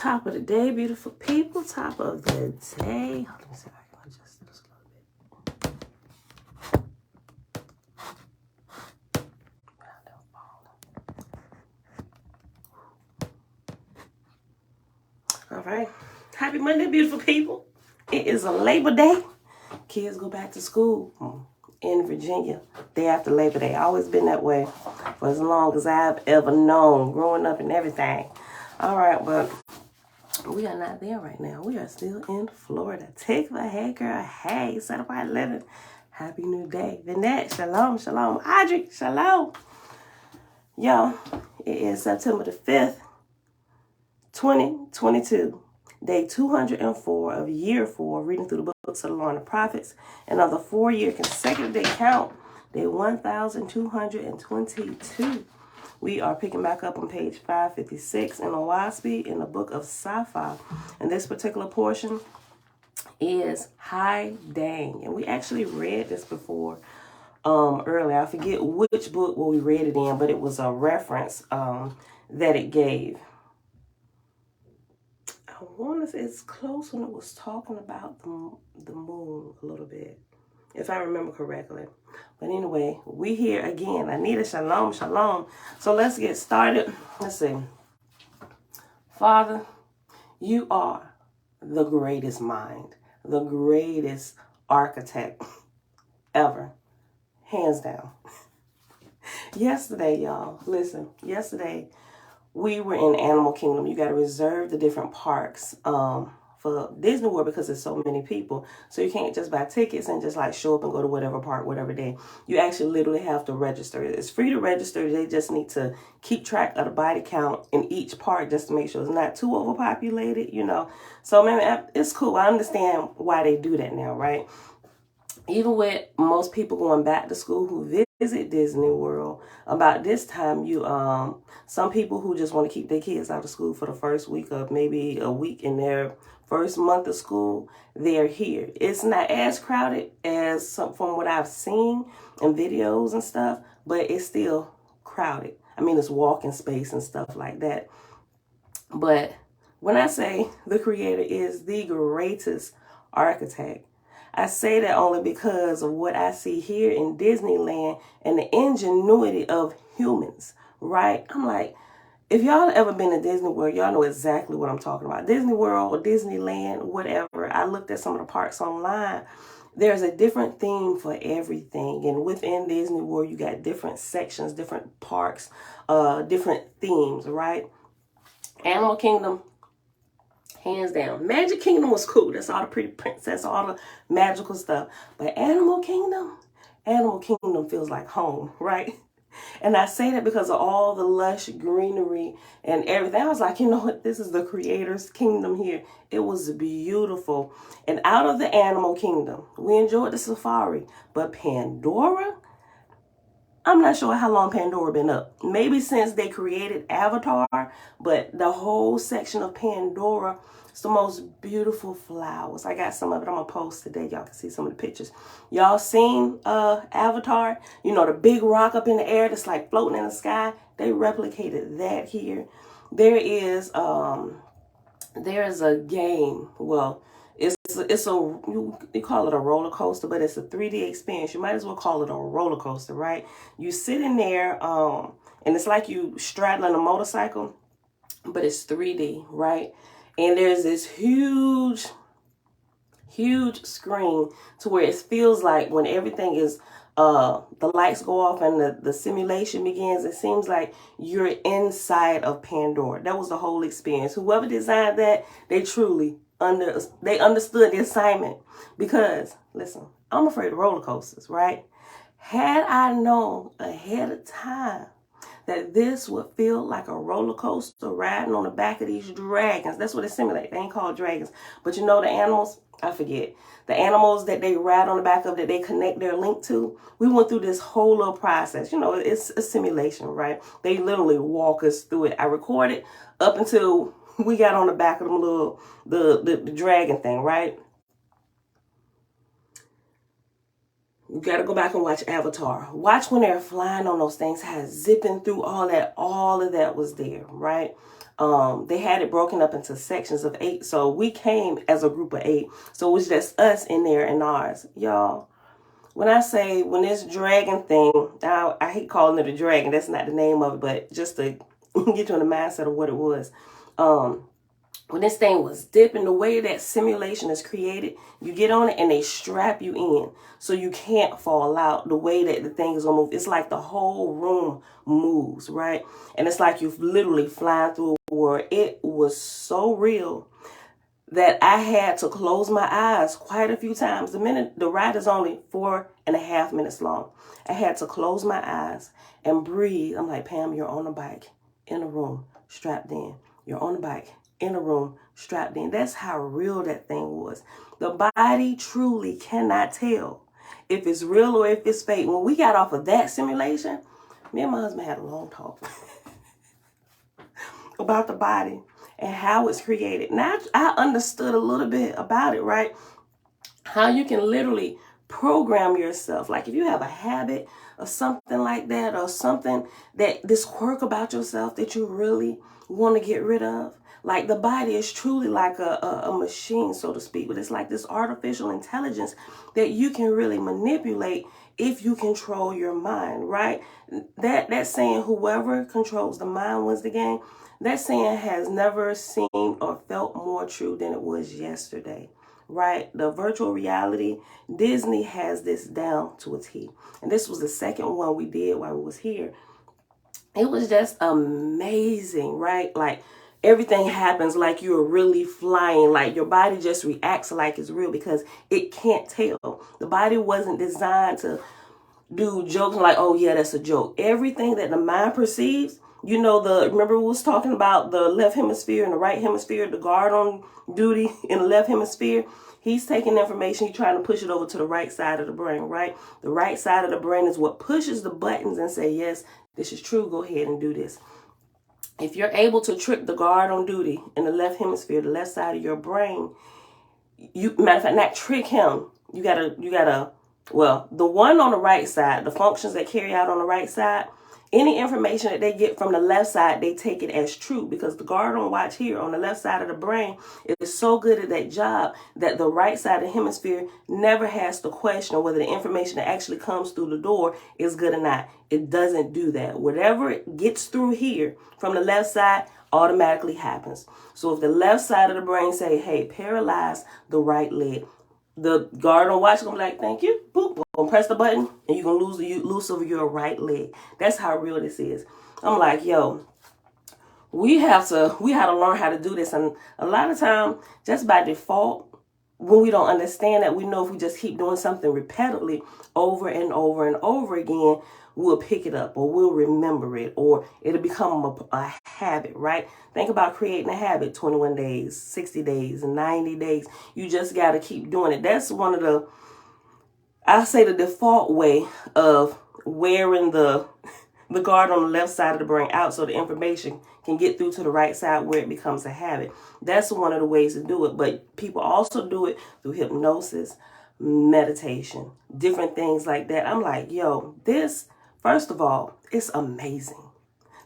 Top of the day, beautiful people. Top of the day. Let me see if I can adjust this a little bit. All right. Happy Monday, beautiful people. It is a Labor Day. Kids go back to school in Virginia day after Labor Day. Always been that way for as long as I've ever known, growing up and everything. All right, but we are not there right now. We are still in Florida. Take the hey, girl. Hey, certified living. Happy new day. Vinette, shalom, shalom. Audrey, shalom. Yo, it is September the 5th, 2022. Day 204 of year 4, reading through the books of the Law and the Prophets. And of the 4-year consecutive day count, day 1222. We are picking back up on page 556 in Oahspe in the book of Sapphire. And this particular portion is High Dang. And we actually read this before earlier. I forget which book we read it in, but it was a reference that it gave. I want to say it's close when it was talking about the moon a little bit, if I remember correctly. But anyway, we here again. Anita, shalom, shalom. So let's get started. Let's see. Father, you are the greatest mind, the greatest architect ever. Hands down. Yesterday, y'all, listen, yesterday, we were in Animal Kingdom. You got to reserve the different parks for Disney World because there's so many people. So you can't just buy tickets and just like show up and go to whatever park, whatever day. You actually literally have to register. It's free to register. They just need to keep track of the body count in each park just to make sure it's not too overpopulated, you know. So maybe it's cool. I understand why they do that now, right? Even with most people going back to school who visit Disney World, about this time, some people who just want to keep their kids out of school for the first week or maybe a week in their first month of school, they're here. It's not as crowded as from what I've seen in videos and stuff, but it's still crowded. I mean, it's walking space and stuff like that. But when I say the creator is the greatest architect, I say that only because of what I see here in Disneyland and the ingenuity of humans, right? I'm like, if y'all ever been to Disney World, y'all know exactly what I'm talking about. Disney World or Disneyland, whatever. I looked at some of the parks online. There's a different theme for everything. And within Disney World, you got different sections, different parks, different themes, right? Animal Kingdom, hands down. Magic Kingdom was cool. That's all the pretty princess, all the magical stuff. But Animal Kingdom feels like home, right? And I say that because of all the lush greenery and everything. I was like, you know what? This is the creator's kingdom here. It was beautiful. And out of the Animal Kingdom, we enjoyed the safari. But Pandora, I'm not sure how long Pandora been up. Maybe since they created Avatar, but the whole section of Pandora, it's the most beautiful flowers. I got some of it I'm gonna post today. Y'all can see some of the pictures. Y'all seen Avatar? You know, the big rock up in the air that's like floating in the sky. They replicated that here. There is a game. Well, you call it a roller coaster, but it's a 3D experience. You might as well call it a roller coaster, right? You sit in there, and it's like you straddling a motorcycle, but it's 3D, right? And there's this huge screen to where it feels like when everything is the lights go off and the simulation begins, it seems like you're inside of Pandora. That was the whole experience. Whoever designed that, they truly understood the assignment. Because listen, I'm afraid of roller coasters, right? Had I known ahead of time that this would feel like a roller coaster riding on the back of these dragons. That's what it simulates. They ain't called dragons. But you know the animals? I forget. The animals that they ride on the back of, that they connect their link to. We went through this whole little process. You know, it's a simulation, right? They literally walk us through it. I recorded up until we got on the back of them little, the dragon thing, right? You got to go back and watch Avatar. Watch when they're flying on those things, how it's zipping through all of that was there, right? They had it broken up into sections of 8. So we came as a group of 8. So it was just us in there and ours. Y'all, when I say, when this dragon thing, I hate calling it a dragon. That's not the name of it, but just to get you in the mindset of what it was. When this thing was dipping, the way that simulation is created, you get on it and they strap you in so you can't fall out. The way that the thing is going to move, it's like the whole room moves, right? And it's like you're literally flying through a world. It was so real that I had to close my eyes quite a few times. The ride is only 4.5 minutes long. I had to close my eyes and breathe. I'm like, Pam, you're on a bike in a room, strapped in. You're on a bike in a room, strapped in. That's how real that thing was. The body truly cannot tell if it's real or if it's fake. When we got off of that simulation, me and my husband had a long talk about the body and how it's created. Now I understood a little bit about it, right? How you can literally program yourself. Like if you have a habit or something like that, or something that this quirk about yourself that you really want to get rid of. Like the body is truly like a machine, so to speak, but it's like this artificial intelligence that you can really manipulate if you control your mind, right? That saying, whoever controls the mind wins the game, that saying has never seemed or felt more true than it was yesterday, right? The virtual reality, Disney has this down to a T. And this was the second one we did while we was here. It was just amazing, right? Like everything happens like you're really flying, like your body just reacts like it's real because it can't tell. The body wasn't designed to do jokes like, oh yeah, that's a joke. Everything that the mind perceives, you know, remember we was talking about the left hemisphere and the right hemisphere, the guard on duty in the left hemisphere. He's taking information, he's trying to push it over to the right side of the brain, right? The right side of the brain is what pushes the buttons and say, yes, this is true, go ahead and do this. If you're able to trick the guard on duty in the left hemisphere, the left side of your brain, matter of fact, not trick him. You gotta, well, the one on the right side, the functions that carry out on the right side, any information that they get from the left side, they take it as true because the guard on watch here on the left side of the brain is so good at that job that the right side of the hemisphere never has to question whether the information that actually comes through the door is good or not. It doesn't do that. Whatever it gets through here from the left side automatically happens. So if the left side of the brain say, hey, paralyze the right leg, the guard on watch is going to be like, thank you. Boop. Gonna press the button and you're going to lose the use of your right leg. That's how real this is. I'm like, yo, we had to learn how to do this. And a lot of time, just by default, when we don't understand that, we know if we just keep doing something repetitively over and over and over again, we'll pick it up or we'll remember it or it'll become a habit, right? Think about creating a habit, 21 days, 60 days, 90 days. You just got to keep doing it. That's one of the, I say the default way of wearing the guard on the left side of the brain out so the information can get through to the right side where it becomes a habit. That's one of the ways to do it. But people also do it through hypnosis, meditation, different things like that. I'm like, yo, this, first of all, it's amazing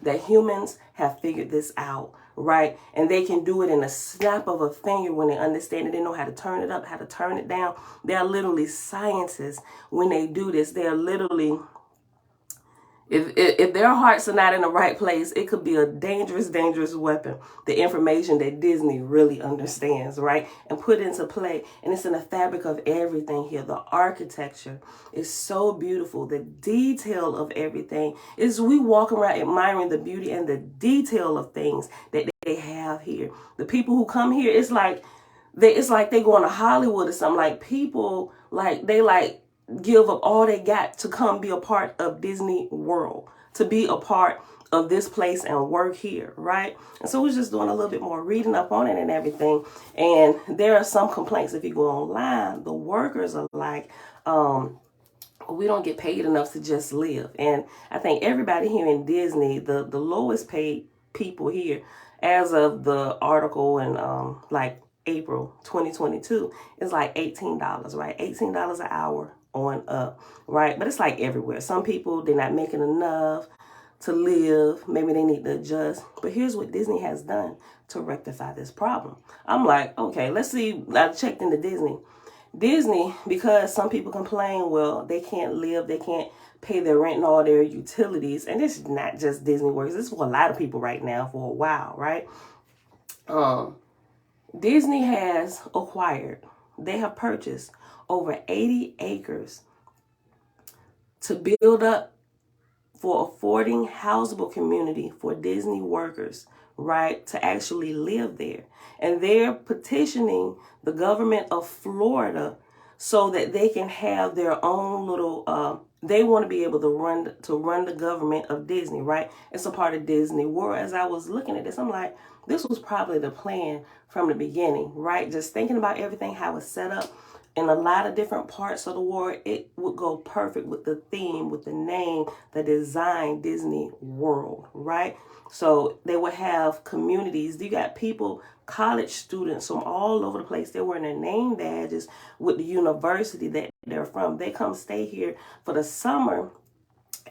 that humans have figured this out, right? And they can do it in a snap of a finger when they understand it. They know how to turn it up, how to turn it down. They are literally scientists when they do this. They are literally, if their hearts are not in the right place, it could be a dangerous, dangerous weapon. The information that Disney really understands, right? And put into play. And it's in the fabric of everything here. The architecture is so beautiful. The detail of everything is, we walk around admiring the beauty and the detail of things that they have here. The people who come here, it's like they going to Hollywood or something. Like people, like they like give up all they got to come be a part of Disney World, to be a part of this place and work here, right? And so we're just doing a little bit more reading up on it and everything. And there are some complaints if you go online. The workers are like, we don't get paid enough to just live. And I think everybody here in Disney, the lowest paid people here, as of the article in like April 2022, is like $18, right? $18 an hour on up, right? But it's like everywhere. Some people, they're not making enough to live. Maybe they need to adjust. But here's what Disney has done to rectify this problem. I'm like, okay, let's see. I checked into Disney. Disney, because some people complain, well, they can't live, they can't pay their rent and all their utilities. And this is not just Disney works. This is for a lot of people right now for a while, right? Disney has acquired, they have purchased over 80 acres to build up for affording houseable community for Disney workers, right, to actually live there. And they're petitioning the government of Florida so that they can have their own little, they want to be able to run the government of Disney, right? It's a part of Disney World. As I was looking at this, I'm like, this was probably the plan from the beginning, right? Just thinking about everything, how it's set up in a lot of different parts of the world, it would go perfect with the theme, with the name, the design, Disney World, right? So they would have communities. You got people, college students from all over the place. They're wearing their name badges with the university that they're from. They come stay here for the summer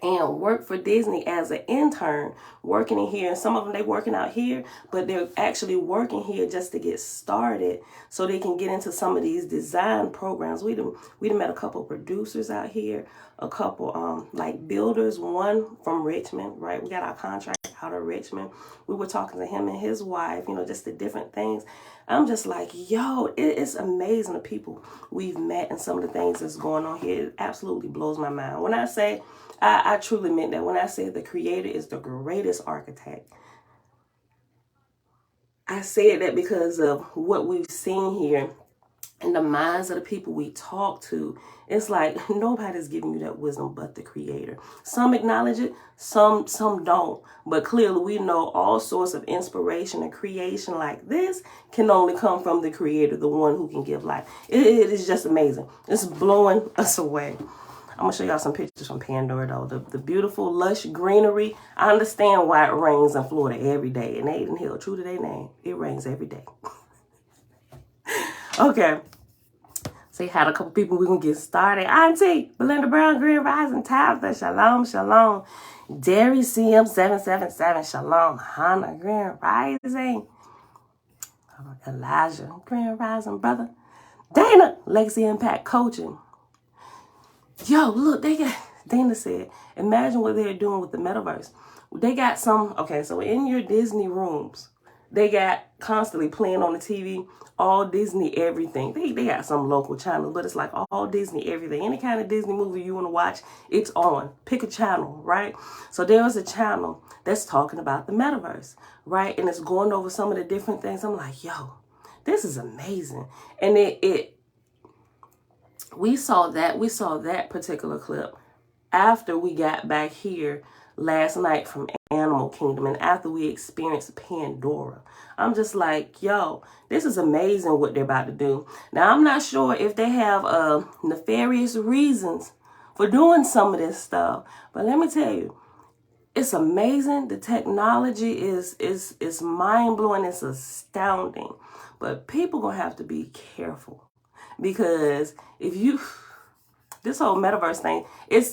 and work for Disney as an intern, working in here. Some of them, they working out here, but they're actually working here just to get started so they can get into some of these design programs. We done met a couple of producers out here, a couple like builders, one from Richmond, right? We got our contract out of Richmond. We were talking to him and his wife, just the different things. I'm just like, yo, it's amazing the people we've met and some of the things that's going on here. It absolutely blows my mind. When I say, I truly meant that. When I say the Creator is the greatest architect, I said that because of what we've seen here in the minds of the people we talk to. It's like nobody's giving you that wisdom but the Creator. Some acknowledge it, some don't. But clearly we know all sorts of inspiration and creation like this can only come from the Creator, the one who can give life. It is just amazing. It's blowing us away. I'm going to show y'all some pictures from Pandora, though. The beautiful, lush greenery. I understand why it rains in Florida every day. And they didn't heal true to their name. It rains every day. Okay. So you had a couple people. We're going to get started. Auntie, Belinda Brown, Green Rising, Tabitha, Shalom, Shalom. Derry CM777, Shalom. Hannah, Green Rising. Elijah, Green Rising, brother. Dana, Legacy Impact Coaching. Yo, look, Dana said, imagine what they're doing with the metaverse. They got so in your Disney rooms, they got constantly playing on the TV, all Disney everything. They got some local channels, but it's like all Disney everything. Any kind of Disney movie you want to watch, it's on. Pick a channel, right? So there was a channel that's talking about the metaverse, right? And it's going over some of the different things. I'm like, yo, this is amazing. And we saw that particular clip after we got back here last night from Animal Kingdom and after we experienced Pandora. I'm just like, yo, this is amazing what they're about to do. Now, I'm not sure if they have nefarious reasons for doing some of this stuff, but let me tell you, it's amazing. The technology is mind-blowing. It's astounding. But people going to have to be careful. Because this whole metaverse thing,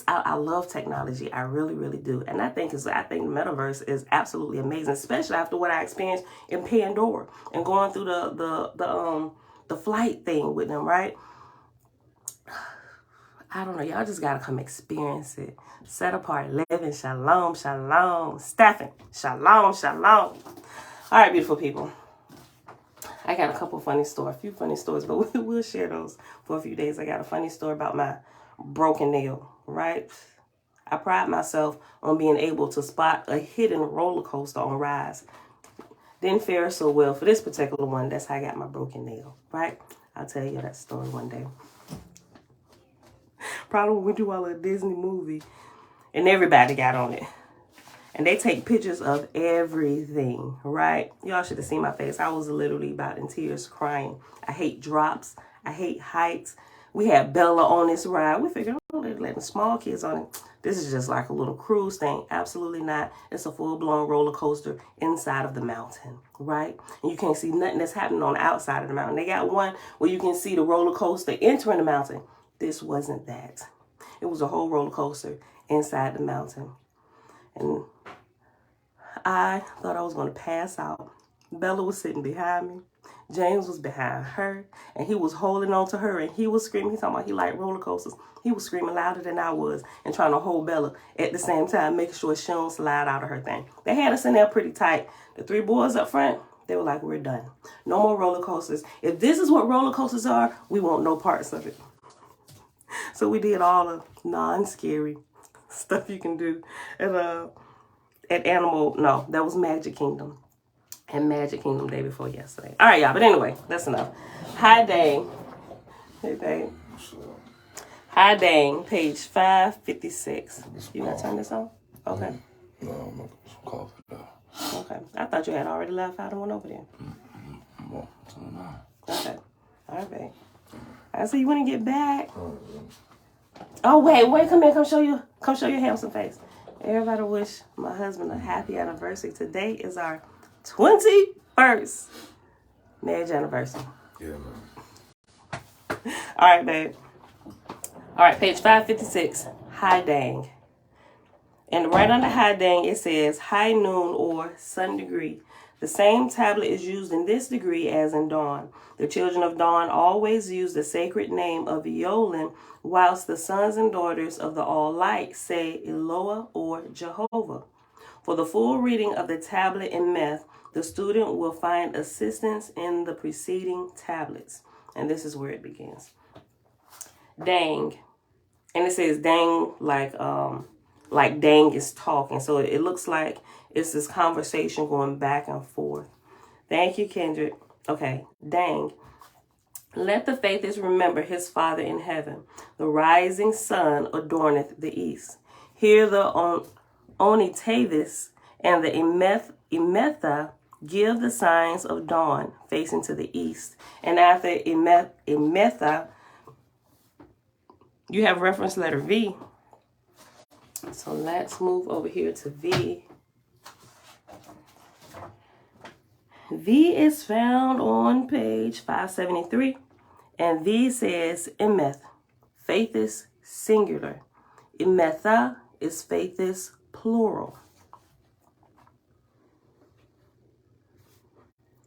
I love technology. I really, really do. And I think the metaverse is absolutely amazing, especially after what I experienced in Pandora and going through the flight thing with them, right? I don't know. Y'all just got to come experience it. Set apart living. Shalom, shalom. Stephen, shalom, shalom. All right, beautiful people. I got a few funny stories, but we'll share those for a few days. I got a funny story about my broken nail, right? I pride myself on being able to spot a hidden roller coaster on Rise. Didn't fare so well for this particular one. That's how I got my broken nail, right? I'll tell you that story one day. Probably when we do all a Disney movie and everybody got on it. And they take pictures of everything, right? Y'all should have seen my face. I was literally about in tears crying. I hate drops. I hate heights. We had Bella on this ride. We figured, they're letting small kids on it. This is just like a little cruise thing. Absolutely not. It's a full-blown roller coaster inside of the mountain, right? And you can't see nothing that's happening on the outside of the mountain. They got one where you can see the roller coaster entering the mountain. This wasn't that. It was a whole roller coaster inside the mountain. And I thought I was going to pass out. Bella was sitting behind me. James was behind her, and he was holding on to her, and he was screaming. He's talking about he liked roller coasters. He was screaming louder than I was and trying to hold Bella at the same time, making sure she don't slide out of her thing. They had us in there pretty tight. The three boys up front, they were like, we're done. No more roller coasters. If this is what roller coasters are, we want no parts of it. So we did all the non-scary stuff you can do at Animal, no, that was Magic Kingdom. And Magic Kingdom day before yesterday. All right, y'all, but anyway, that's enough. Hi, Dang. Hey, babe. Hi, Dang, page 556. You gonna turn this on? Okay. No, I'm not some coffee though. Okay. I thought you had already left out and went over there. Well, turn on. Okay. All right, babe. I see you want to get back. Oh, wait, come here. Come show your handsome face. Everybody wish my husband a happy anniversary. Today is our 21st marriage anniversary. Yeah, man. All right, babe. All right, page 556. High Dang. And right under High Dang, it says high noon or sun degree. The same tablet is used in this degree as in dawn. The children of dawn always use the sacred name of Yolin, whilst the sons and daughters of the All-Light say Eloah or Jehovah. For the full reading of the tablet in Meth, the student will find assistance in the preceding tablets. And this is where it begins. Dang. And it says dang like dang is talking. So it looks like it's this conversation going back and forth. Thank you, Kendrick. Okay, dang. Let the faithless remember his Father in heaven. The rising sun adorneth the east. Hear the Onitavis and the Emeth'a give the signs of dawn facing to the east. And after Emeth'a, you have reference letter V. So let's move over here to V. V is found on page 573. And V says Emeth. Faith is singular. Emeth'a is faith is plural.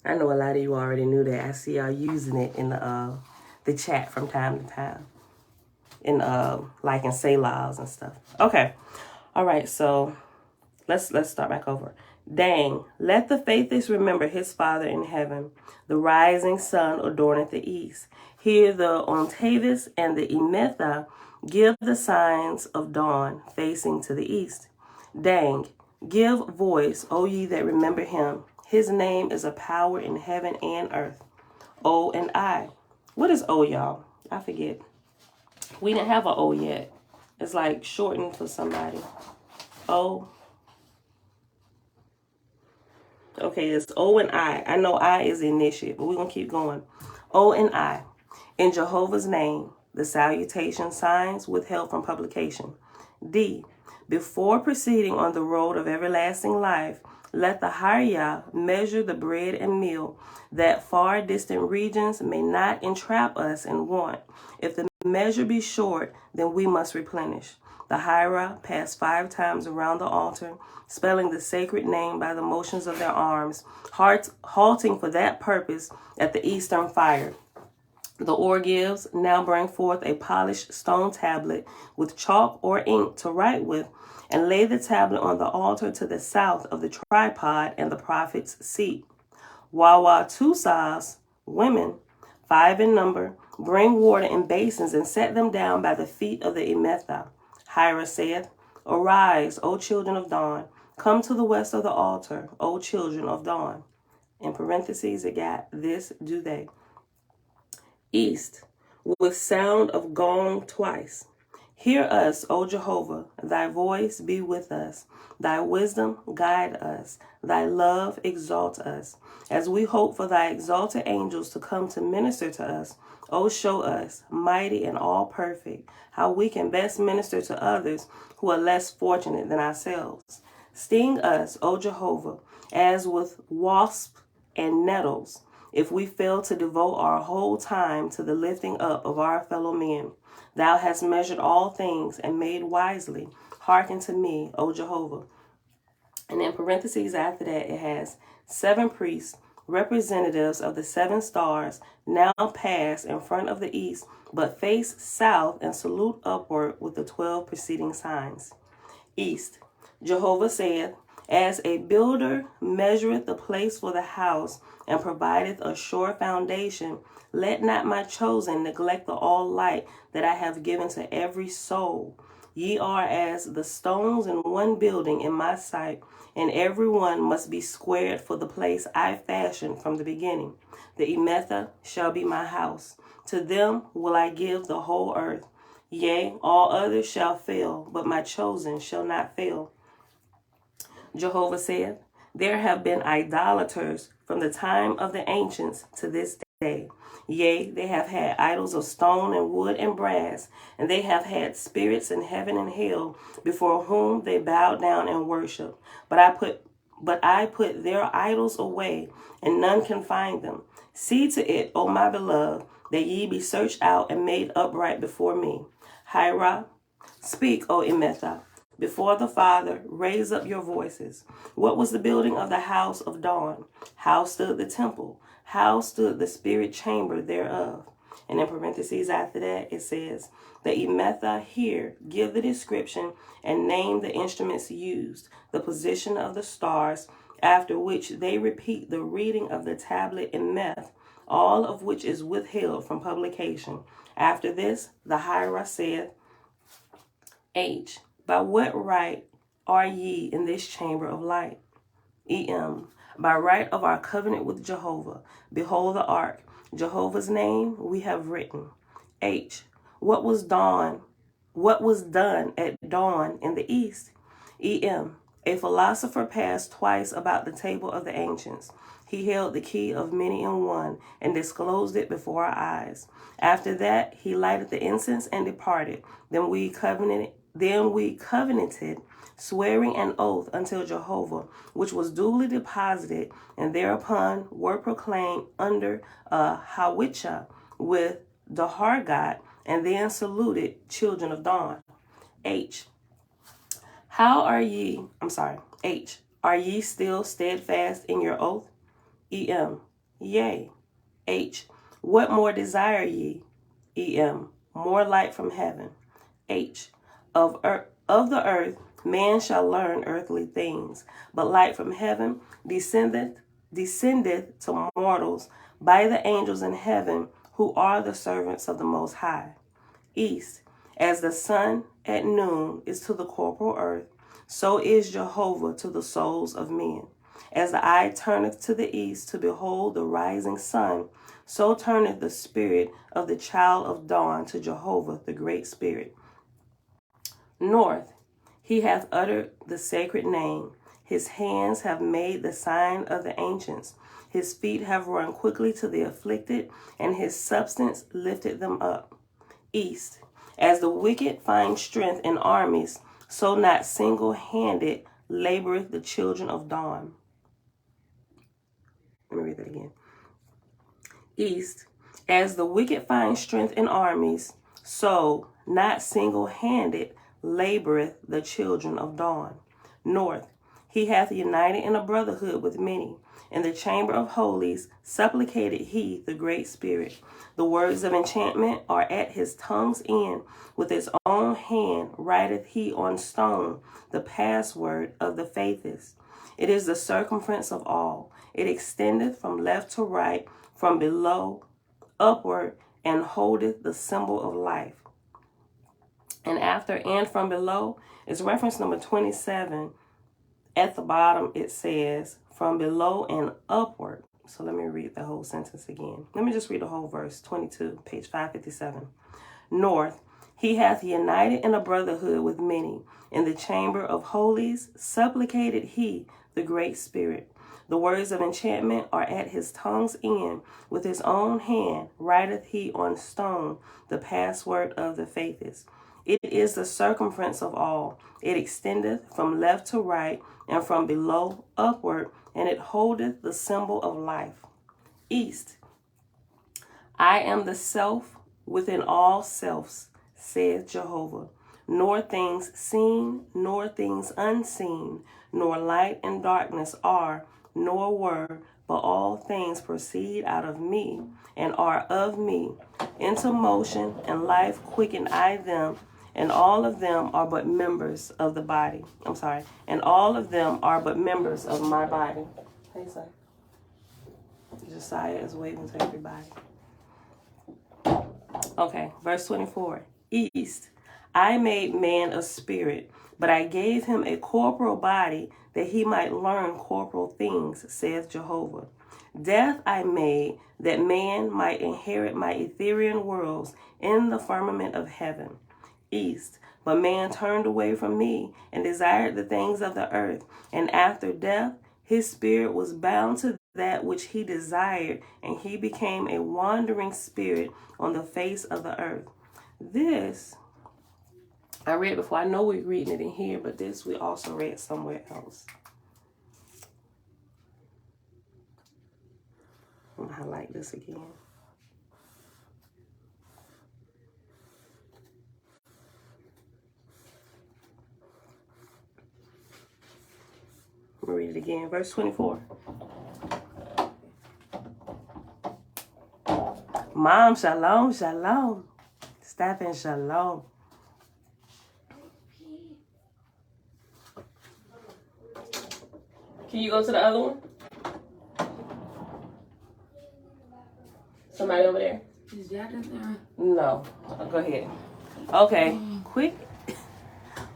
I know a lot of you already knew that. I see y'all using it in the chat from time to time. In like in Selahs and stuff. Okay. All right, so let's start back over. Dang, let the faithless remember his Father in heaven. The rising sun adorneth the east. Hear the Ontavis and the Emeth'a give the signs of dawn facing to the east. Dang, give voice, O ye that remember him. His name is a power in heaven and earth. O and I. What is O, y'all? I forget. We didn't have an O yet. It's like shortened for somebody. O. Okay, it's O and I. I know I is the initiate, but we're going to keep going. O and I. In Jehovah's name, the salutation signs withheld from publication. D. Before proceeding on the road of everlasting life, let the Haryah measure the bread and meal, that far distant regions may not entrap us in want. If the measure be short, then we must replenish. The Haryah passed 5 times around the altar, spelling the sacred name by the motions of their arms, halting for that purpose at the eastern fire. The Orgives now bring forth a polished stone tablet with chalk or ink to write with, and lay the tablet on the altar to the south of the tripod and the prophet's seat. Wawa Tusas, women, 5 in number, bring water in basins and set them down by the feet of the Emeth'a. Hira saith, Arise, O children of dawn, come to the west of the altar, O children of dawn. In parentheses, it got this do they. East, with sound of gong twice. Hear us, O Jehovah, thy voice be with us, thy wisdom guide us, thy love exalt us. As we hope for thy exalted angels to come to minister to us, O show us, mighty and all perfect, how we can best minister to others who are less fortunate than ourselves. Sting us, O Jehovah, as with wasps and nettles, if we fail to devote our whole time to the lifting up of our fellow men. Thou hast measured all things and made wisely. Hearken to me, O Jehovah. And in parentheses after that, it has 7 priests, representatives of the 7 stars, now pass in front of the east, but face south and salute upward with the 12 preceding signs. East. Jehovah saith, As a builder measureth the place for the house, and provideth a sure foundation, let not my chosen neglect the all light that I have given to every soul. Ye are as the stones in one building in my sight, and every one must be squared for the place I fashioned from the beginning. The Emeth'a shall be my house. To them will I give the whole earth. Yea, all others shall fail, but my chosen shall not fail. Jehovah saith, There have been idolaters from the time of the ancients to this day. Yea, they have had idols of stone and wood and brass, and they have had spirits in heaven and hell, before whom they bow down and worship. But I put their idols away, and none can find them. See to it, O my beloved, that ye be searched out and made upright before me. Hira, speak, O Emeth'a. Before the Father, raise up your voices. What was the building of the house of dawn? How stood the temple? How stood the spirit chamber thereof? And in parentheses after that, it says, The Emeth'a here give the description and name the instruments used, the position of the stars, after which they repeat the reading of the tablet in Meth, all of which is withheld from publication. After this, the Hira said, H. By what right are ye in this chamber of light? E.M. By right of our covenant with Jehovah. Behold the ark. Jehovah's name we have written. H. What was done at dawn in the east? E.M. A philosopher passed twice about the table of the ancients. He held the key of many in one and disclosed it before our eyes. After that, he lighted the incense and departed. Then we covenanted, swearing an oath until Jehovah, which was duly deposited, and thereupon were proclaimed under Hawitcha with the Hargot, and then saluted children of dawn. H. H. Are ye still steadfast in your oath? E.M. Yea. H. What more desire ye? E.M. More light from heaven. H. Of the earth man shall learn earthly things, but light from heaven descendeth to mortals by the angels in heaven, who are the servants of the Most High. East. As the sun at noon is to the corporal earth, so is Jehovah to the souls of men. As the eye turneth to the east to behold the rising sun, so turneth the spirit of the child of dawn to Jehovah, the great spirit. North. He hath uttered the sacred name. His hands have made the sign of the ancients. His feet have run quickly to the afflicted, and his substance lifted them up. East. As the wicked find strength in armies, so not single-handed laboreth the children of dawn. Let me read that again. East. As the wicked find strength in armies, so not single-handed laboreth the children of dawn. North. He hath united in a brotherhood with many. In the chamber of holies supplicated he the great spirit. The words of enchantment are at his tongue's end. With his own hand writeth he on stone the password of the faithest. It is the circumference of all. It extendeth from left to right, from below upward, and holdeth the symbol of life. And after and from below is reference number 27. At the bottom it says from below and upward. So let me read the whole sentence again. Let me just read the whole verse, 22, page 557. North. He hath united in a brotherhood with many. In the chamber of holies supplicated he the great spirit. The words of enchantment are at his tongue's end. With his own hand writeth he on stone the password of the faithest. It is the circumference of all. It extendeth from left to right, and from below upward, and it holdeth the symbol of life. East. I am the self within all selves, saith Jehovah, nor things seen, nor things unseen, nor light and darkness are, nor were, but all things proceed out of me, and are of me. Into motion and life quicken I them, and all of them are but members of the body. And all of them are but members of my body. Hey, son. Josiah is waving to everybody. Okay, verse 24. East. I made man a spirit, but I gave him a corporal body that he might learn corporal things, saith Jehovah. Death I made that man might inherit my ethereal worlds in the firmament of heaven. East. But man turned away from me and desired the things of the earth, and after death his spirit was bound to that which he desired, and he became a wandering spirit on the face of the earth. This I read before. I know we're reading it in here, but this we also read somewhere else. I'm going to highlight this again. I'm going to read it again. Verse 24. Mom, shalom, shalom. Stephen, shalom. Can you go to the other one? Somebody over there? Is that in there? No. Go ahead. Okay. Quick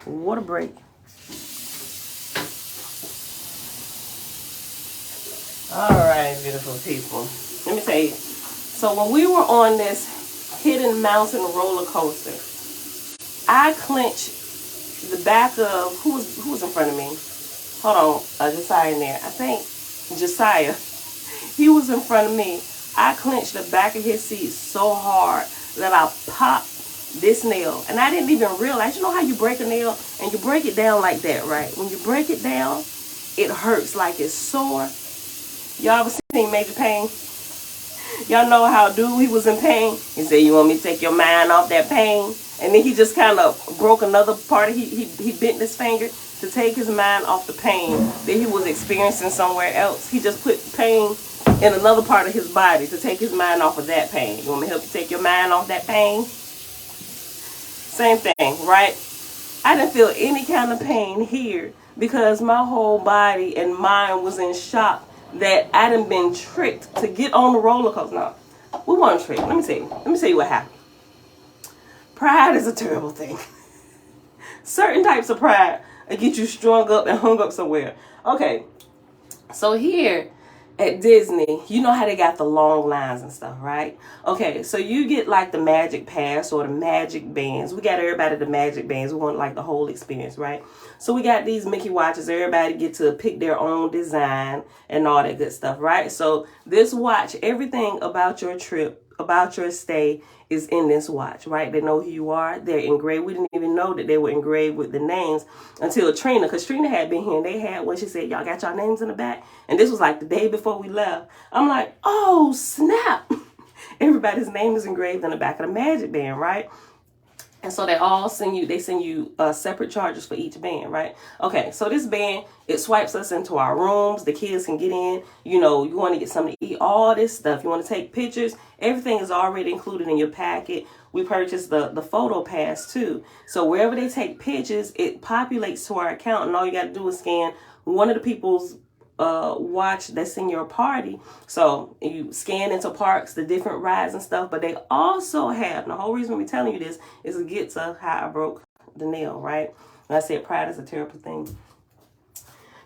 water break. All right, beautiful people. Let me tell you. So when we were on this hidden mountain roller coaster, I clenched the back of who was in front of me. Hold on, Josiah in there. I think Josiah. He was in front of me. I clenched the back of his seat so hard that I popped this nail. And I didn't even realize. You know how you break a nail and you break it down like that, right? When you break it down, it hurts like it's sore. Y'all ever seen Major Pain? Y'all know how dude, he was in pain. He said, you want me to take your mind off that pain? And then he just kind of broke another part. He bent his finger to take his mind off the pain that he was experiencing somewhere else. He just put pain in another part of his body to take his mind off of that pain. You want me to help you take your mind off that pain? Same thing, right? I didn't feel any kind of pain here because my whole body and mind was in shock that I done been tricked to get on the roller coaster. No, we weren't tricked. Let me tell you what happened. Pride is a terrible thing. Certain types of pride will get you strung up and hung up somewhere. Okay, so here at Disney, you know how they got the long lines and stuff, right? Okay, so you get like the magic pass or the magic bands. We got everybody the magic bands. We want like the whole experience, right? So we got these Mickey watches. Everybody get to pick their own design and all that good stuff, right? So this watch, everything about your trip, about your stay is in this watch, right? They know who you are. They're engraved. We didn't even know that they were engraved with the names until Trina, because Trina had been here and they had when she said, y'all got y'all names in the back. And this was like the day before we left. I'm like, oh, snap. Everybody's name is engraved in the back of the magic band, right? And so they send you separate charges for each band, right? Okay, so this band, it swipes us into our rooms. The kids can get in. You know, you want to get something to eat, all this stuff. You want to take pictures. Everything is already included in your packet. We purchased the photo pass too. So wherever they take pictures, it populates to our account. And all you got to do is scan one of the people's watch that's in your party. So you scan into parks, the different rides and stuff, but they also have, and the whole reason we're telling you this is to get to how I broke the nail, right? And I said pride is a terrible thing.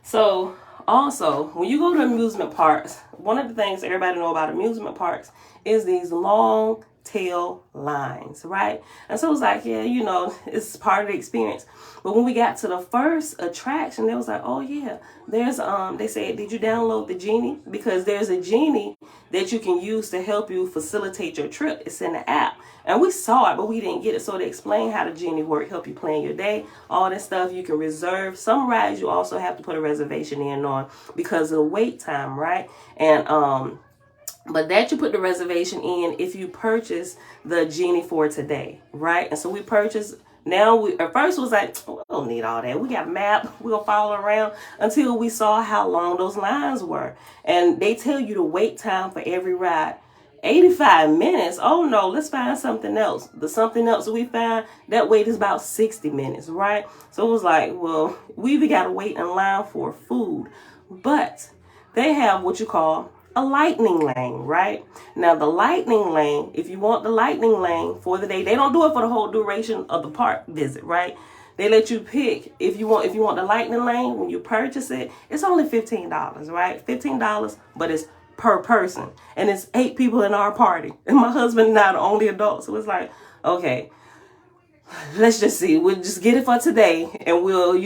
So also, when you go to amusement parks, one of the things everybody know about amusement parks is these long tail lines, right? And so it was like, yeah, you know, it's part of the experience. But when we got to the first attraction, they was like, oh yeah, there's they said, did you download the Genie? Because there's a Genie that you can use to help you facilitate your trip. It's in the app. And we saw it, but we didn't get it. So they explain how the Genie work, help you plan your day, all this stuff. You can reserve. Some rides you also have to put a reservation in on because of the wait time, right? And But that you put the reservation in if you purchase the genie for today, right? And so we purchased. Now we at first was like, oh, we don't need all that. We got a map. We'll follow around until we saw how long those lines were. And they tell you the wait time for every ride. 85 minutes. Oh no, let's find something else. The something else we find, that wait is about 60 minutes, right? So it was like, well, we even got to wait in line for food. But they have what you call a lightning lane, right? Now the lightning lane, if you want the lightning lane for the day, they don't do it for the whole duration of the park visit, right? They let you pick if you want the lightning lane when you purchase it. It's only $15, right? $15, but it's per person, and it's 8 people in our party, and my husband and I are the only adults. So it's like, okay, let's just see. We'll just get it for today, and we'll,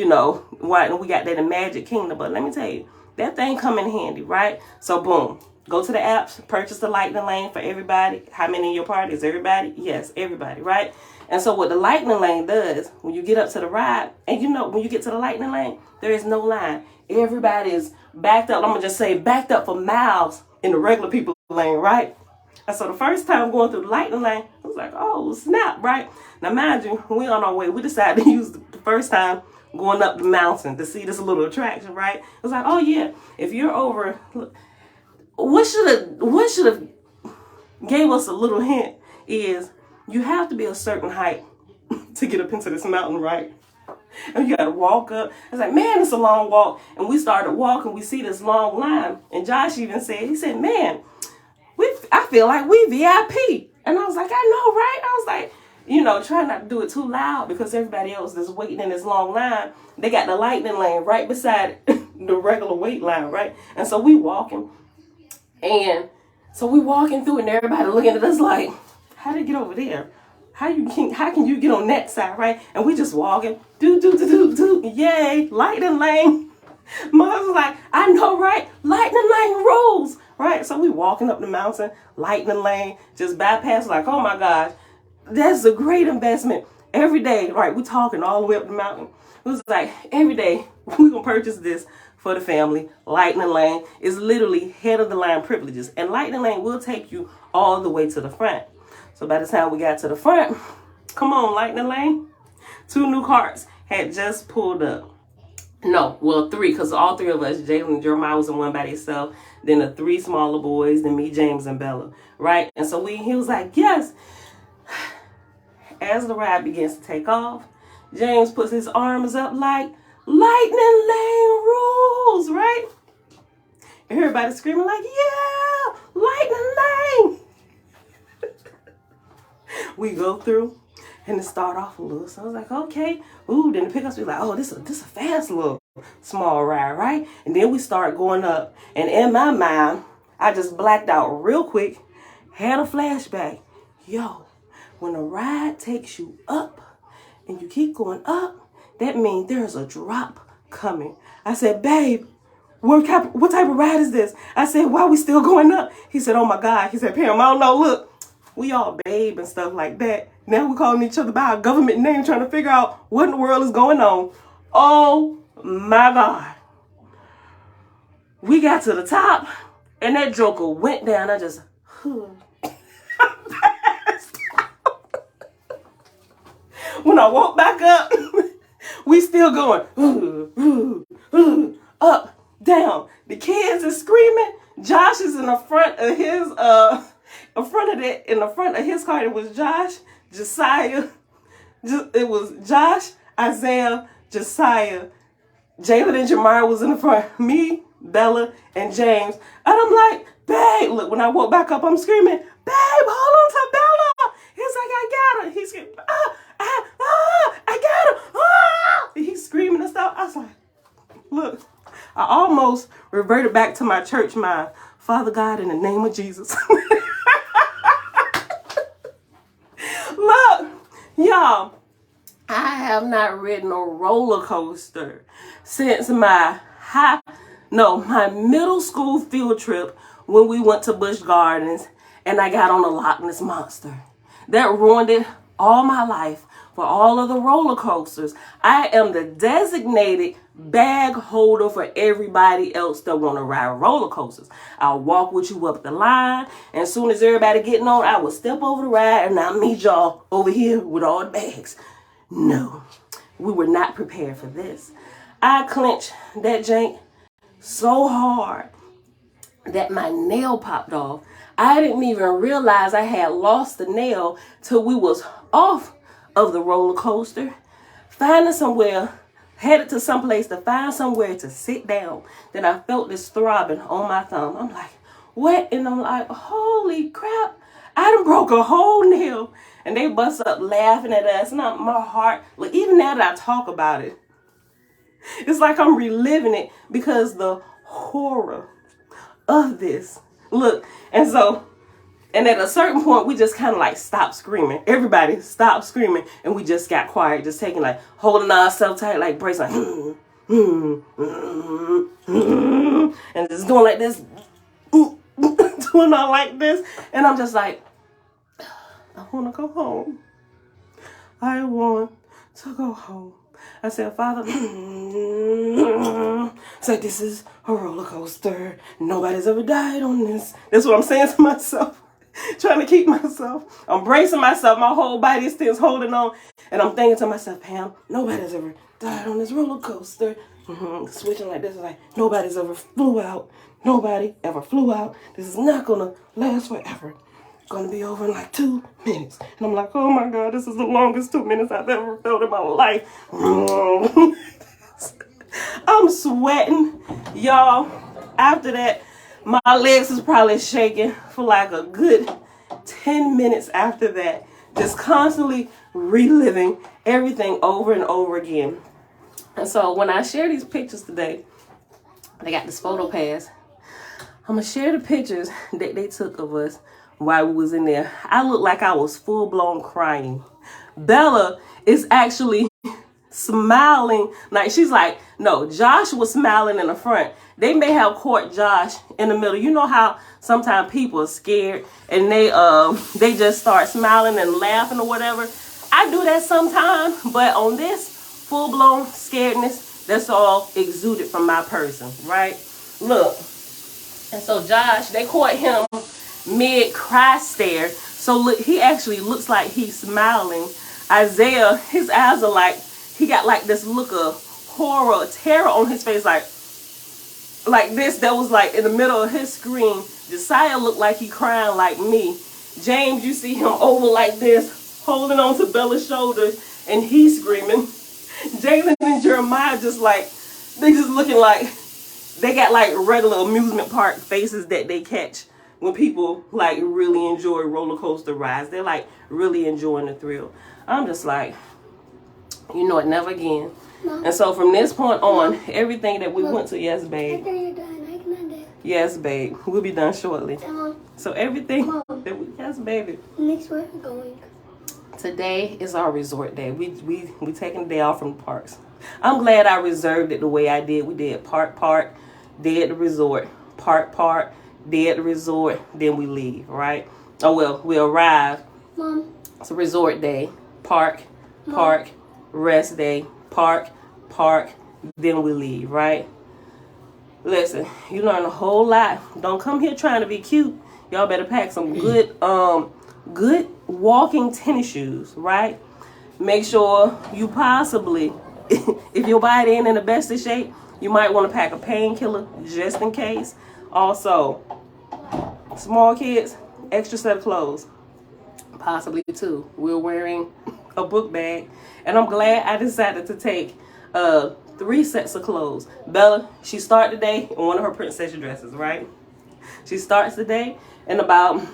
why we got that in Magic Kingdom. But let me tell you, that thing come in handy, right? So boom, go to the apps, purchase the lightning lane for everybody. How many in your party? Is everybody? Yes, everybody, right? And so what the lightning lane does, when you get up to the ride, and when you get to the lightning lane, there is no line. Everybody is backed up. I'm going to just say backed up for miles in the regular people lane, right? And so the first time going through the lightning lane, I was like, oh, snap, right? Now, mind you, we on our way. We decided to use the first time going up the mountain to see this little attraction, right? It was like, oh, yeah, if you're over, look, what should have gave us a little hint is you have to be a certain height to get up into this mountain, right? And you got to walk up. I was like, man, it's a long walk. And we started walking. We see this long line. And Josh even said, he said, man, I feel like we VIP. And I was like, I know, right? I was like, trying not to do it too loud because everybody else that's waiting in this long line, they got the lightning lane right beside the regular wait line, right? And so we walking. And so we walking through and everybody looking at us like, how did it get over there? How can you get on that side, right? And we just walking, yay, lightning lane. My husband's like, I know, right? Lightning lane rules, right? So we walking up the mountain, lightning lane, just bypass, like, oh my gosh, that's a great investment. Every day, right? We talking all the way up the mountain. It was like, every day, we gonna purchase this for the family. Lightning lane is literally head of the line privileges. And lightning lane will take you all the way to the front. So by the time we got to the front, come on, lightning lane. 2 new carts had just pulled up. No, well, 3, because all 3 of us, Jalen and Jeremiah was in one by themselves. Then the 3 smaller boys, then me, James, and Bella, right? And so he was like, yes. As the ride begins to take off, James puts his arms up like, lightning lane rules, right? Everybody screaming like, yeah, lightning lane. We go through and it start off a little. So I was like, okay. Ooh, then the pickups be like, oh, this a fast little small ride, right? And then we start going up. And in my mind, I just blacked out real quick, had a flashback. Yo, when a ride takes you up and you keep going up, that means there's a drop coming. I said, babe, what type of ride is this? I said, why are we still going up? He said, oh my God. He said, Pam, I don't know, look. We all babe and stuff like that. Now we're calling each other by our government name trying to figure out what in the world is going on. Oh my God. We got to the top and that joker went down. I just, when I walk back up, we still going, up, down. The kids are screaming. Josh is in the front of his, in the front of his car, it was Josh, Josiah. It was Josh, Isaiah, Josiah. Jalen and Jamar was in the front. Me, Bella, and James. And I'm like, babe, look, when I walk back up, I'm screaming, babe, hold on to Bella. He's like, I got her. He's screaming, I got her. He's screaming and stuff. I was like, look, I almost reverted back to my church mind. Father God, in the name of Jesus. Look, y'all, I have not ridden a roller coaster since my middle school field trip when we went to Busch Gardens and I got on a Loch Ness Monster. That ruined it all my life. for all of the roller coasters. I am the designated bag holder for everybody else that want to ride roller coasters. I'll walk with you up the line, and as soon as everybody getting on, I will step over the ride, and I'll meet y'all over here with all the bags. No, we were not prepared for this. I clenched that jank so hard that my nail popped off. I didn't even realize I had lost the nail till we was off of the roller coaster, finding somewhere, headed to some place to find somewhere to sit down. Then I felt this throbbing on my thumb. I'm like, what? And I'm like, holy crap, I done broke a whole nail. And they bust up laughing at us. And my heart, like, even now that I talk about it, it's like I'm reliving it because the horror of this. Look, and at a certain point, we just kind of like stopped screaming. Everybody stopped screaming, and we just got quiet, just taking like, holding ourselves tight, like bracing, like, and just doing like this, doing all like this. And I'm just like, I want to go home. I want to go home. I said, Father, said, this is a roller coaster. Nobody's ever died on this. That's what I'm saying to myself. Trying to keep myself. I'm bracing myself. My whole body is still holding on. And I'm thinking to myself, Pam, nobody's ever died on this roller coaster. Switching like this, like, nobody's ever flew out. Nobody ever flew out. This is not going to last forever. Gonna be over in like 2 minutes. And I'm like, oh my God, this is the longest 2 minutes I've ever felt in my life. I'm sweating. Y'all, after that, my legs is probably shaking for like a good 10 minutes after that. Just constantly reliving everything over and over again. And so when I share these pictures today, they got this photo pass. I'm gonna share the pictures that they took of us while we was in there. I looked like I was full-blown crying. Bella is actually smiling. Like, she's like, no, Josh was smiling in the front. They may have caught Josh in the middle. You know how sometimes people are scared and they just start smiling and laughing or whatever. I do that sometimes, but on this full-blown scaredness, that's all exuded from my person, right? Look. And so Josh, they caught him mid-cry stare. So look, he actually looks like he's smiling. Isaiah, his eyes are like, he got like this look of horror, terror on his face, like this, that was like in the middle of his screen. Josiah looked like he crying like me. James, you see him over like this, holding on to Bella's shoulders, and he's screaming. Jalen and Jeremiah just like, they just looking like, they got like regular amusement park faces that they catch when people like really enjoy roller coaster rides. They're like really enjoying the thrill. I'm just like, you know what, never again. Mom. And so from this point on, everything that we went to, yes, babe. After you're done, I can end it. Yes, babe. We'll be done shortly. So everything that we, yes, baby. Next, where are we going? Today is our resort day. We taking the day off from the parks. I'm glad I reserved it the way I did. We did park, day at the resort, park, day at the resort, then we leave, right? Oh, well, we arrive. Mom. It's a resort day, park, rest day, park, then we leave, right? Listen, you learn a whole lot. Don't come here trying to be cute. Y'all better pack some good walking tennis shoes, right? Make sure you possibly, if your body ain't in the best of shape, you might want to pack a painkiller just in case. Also, small kids, extra set of clothes, possibly 2. We're wearing a book bag, and I'm glad I decided to take 3 sets of clothes. Bella, she started the day in one of her princess dresses, right? She starts the day in about an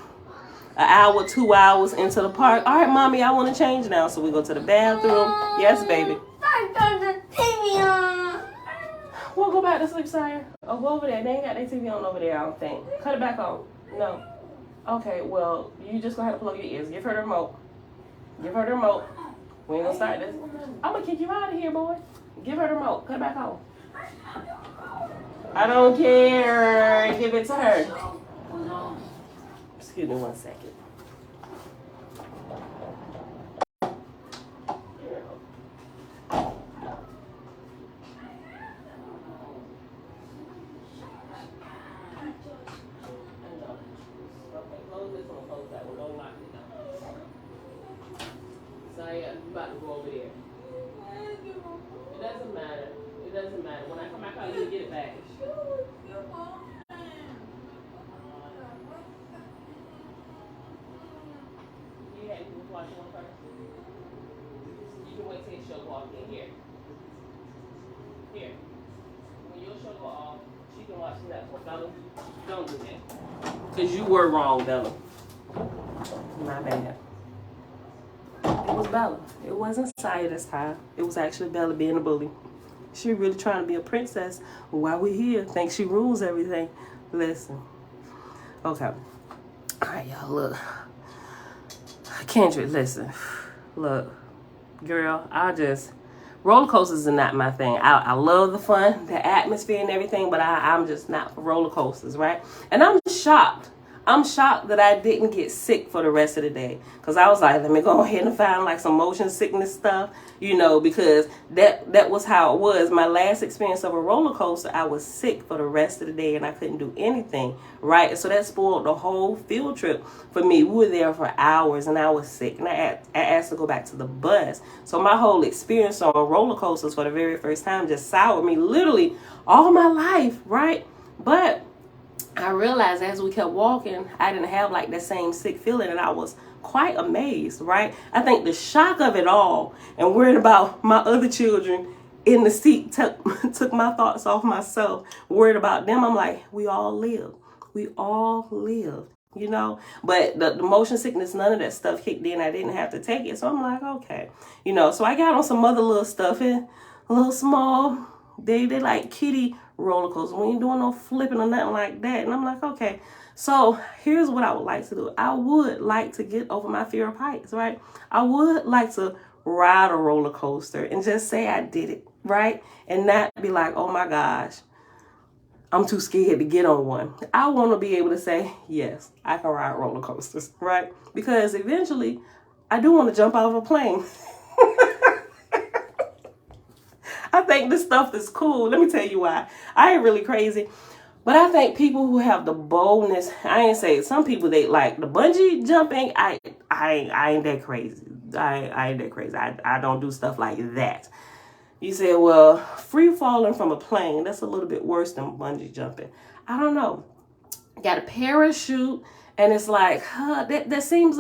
hour, 2 hours into the park. All right, mommy, I want to change now. So we go to the bathroom. Yes, baby. We'll go back to sleep, sire. Oh, go over there. They ain't got their TV on over there, I don't think. Cut it back on. No. Okay, well, you just gonna have to plug your ears. Give her the remote. Give her the remote. We ain't gonna start this. I'm gonna kick you out of here, boy. Give her the remote. Cut it back on. I don't care. Give it to her. Excuse me 1 second. matter. When I come back out, you'll get it back. You had to watch one first. You can wait till your show walk in. Here. Here. When your show go off, she can watch that one. Bella, don't do that. Because you were wrong, Bella. My bad. It was Bella. It wasn't Saya this time. It was actually Bella being a bully. She really trying to be a princess. While we're here, think she rules everything. Listen. Okay. All right, y'all, look. Kendrick, listen. Look, girl, roller coasters are not my thing. I love the fun, the atmosphere and everything, but I'm just not for roller coasters, right? And I'm shocked. I'm shocked that I didn't get sick for the rest of the day. Because I was like, let me go ahead and find like some motion sickness stuff, you know, because that was how it was. My last experience of a roller coaster, I was sick for the rest of the day and I couldn't do anything, right? And so that spoiled the whole field trip for me. We were there for hours and I was sick. And I asked to go back to the bus. So my whole experience on roller coasters for the very first time just soured me literally all my life, right? But I realized as we kept walking, I didn't have like that same sick feeling, and I was quite amazed, right? I think the shock of it all and worrying about my other children in the seat took my thoughts off myself, worried about them. I'm like, we all live. We all live, you know? But the motion sickness, none of that stuff kicked in. I didn't have to take it. So I'm like, okay. You know, so I got on some other little stuff, and a little small, they like kitty roller coaster. We ain't doing no flipping or nothing like that. And I'm like, okay. So here's what I would like to do. I would like to get over my fear of heights, right? I would like to ride a roller coaster and just say I did it, right? And not be like, oh my gosh, I'm too scared to get on one. I want to be able to say, yes, I can ride roller coasters, right? Because eventually I do want to jump out of a plane. I think this stuff is cool. Let me tell you why. I ain't really crazy. But I think people who have the boldness, I ain't say some people, they like the bungee jumping. I ain't that crazy. I ain't that crazy. I don't do stuff like that. You say, well, free falling from a plane, that's a little bit worse than bungee jumping. I don't know. Got a parachute, and it's like, that seems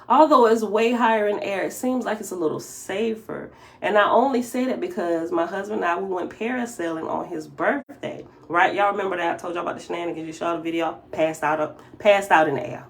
although it's way higher in air, it seems like it's a little safer. And I only say that because my husband and I, we went parasailing on his birthday, right? Y'all remember that I told y'all about the shenanigans? You saw the video, passed out in the air.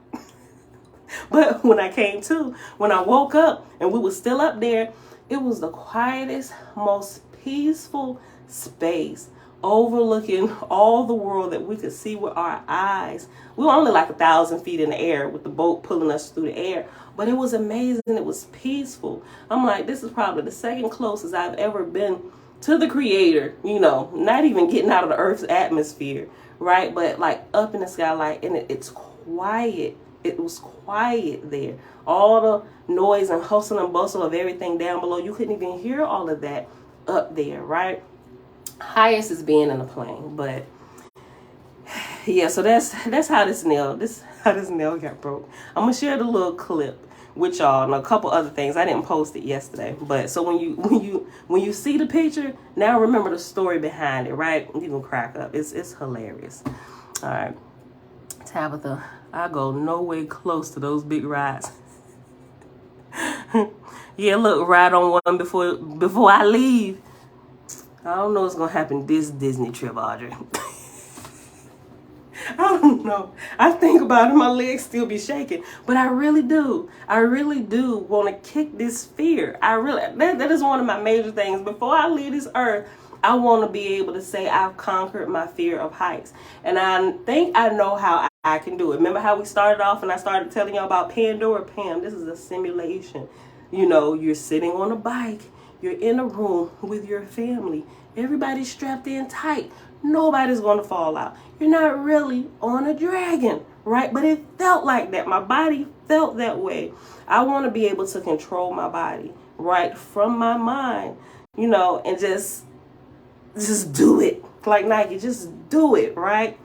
But when I woke up and we were still up there, it was the quietest, most peaceful space overlooking all the world that we could see with our eyes. We were only like 1,000 feet in the air with the boat pulling us through the air, but it was amazing. It was peaceful. I'm like, this is probably the second closest I've ever been to the creator, you know, not even getting out of the earth's atmosphere, right? But like up in the sky, like, and it's quiet. It was quiet there. All the noise and hustle and bustle of everything down below, you couldn't even hear all of that up there, right? Highest is being in a plane, but yeah, so that's how this nail got broke. I'm gonna share the little clip with y'all and a couple other things. I didn't post it yesterday, but so when you see the picture, now remember the story behind it, right? You can crack up. It's hilarious. All right, Tabitha, I go no way close to those big rides. Yeah, look, ride on one before I leave. I don't know what's going to happen this Disney trip, Audrey. I don't know. I think about it, my legs still be shaking. But I really do. I really do want to kick this fear. That is one of my major things. Before I leave this earth, I want to be able to say I've conquered my fear of heights. And I think I know how I can do it. Remember how we started off and I started telling y'all about Pandora? Pam, this is a simulation. You know, you're sitting on a bike. You're in a room with your family. Everybody's strapped in tight. Nobody's going to fall out. You're not really on a dragon, right? But it felt like that. My body felt that way. I want to be able to control my body, right, from my mind, you know, and just do it. Like Nike, just do it, right?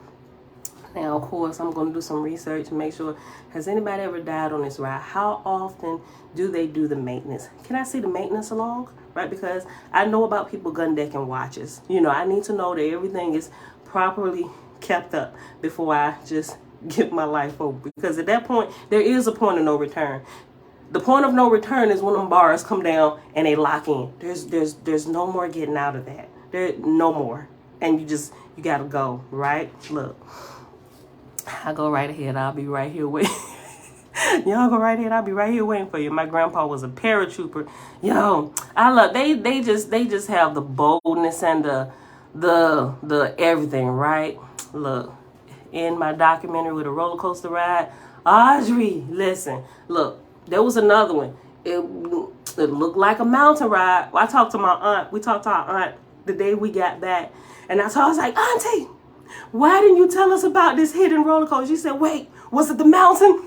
Now, of course, I'm going to do some research and make sure, has anybody ever died on this ride? How often do they do the maintenance? Can I see the maintenance log right? Because I know about people gun decking watches. You know, I need to know that everything is properly kept up before I just give my life over. Because at that point, there is a point of no return. The point of no return is when them bars come down and they lock in. There's no more getting out of that. There no more. And you gotta go, right? Look, I go right ahead. I'll be right here waiting. Y'all go right ahead. I'll be right here waiting for you. My grandpa was a paratrooper. Yo, I love they just have the boldness and the everything, right? Look, in my documentary with a roller coaster ride, Audrey, listen, look. There was another one. It looked like a mountain ride. I talked to my aunt. We talked to our aunt the day we got back. And I was like, Auntie, why didn't you tell us about this hidden roller coaster? She said, wait, was it the mountain?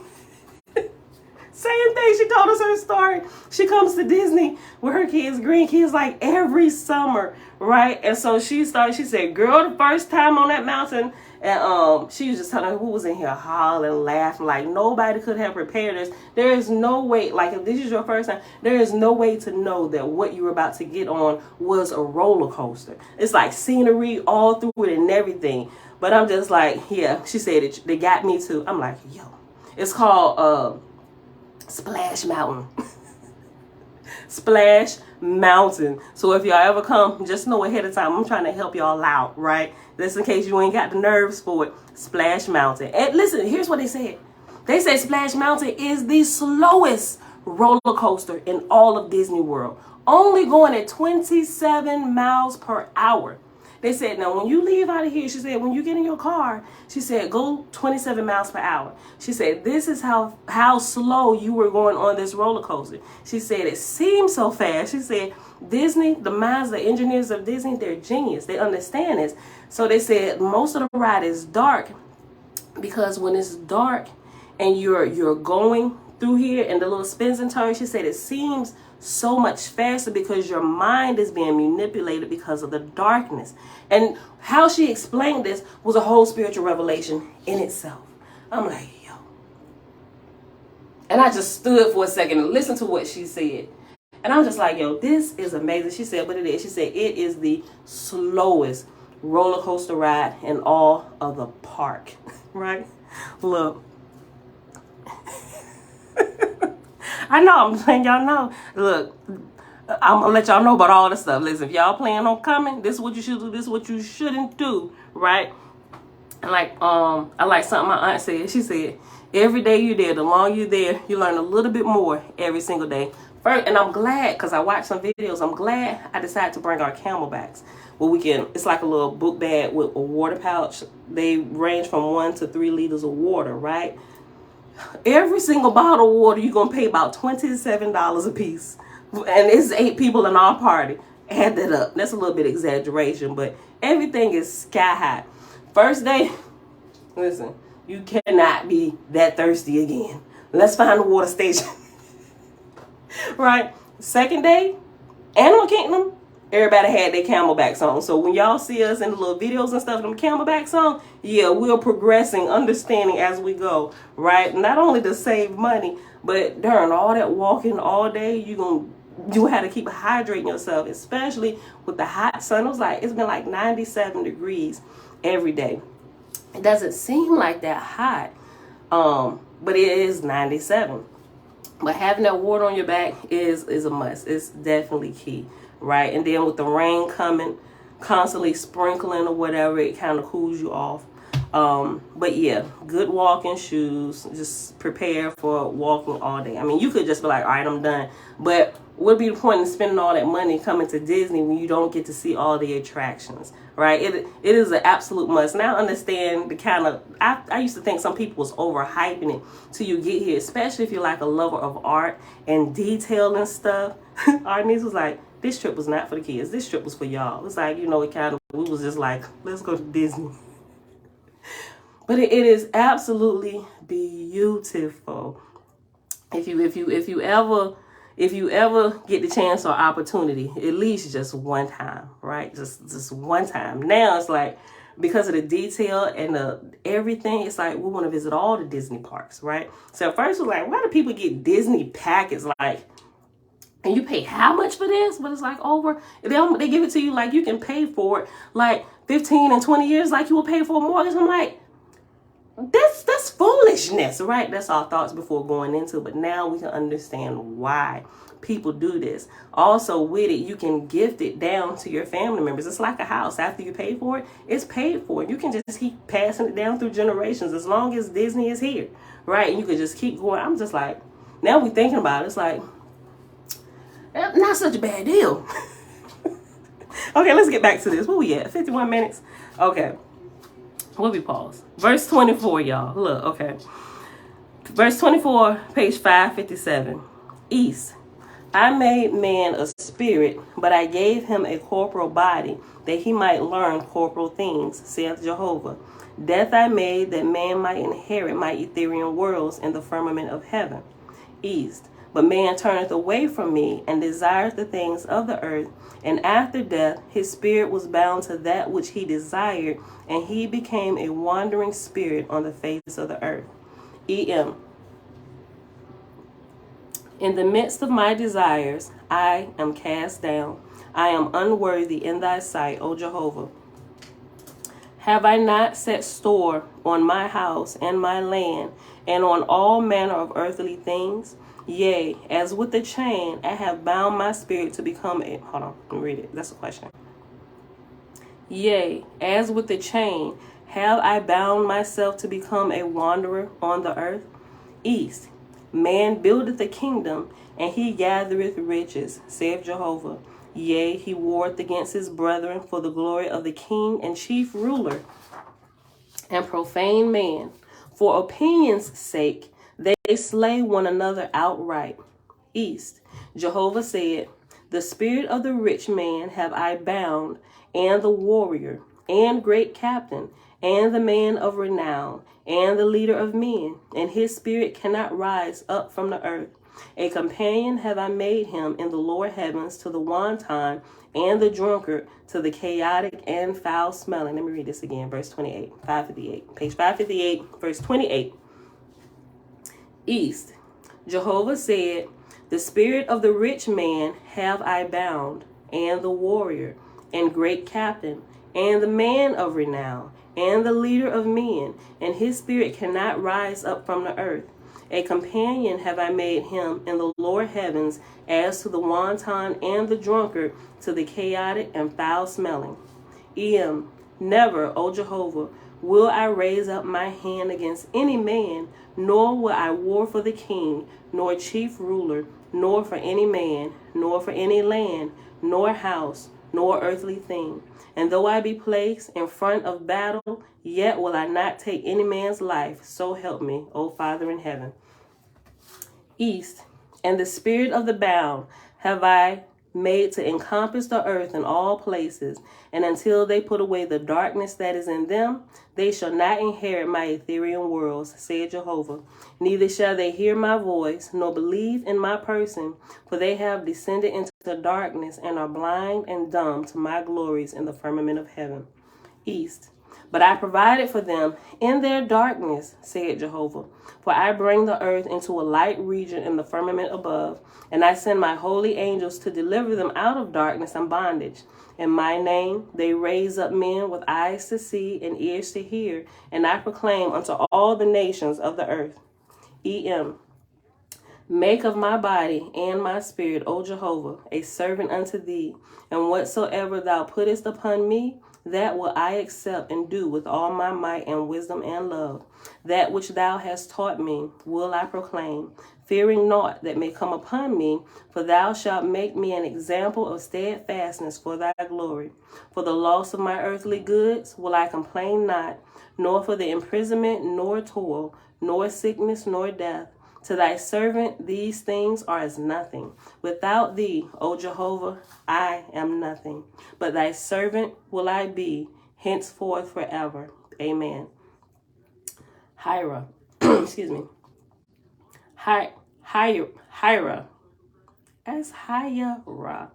Same thing. She told us her story. She comes to Disney with her kids, green kids, like every summer, right? And so she said, girl, the first time on that mountain, and she was just telling her who was in here hollering, laughing, like nobody could have prepared us. There is no way, like if this is your first time, there is no way to know that what you were about to get on was a roller coaster. It's like scenery all through it and everything. But I'm just like, yeah, she said they got me too. I'm like, yo, it's called Splash Mountain. Splash Mountain. So if y'all ever come, just know ahead of time, I'm trying to help y'all out, right? Just in case you ain't got the nerves for it. Splash Mountain. And listen, here's what they said. They said Splash Mountain is the slowest roller coaster in all of Disney World. Only going at 27 miles per hour. They said, now when you leave out of here, she said, when you get in your car, she said, go 27 miles per hour. She said, this is how slow you were going on this roller coaster. She said, it seems so fast. She said, Disney, the minds, the engineers of Disney, they're genius. They understand this. So they said most of the ride is dark because when it's dark and you're going through here and the little spins and turns, she said, it seems so much faster because your mind is being manipulated because of the darkness. And how she explained this was a whole spiritual revelation in itself. I'm like, yo. And I just stood for a second and listened to what she said. And I'm just like, yo, this is amazing. She said, but it is. She said, it is the slowest roller coaster ride in all of the park. Right? Look. I know, I'm letting y'all know. Look, I'm going to let y'all know about all this stuff. Listen, if y'all plan on coming, this is what you should do. This is what you shouldn't do, right? And like, I like something my aunt said. She said, every day you're there, the longer you're there, you learn a little bit more every single day. First, and I'm glad, because I watched some videos, I'm glad I decided to bring our camelbacks. Well, it's like a little book bag with a water pouch. They range from 1 to 3 liters of water, right? Every single bottle of water, you're going to pay about $27 a piece. And it's 8 people in our party. Add that up. That's a little bit exaggeration, but everything is sky high. First day, listen, you cannot be that thirsty again. Let's find a water station. Right? Second day, Animal Kingdom, everybody had their camelbacks on. So when y'all see us in the little videos and stuff, them camelbacks on, yeah, we're progressing, understanding as we go, right? Not only to save money, but during all that walking all day, you have to keep hydrating yourself, especially with the hot sun. It's been like 97 degrees every day. It doesn't seem like that hot, but it is 97. But having that water on your back is a must. It's definitely key. Right, and then with the rain coming, constantly sprinkling or whatever, it kind of cools you off. But yeah, good walking shoes. Just prepare for walking all day. I mean, you could just be like, all right, I'm done. But what would be the point in spending all that money coming to Disney when you don't get to see all the attractions, right? It is an absolute must. Now I understand the kind of, I used to think some people was overhyping it till you get here, especially if you're like a lover of art and detail and stuff. Our niece was like, this trip was not for the kids. This trip was for y'all. It's like, we was just like, let's go to Disney. But it is absolutely beautiful. If you ever get the chance or opportunity, at least just one time, right? Just one time. Now it's like, because of the detail and the everything, it's like we want to visit all the Disney parks, right? So at first it was like, why do people get Disney packets? Like, And you pay how much for this? But it's like over, they give it to you like you can pay for it like 15 and 20 years like you will pay for a mortgage. I'm like, that's foolishness, right? That's our thoughts before going into it. But now we can understand why people do this. Also with it, you can gift it down to your family members. It's like a house. After you pay for it, it's paid for. You can just keep passing it down through generations as long as Disney is here, right? And you can just keep going. I'm just like, now we thinking about it, it's like, not such a bad deal. Okay, let's get back to this. Where we at? 51 minutes? Okay. We'll be paused. Verse 24, y'all. Look, okay. Verse 24, page 557. East. I made man a spirit, but I gave him a corporal body, that he might learn corporal things, saith Jehovah. Death I made, that man might inherit my ethereal worlds in the firmament of heaven. East. But man turneth away from me, and desireth the things of the earth, and after death his spirit was bound to that which he desired, and he became a wandering spirit on the face of the earth. E.M. In the midst of my desires, I am cast down. I am unworthy in thy sight, O Jehovah. Have I not set store on my house and my land, and on all manner of earthly things? Yea, as with a chain, I have bound my spirit to become a... Hold on, let me read it. That's a question. Yea, as with a chain, have I bound myself to become a wanderer on the earth? East. Man buildeth a kingdom, and he gathereth riches, saith Jehovah. Yea, he warreth against his brethren for the glory of the king and chief ruler and profane man. For opinion's sake, they slay one another outright. East. Jehovah said, the spirit of the rich man have I bound, and the warrior, and great captain, and the man of renown, and the leader of men, and his spirit cannot rise up from the earth. A companion have I made him in the lower heavens to the wanton and the drunkard, to the chaotic and foul smelling. Let me read this again, verse 28, 558, page 558, verse 28. East. Jehovah said, the spirit of the rich man have I bound, and the warrior, and great captain, and the man of renown, and the leader of men, and his spirit cannot rise up from the earth. A companion have I made him in the lower heavens, as to the wanton and the drunkard, to the chaotic and foul smelling. E.M. Never, O Jehovah, will I raise up my hand against any man, nor will I war for the king, nor chief ruler, nor for any man, nor for any land, nor house, nor earthly thing. And though I be placed in front of battle, yet will I not take any man's life. So help me, O Father in heaven. East. And the spirit of the bound have I made to encompass the earth in all places, and until they put away the darkness that is in them, they shall not inherit my ethereal worlds, saith Jehovah. Neither shall they hear my voice, nor believe in my person, for they have descended into the darkness, and are blind and dumb to my glories in the firmament of heaven. East. But I provided for them in their darkness, saith Jehovah. For I bring the earth into a light region in the firmament above, and I send my holy angels to deliver them out of darkness and bondage. In my name they raise up men with eyes to see and ears to hear, and I proclaim unto all the nations of the earth. E.M. Make of my body and my spirit, O Jehovah, a servant unto thee, and whatsoever thou puttest upon me, that will I accept and do with all my might and wisdom and love. That which thou hast taught me will I proclaim, fearing naught that may come upon me, for thou shalt make me an example of steadfastness for thy glory. For the loss of my earthly goods will I complain not, nor for the imprisonment, nor toil, nor sickness, nor death. To thy servant these things are as nothing. Without thee, O Jehovah, I am nothing. But thy servant will I be, henceforth forever. Amen. Hira. Excuse me. Hira. As Hira.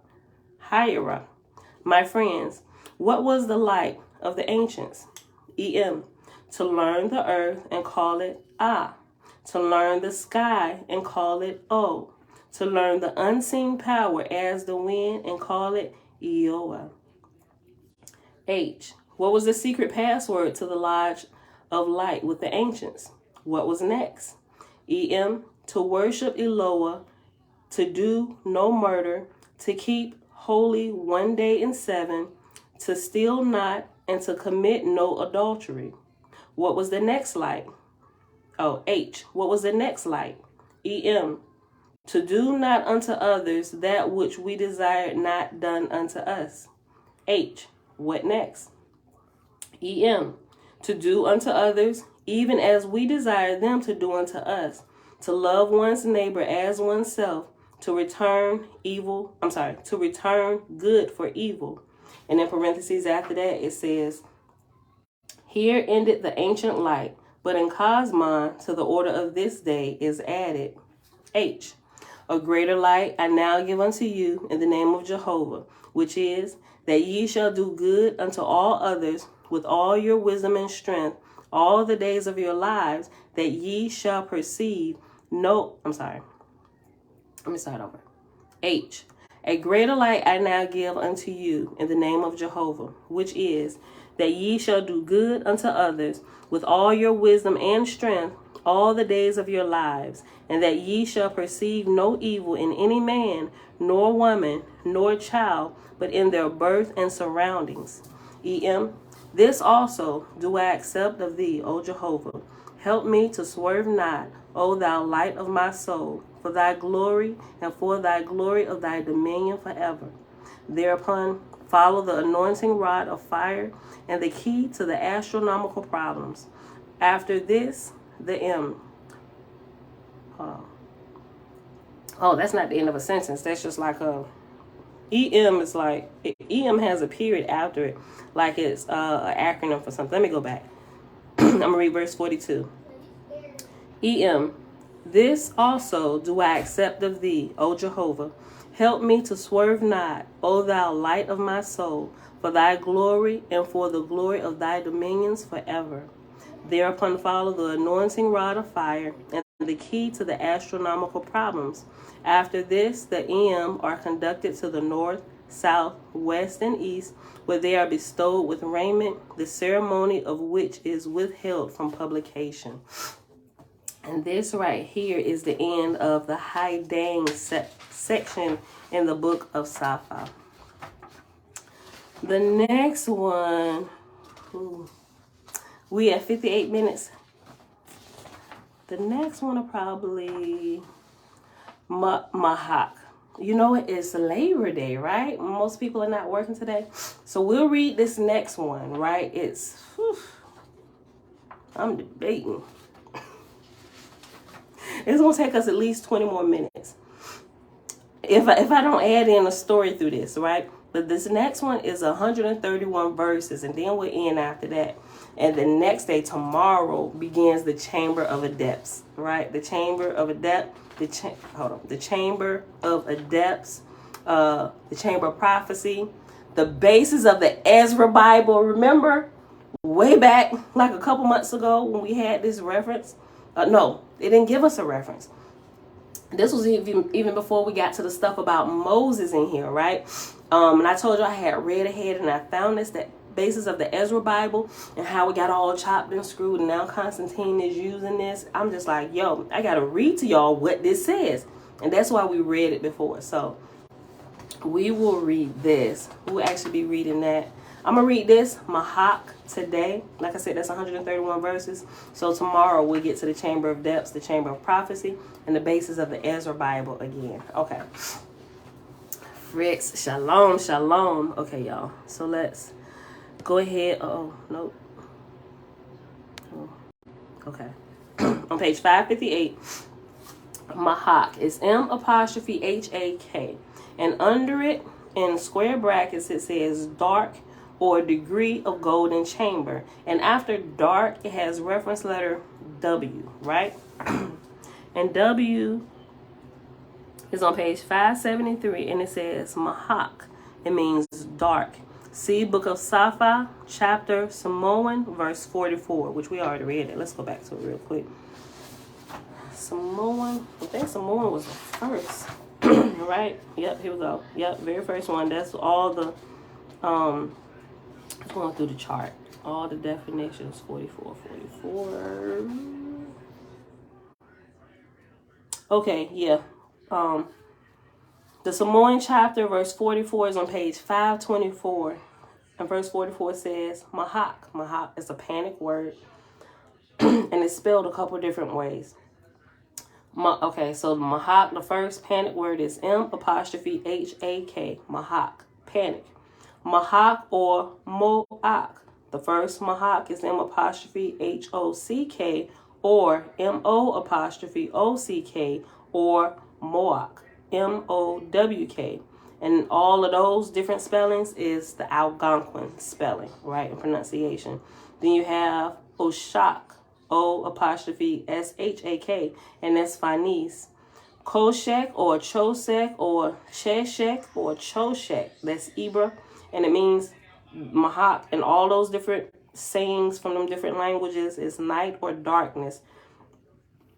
Hira. My friends, what was the light of the ancients? E.M. To learn the earth and call it Ah. To learn the sky and call it O, to learn the unseen power as the wind and call it Iowa. H. What was the secret password to the Lodge of Light with the ancients? What was next? E.M. To worship Eloah, to do no murder, to keep holy 1 day in 7, to steal not, and to commit no adultery. What was the next light? Oh, H. What was the next light? E.M. To do not unto others that which we desired not done unto us. H. What next? E.M. To do unto others even as we desire them to do unto us, to love one's neighbor as oneself, to return good for evil. And in parentheses after that, it says, here ended the ancient light, but in Cosmon to the order of this day is added. H. A greater light I now give unto you in the name of Jehovah, which is that ye shall do good unto all others with all your wisdom and strength all the days of your lives, that ye shall perceive no, Let me start over. H. A greater light I now give unto you in the name of Jehovah, which is that ye shall do good unto others with all your wisdom and strength all the days of your lives, and that ye shall perceive no evil in any man, nor woman, nor child, but in their birth and surroundings. E.M. This also do I accept of thee, O Jehovah. Help me to swerve not, O thou light of my soul, for thy glory and for thy glory of thy dominion forever. Thereupon follow the anointing rod of fire and the key to the astronomical problems. After this, the M. Oh, that's not the end of a sentence. That's just like a... EM is like... EM has a period after it, like it's an acronym for something. Let me go back. I'm going to read verse 42. EM. This also do I accept of thee, O Jehovah. Help me to swerve not, O thou light of my soul, for thy glory and for the glory of thy dominions forever. Thereupon follow the anointing rod of fire and the key to the astronomical problems. After this, the EM are conducted to the north, south, west, and east, where they are bestowed with raiment, the ceremony of which is withheld from publication. And this right here is the end of the high dang section in the book of Safa. The next one, we at 58 minutes. The next one are probably Mahak. You know, it's Labor Day, right? Most people are not working today. So we'll read this next one, right? I'm debating. It's going to take us at least 20 more minutes. If I don't add in a story through this, right? But this next one is 131 verses, and then we'll end after that. And the next day, tomorrow, begins the Chamber of Adepts, right? The Chamber of Adepts, the Chamber of Adepts, the Chamber of Prophecy, the basis of the Ezra Bible. Remember, way back, like a couple months ago, when we had this reference? No, they didn't give us a reference. This was even before we got to the stuff about Moses in here, right? And I told you I had read ahead and I found this, that basis of the Ezra Bible and how it got all chopped and screwed, and now Constantine is using this. I'm just like, yo, I got to read to y'all what this says. And that's why we read it before. So we will read this. We'll actually be reading that. I'm going to read this, Mahak, today. Like I said, that's 131 verses. So tomorrow we'll get to the Chamber of Depths, the Chamber of Prophecy, and the basis of the Ezra Bible again. Okay. Fritz, shalom, shalom. Okay, y'all. So let's go ahead. Oh, nope. Oh, okay. On page 558, Mahak is M''Hak. And under it, in square brackets, it says dark or degree of golden chamber. And after dark, it has reference letter W, right? And W is on page 573, and it says Mahak. It means dark. See Book of Safa, chapter Samoan, verse 44, which we already read it. Let's go back to it real quick. Samoan, I think Samoan was the first. Right? Yep, here we go. Yep, very first one. That's all the going through the chart. All the definitions. 44. Okay, yeah. The Samoan chapter, verse 44, is on page 524. And verse 44 says, Mahak. Mahak is a panic word. And it's spelled a couple different ways. Okay, so Mahak, the first panic word is M''Hak. Mahak, panic. Mahak or Moak. The first Mahak is M''Hock or MO'Ock or Moak, MOWK. And all of those different spellings is the Algonquin spelling, right, and pronunciation. Then you have Oshak, O'Shak, and that's Fanese. Koshek or Chosek or Sheshek or Choshek, that's Ibra, and it means Mahak. And all those different sayings from them different languages is night or darkness.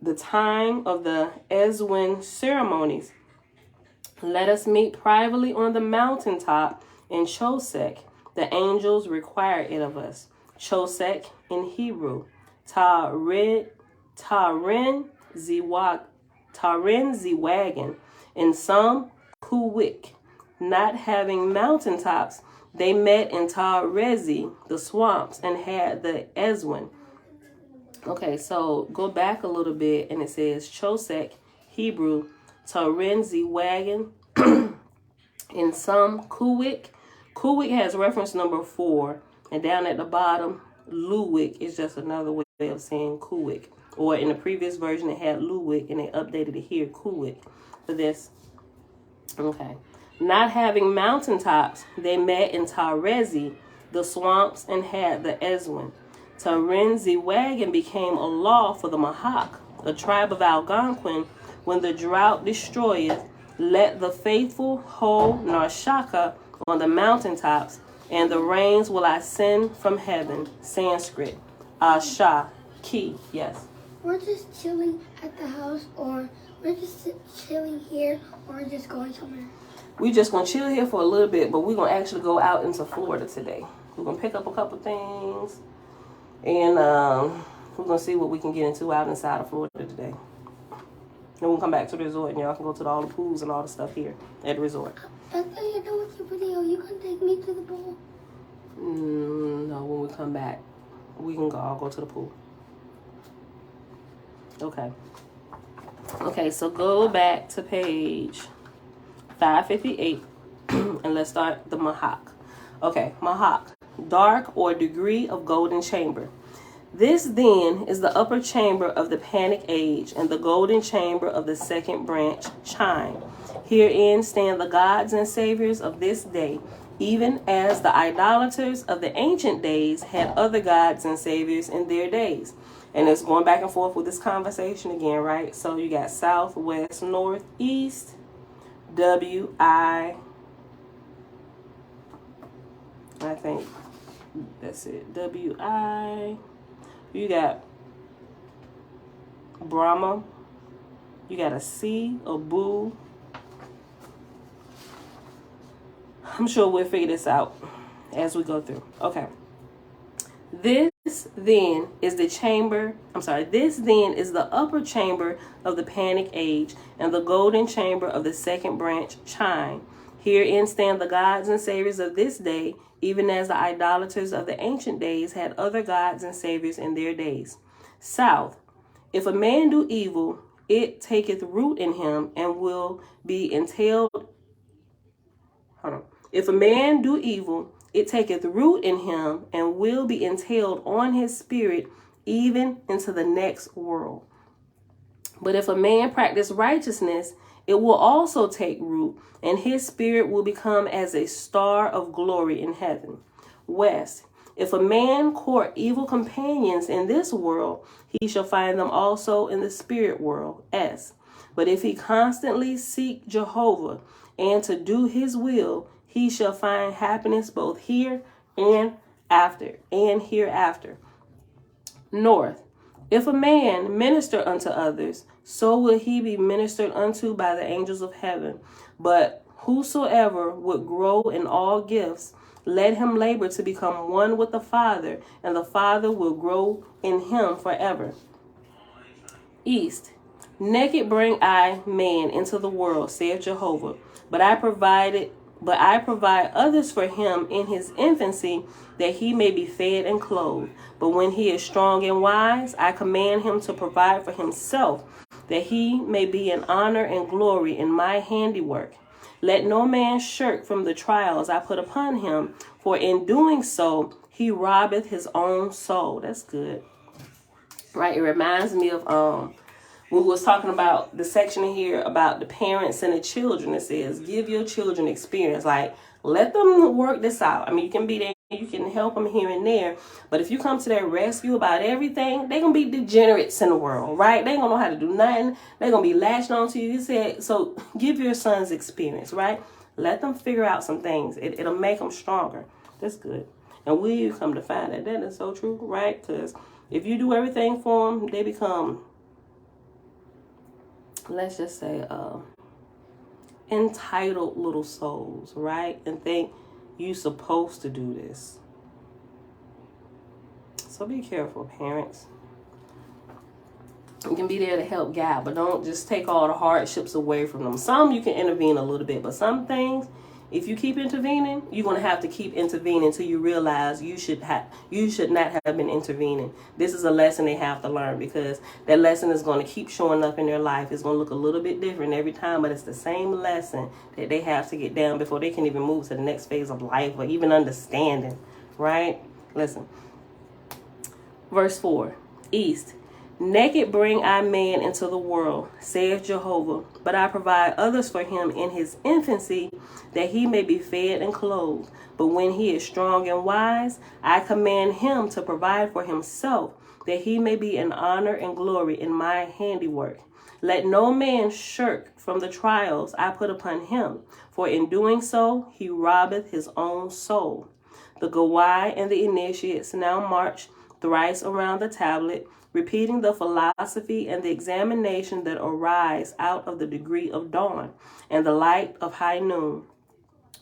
The time of the Ezwin ceremonies. Let us meet privately on the mountaintop in Chosek. The angels require it of us. Chosek in Hebrew. Tarin Ziwagan. In some, Kuwik. Not having mountaintops, they met in Tarezi, the swamps, and had the Ezwin. Okay, so go back a little bit, and it says Chosek, Hebrew, Tarin Ziwagan. In some, Kuwik. Kuwik has reference number 4, and down at the bottom, Luwik is just another way of saying Kuwik. Or in the previous version, it had Luwik, and they updated it here, Kuwik, for this. Okay. Not having mountaintops, they met in Tarezi, the swamps, and had the Ezwin. Tarin Ziwagan became a law for the Mahak, a tribe of Algonquin. When the drought destroyeth, let the faithful hold Narshaka on the mountaintops, and the rains will I send from heaven. Sanskrit. Asha. Ki. Yes. We're just chilling at the house, or we're just chilling here, or just going somewhere. We're just going to chill here for a little bit, but we're going to actually go out into Florida today. We're going to pick up a couple things, and we're going to see what we can get into out inside of Florida today. Then we'll come back to the resort, and y'all can go to all the pools and all the stuff here at the resort. I thought you're done with your video. You can take me to the pool. No, when we come back, we can go. I'll go to the pool. Okay. Okay, so go back to page 558, and let's start the Mahak. Okay, Mahak, dark or degree of golden chamber. This then is the upper chamber of the panic age and the golden chamber of the second branch chime. Herein stand the gods and saviors of this day, even as the idolaters of the ancient days had other gods and saviors in their days. And it's going back and forth with this conversation again, right? So you got south, west, north, east, I think that's it. You got Brahma. You got a C, a Boo. I'm sure we'll figure this out as we go through. Okay. This then is the upper chamber of the panic age and the golden chamber of the second branch chime. Herein stand the gods and saviors of this day, even as the idolaters of the ancient days had other gods and saviors in their days. South, if a man do evil, it taketh root in him and will be entailed. If a man do evil, it taketh root in him and will be entailed on his spirit even into the next world. But if a man practice righteousness, it will also take root, and his spirit will become as a star of glory in heaven. West, if a man court evil companions in this world, he shall find them also in the spirit world. S, but if he constantly seek Jehovah and to do his will, he shall find happiness both here and hereafter. North, If a man minister unto others, so will he be ministered unto by the angels of heaven. But whosoever would grow in all gifts, let him labor to become one with the Father, and the Father will grow in him forever. East. Naked bring I man into the world, saith Jehovah, but I provide others for him in his infancy, that he may be fed and clothed. But when he is strong and wise, I command him to provide for himself, that he may be an honor and glory in my handiwork. Let no man shirk from the trials I put upon him, for in doing so he robbeth his own soul. That's good. Right? It reminds me of we was talking about the section in here about the parents and the children. It says, give your children experience. Like, let them work this out. I mean, you can be there, you can help them here and there. But if you come to their rescue about everything, they're going to be degenerates in the world, right? They ain't going to know how to do nothing. They're going to be latched on to you. You said, so give your sons experience, right? Let them figure out some things. It'll make them stronger. That's good. And we come to find that is so true, right? Because if you do everything for them, they become, let's just say, entitled little souls, right? And think you supposed to do this. So be careful, parents. You can be there to help guide, but don't just take all the hardships away from them. Some you can intervene a little bit, but some things, if you keep intervening, you're going to have to keep intervening until you realize you should not have been intervening. This is a lesson they have to learn, because that lesson is going to keep showing up in their life. It's going to look a little bit different every time, but it's the same lesson that they have to get down before they can even move to the next phase of life or even understanding, right? Listen. Verse 4. East. Naked bring I man into the world, saith Jehovah, but I provide others for him in his infancy, that he may be fed and clothed. But when he is strong and wise, I command him to provide for himself, that he may be an honor and glory in my handiwork. Let no man shirk from the trials I put upon him, for in doing so he robbeth his own soul. The Gawai and the initiates now march thrice around the tablet, repeating the philosophy and the examination that arise out of the degree of dawn and the light of high noon.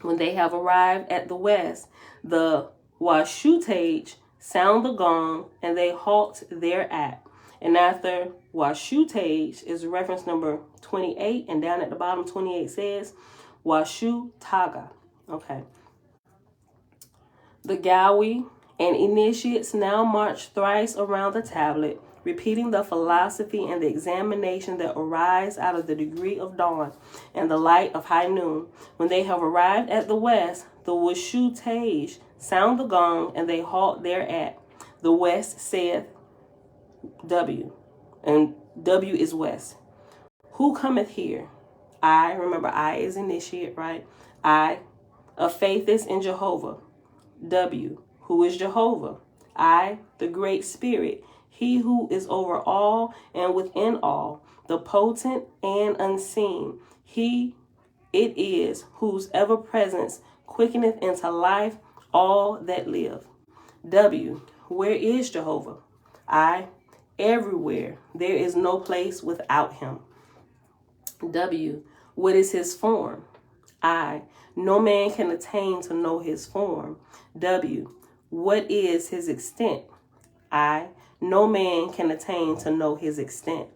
When they have arrived at the west, the Washutage sound the gong, and they halt thereat. And after Washutage is reference number 28, and down at the bottom 28 says Washu Taga. Okay. The Gawi and initiates now march thrice around the tablet, repeating the philosophy and the examination that arise out of the degree of dawn and the light of high noon. When they have arrived at the west, the Washutage sound the gong, and they halt thereat. The west saith W, and W is west. Who cometh here? I, remember I is initiate, right? I, of faith is in Jehovah. W, who is Jehovah? I, the great spirit, he who is over all and within all, the potent and unseen. He it is whose ever presence quickeneth into life all that live. W, where is Jehovah? I, everywhere. There is no place without him. W, what is his form? I, no man can attain to know his form. W, what is his extent? I, no man can attain to know his extent.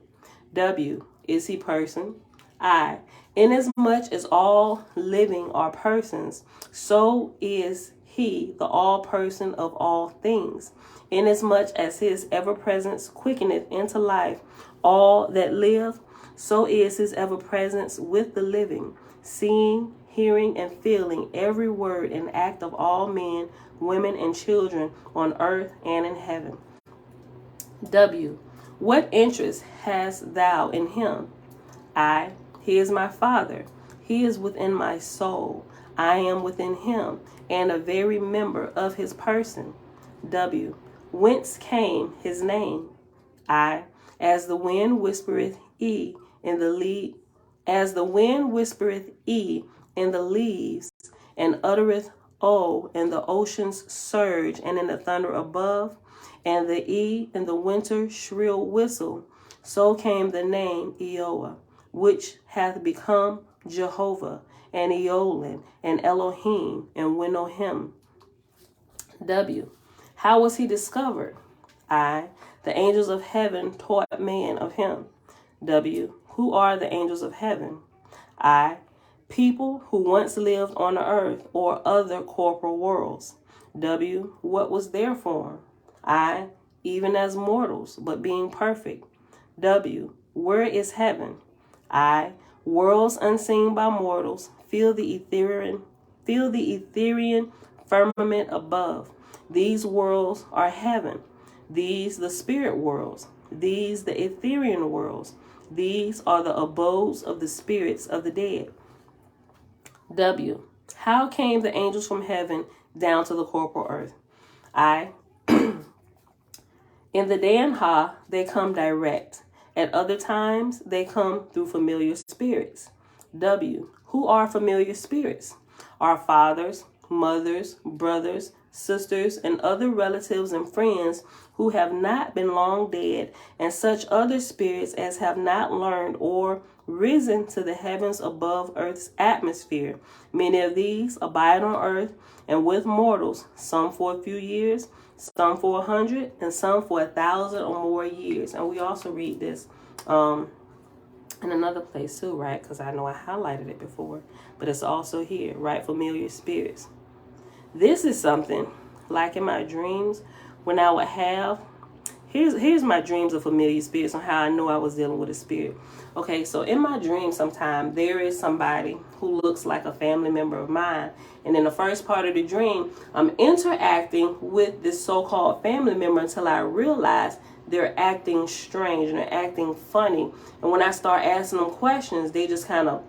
W, is he person? I, inasmuch as all living are persons, so is he the all person of all things. Inasmuch as his ever presence quickeneth into life all that live, so is his ever presence with the living, seeing, hearing, and feeling every word and act of all men, women, and children on earth and in heaven. W, what interest hast thou in him? I, he is my Father. He is within my soul. I am within him, and a very member of his person. W, whence came his name? I, as the wind whispereth E in the leaves, and uttereth O in the ocean's surge and in the thunder above, and the E in the winter shrill whistle. So came the name Eoah, which hath become Jehovah, and Eolin, and Elohim, and Winohim. W. How was he discovered? I. The angels of heaven taught man of him. W. Who are the angels of heaven? I. People who once lived on the earth or other corporal worlds. W. What was their form? I. Even as mortals, but being perfect. W. Where is heaven? I. Worlds unseen by mortals, feel the Etherian firmament above. These worlds are heaven. These the spirit worlds. These the Etherian worlds. These are the abodes of the spirits of the dead. W. How came the angels from heaven down to the corporal earth? I. In the Danha, they come direct. At other times, they come through familiar spirits. W. Who are familiar spirits? Our fathers, mothers, brothers, sisters, and other relatives and friends who have not been long dead, and such other spirits as have not learned or risen to the heavens above earth's atmosphere. Many of these abide on earth and with mortals, some for a few years, some for 100, and some for 1,000 or more years. And we also read this in another place too, right? Because I know I highlighted it before, but it's also here, right? Familiar spirits. This is something like in my dreams when I would have, here's my dreams of familiar spirits on how I know I was dealing with a spirit. Okay, so in my dream sometime there is somebody who looks like a family member of mine. And in the first part of the dream, I'm interacting with this so-called family member until I realize they're acting strange and they're acting funny. And when I start asking them questions, they just kind of,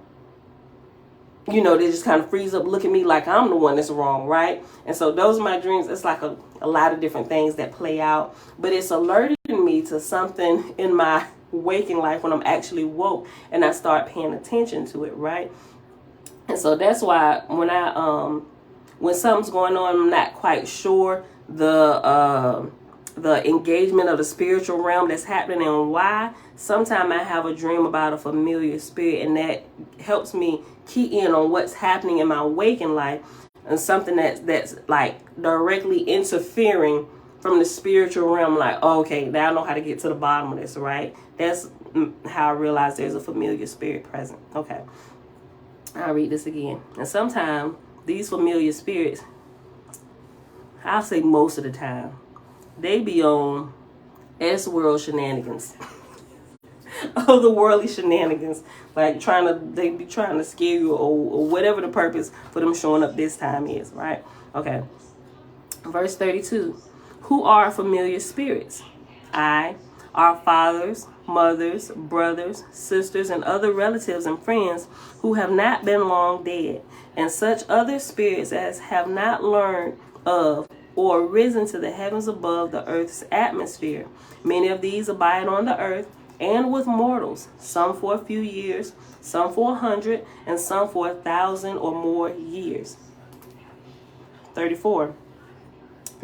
they just kind of freeze up, look at me like I'm the one that's wrong, right? And so those are my dreams. It's like a lot of different things that play out, but it's alerting me to something in my waking life when I'm actually woke and I start paying attention to it, right? And so that's why when something's going on, I'm not quite sure the engagement of the spiritual realm that's happening and why. Sometimes I have a dream about a familiar spirit, and that helps me key in on what's happening in my waking life and something that's like directly interfering from the spiritual realm. Like, oh, okay, now I know how to get to the bottom of this, right? That's how I realize there's a familiar spirit present. Okay, I'll read this again. And sometimes these familiar spirits, I'll say most of the time, they be on S-world shenanigans. Oh, the worldly shenanigans. Like they be trying to scare you or whatever the purpose for them showing up this time is, right? Okay. Verse 32. Who are familiar spirits? I, our fathers, mothers, brothers, sisters, and other relatives and friends who have not been long dead, and such other spirits as have not learned of or risen to the heavens above the earth's atmosphere. Many of these abide on the earth and with mortals, some for a few years, some for 100, and some for 1,000 or more years. 34.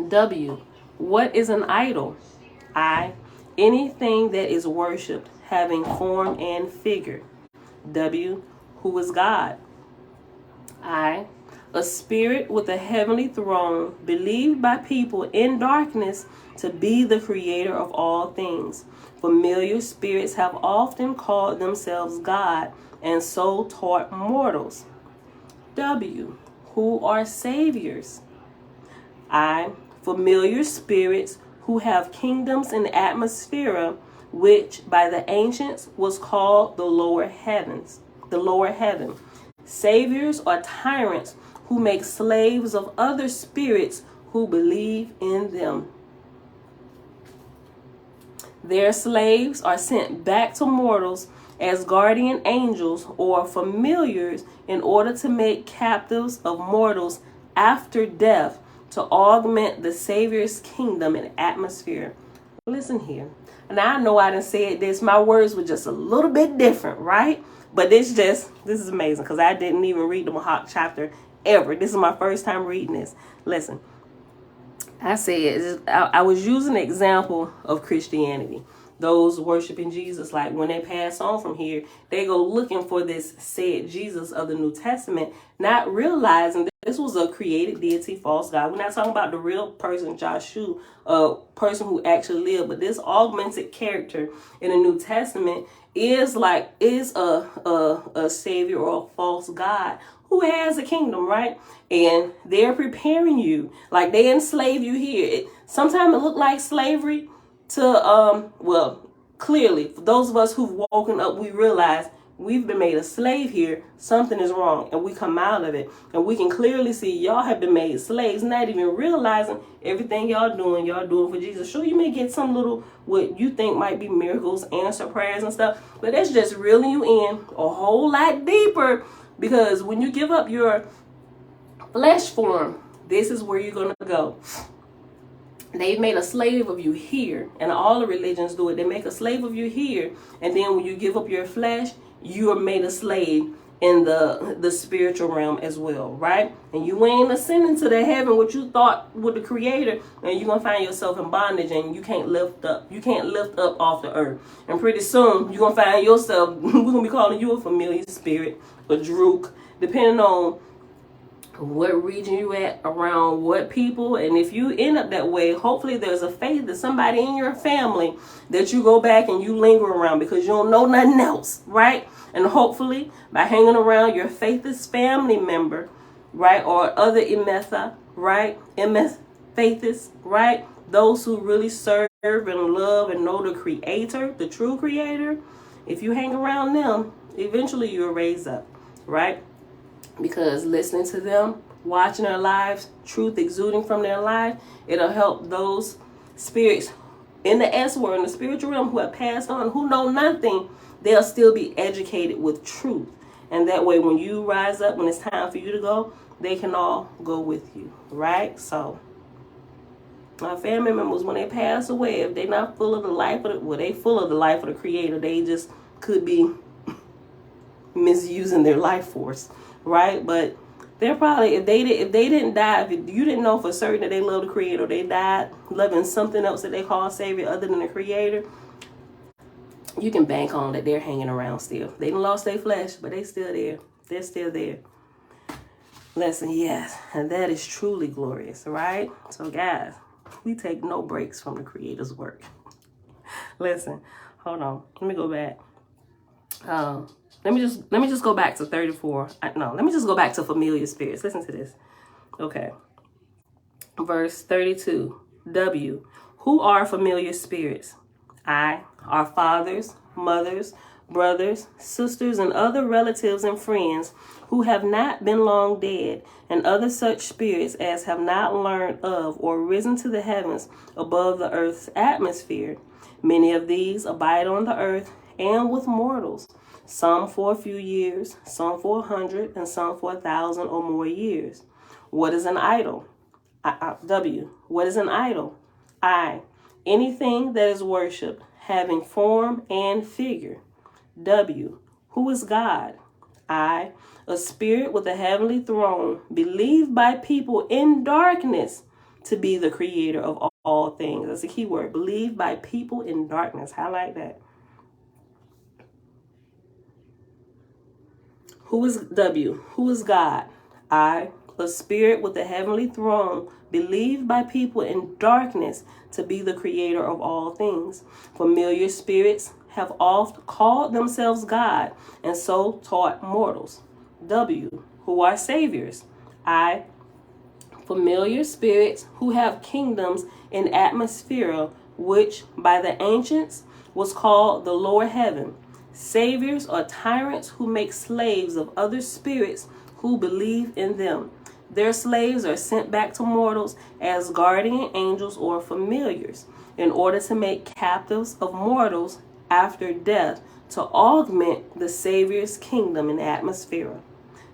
W. What is an idol? I. Anything that is worshipped, having form and figure. W. Who is God? I. A spirit with a heavenly throne, believed by people in darkness to be the creator of all things. Familiar spirits have often called themselves God and so taught mortals. W. Who are saviors? I. Familiar spirits who have kingdoms in the atmosphere, which by the ancients was called the lower heavens. The lower heaven. Saviors are tyrants who make slaves of other spirits who believe in them. Their slaves are sent back to mortals as guardian angels or familiars in order to make captives of mortals after death to augment the Savior's kingdom and atmosphere. Listen here. And I know I done said this. My words were just a little bit different, right? But this is amazing because I didn't even read the Mahak chapter ever. This is my first time reading this. Listen, I was using an example of Christianity. Those worshiping Jesus, like when they pass on from here, they go looking for this said Jesus of the New Testament, not realizing that this was a created deity, false god. We're not talking about the real person, Joshua, a person who actually lived, but this augmented character in the New Testament is a savior or a false god who has a kingdom, right? And they're preparing you, like they enslave you here. Sometimes it look like slavery to clearly for those of us who've woken up, we realize we've been made a slave here. Something is wrong, and we come out of it, and we can clearly see y'all have been made slaves, not even realizing everything y'all doing for Jesus. Sure, you may get some little what you think might be miracles, answer prayers and stuff, but that's just reeling you in a whole lot deeper, because when you give up your flesh form, this is where you're gonna go. They've made a slave of you here, and all the religions do it. They make a slave of you here, and then when you give up your flesh, you are made a slave in the spiritual realm as well, right? And you ain't ascending to the heaven what you thought with the Creator, and you're gonna find yourself in bondage, and you can't lift up. You can't lift up off the earth, and pretty soon you're gonna find yourself. We're gonna be calling you a familiar spirit, a drook, depending on what region you at, around what people. And if you end up that way, hopefully there's a faith that somebody in your family that you go back and you linger around, because you don't know nothing else, right? And hopefully by hanging around your faithless family member, right, or other Emeth'a, right, faithless, right, those who really serve and love and know the Creator, the true Creator, if you hang around them, eventually you'll raise up, right? Because listening to them, watching their lives, truth exuding from their life, it'll help those spirits in the S world, in the spiritual realm, who have passed on, who know nothing. They'll still be educated with truth. And that way, when you rise up, when it's time for you to go, they can all go with you, right? So, my family members, when they pass away, if they're not full of the life of they full of the life of the Creator, they just could be misusing their life force. Right, but they're probably, if they didn't die, if you didn't know for certain that they love the Creator, they died loving something else that they call Savior other than the Creator, you can bank on that they're hanging around still. They done lost their flesh, but they still there. They're still there. Listen, yes, and that is truly glorious, right? So guys, we take no breaks from the Creator's work. Listen, hold on, let me go back. Let me just go back to 34. Let me just go back to familiar spirits. Listen to this. Okay. Verse 32. W. Who are familiar spirits? I, our fathers, mothers, brothers, sisters, and other relatives and friends who have not been long dead, and other such spirits as have not learned of or risen to the heavens above the earth's atmosphere. Many of these abide on the earth and with mortals, some for a few years, some for 100, and some for 1,000 or more years. What is an idol? W. What is an idol? I. Anything that is worshipped, having form and figure. W. Who is God? I. A spirit with a heavenly throne, believed by people in darkness to be the Creator of all things. That's a key word. Believed by people in darkness. Highlight that. Who is W? Who is God? I, a spirit with a heavenly throne, believed by people in darkness to be the Creator of all things. Familiar spirits have oft called themselves God, and so taught mortals. W. Who are saviors? I, familiar spirits who have kingdoms in atmosphere, which by the ancients was called the lower heaven. Saviors are tyrants who make slaves of other spirits who believe in them. Their slaves are sent back to mortals as guardian angels or familiars in order to make captives of mortals after death to augment the Savior's kingdom in the atmosphere.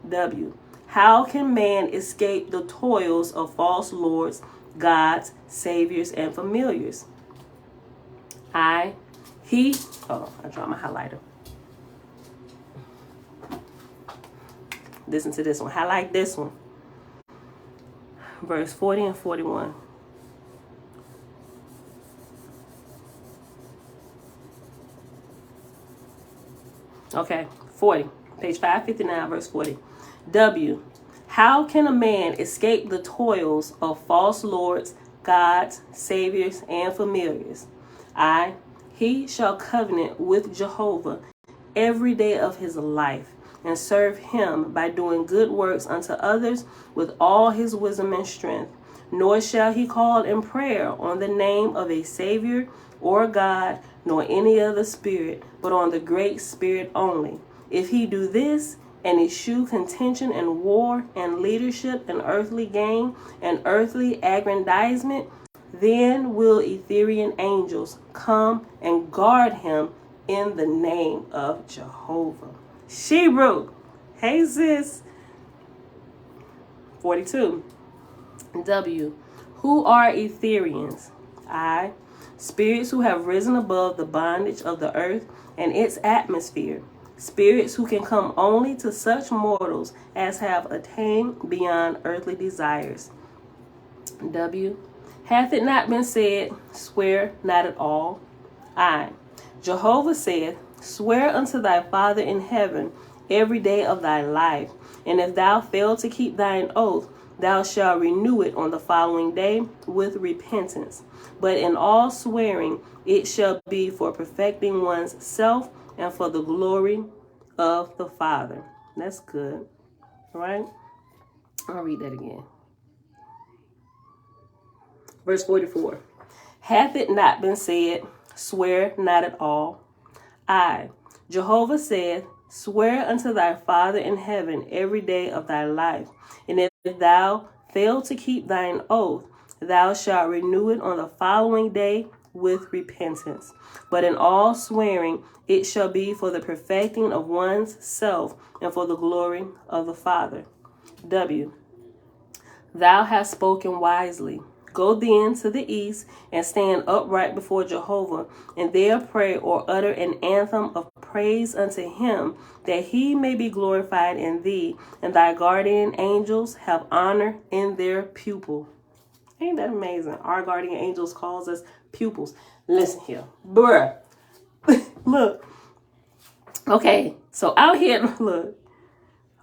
W. How can man escape the toils of false lords, gods, saviors, and familiars? I dropped my highlighter. Listen to this one. Highlight this one. verse 40 and 41. Okay, 40. Page 559, verse 40. W. How can a man escape the toils of false lords, gods, saviors, and familiars? I. He shall covenant with Jehovah every day of his life, and serve him by doing good works unto others with all his wisdom and strength. Nor shall he call in prayer on the name of a Savior or God, nor any other spirit, but on the Great Spirit only. If he do this, and eschew contention and war and leadership and earthly gain and earthly aggrandizement, then will Ethereal angels come and guard him in the name of Jehovah. Shebrew. Hey, sis. 42. W. Who are Etherians? I. Spirits who have risen above the bondage of the earth and its atmosphere. Spirits who can come only to such mortals as have attained beyond earthly desires. W. Hath it not been said, swear not at all? I. Jehovah saith, swear unto thy Father in heaven every day of thy life, and if thou fail to keep thine oath, thou shalt renew it on the following day with repentance. But in all swearing, it shall be for perfecting one's self and for the glory of the Father. That's good, right? I'll read that again. Verse 44. Hath it not been said, swear not at all? I, Jehovah saith, swear unto thy Father in heaven every day of thy life, and if thou fail to keep thine oath, thou shalt renew it on the following day with repentance. But in all swearing, it shall be for the perfecting of one's self and for the glory of the Father. W. Thou hast spoken wisely. Go then to the east and stand upright before Jehovah, and there pray or utter an anthem of praise unto him, that he may be glorified in thee, and thy guardian angels have honor in their pupil. Ain't that amazing? Our guardian angels calls us pupils. Listen here, bruh. Look. Okay, so out here, look.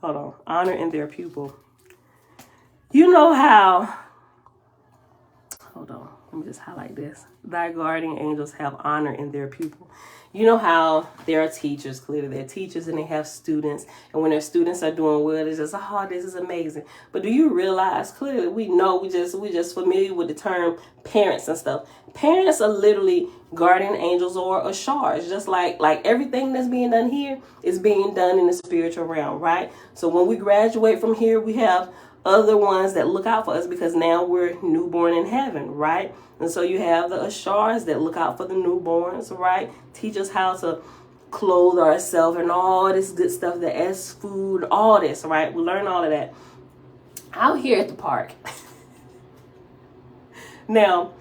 Hold on. Honor in their pupil. You know how... Hold on. Let me just highlight this. Thy guardian angels have honor in their pupil. You know how there are teachers, clearly they're teachers and they have students. And when their students are doing well, it's just, oh, this is amazing. But do you realize, clearly we know, we just familiar with the term parents and stuff. Parents are literally guardian angels or ashars. Just like everything that's being done here is being done in the spiritual realm, right? So when we graduate from here, we have other ones that look out for us because now we're newborn in heaven, right? And so you have the ashars that look out for the newborns, right? Teach us how to clothe ourselves and all this good stuff, the S food, all this, right? We learn all of that out here at the park. Now,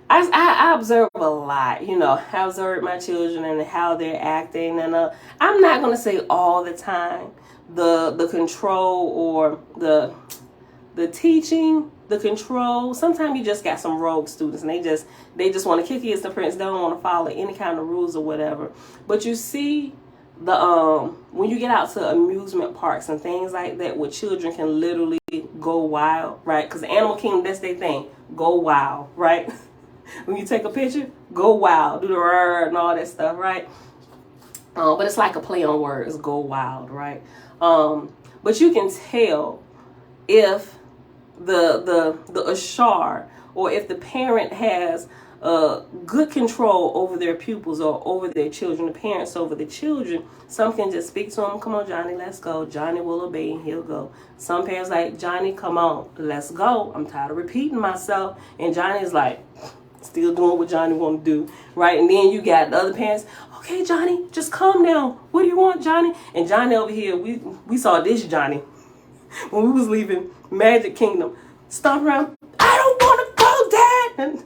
I observe a lot, you know, I observe my children and how they're acting. And I'm not going to say all the time the control or the teaching, the control. Sometimes you just got some rogue students and they just want to kick against the prince. They don't want to follow any kind of rules or whatever. But you see the when you get out to amusement parks and things like that where children can literally go wild, right? Because the animal kingdom, that's their thing. Go wild, right? When you take a picture, go wild, do the rrr and all that stuff, right? But it's like a play on words, go wild, right? But you can tell if the ashar or if the parent has good control over their pupils or over their children, the parents over the children. Some can just speak to them, come on Johnny, let's go. Johnny will obey and he'll go. Some parents like, Johnny, come on, let's go. I'm tired of repeating myself. And Johnny's like, still doing what Johnny want to do, right? And then you got the other parents, okay, Johnny, just calm down. What do you want, Johnny? And Johnny over here, we saw this Johnny when we was leaving Magic Kingdom. Stomp around, I don't want to go, Dad. And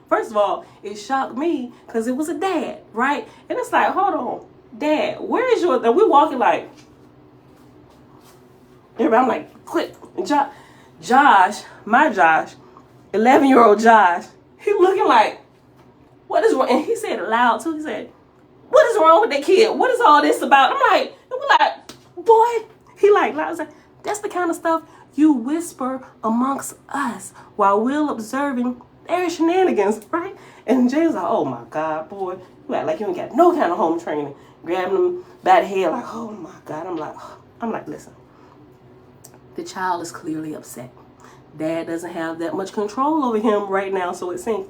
first of all, it shocked me because it was a dad, right? And it's like, hold on, Dad, where is your... And we're walking like... Everybody, I'm like, quick. And Josh, my Josh, 11-year-old Josh, he looking like, what is wrong? And he said it loud too. He said, what is wrong with that kid? What is all this about? I'm like, and we're like, boy. He like loud. Like, that's the kind of stuff you whisper amongst us while we're observing their shenanigans, right? And Jay's like, oh my God, boy. You act like you ain't got no kind of home training. Grabbing him by the head like, oh my God. I'm like, listen. The child is clearly upset. Dad doesn't have that much control over him right now, so it seems.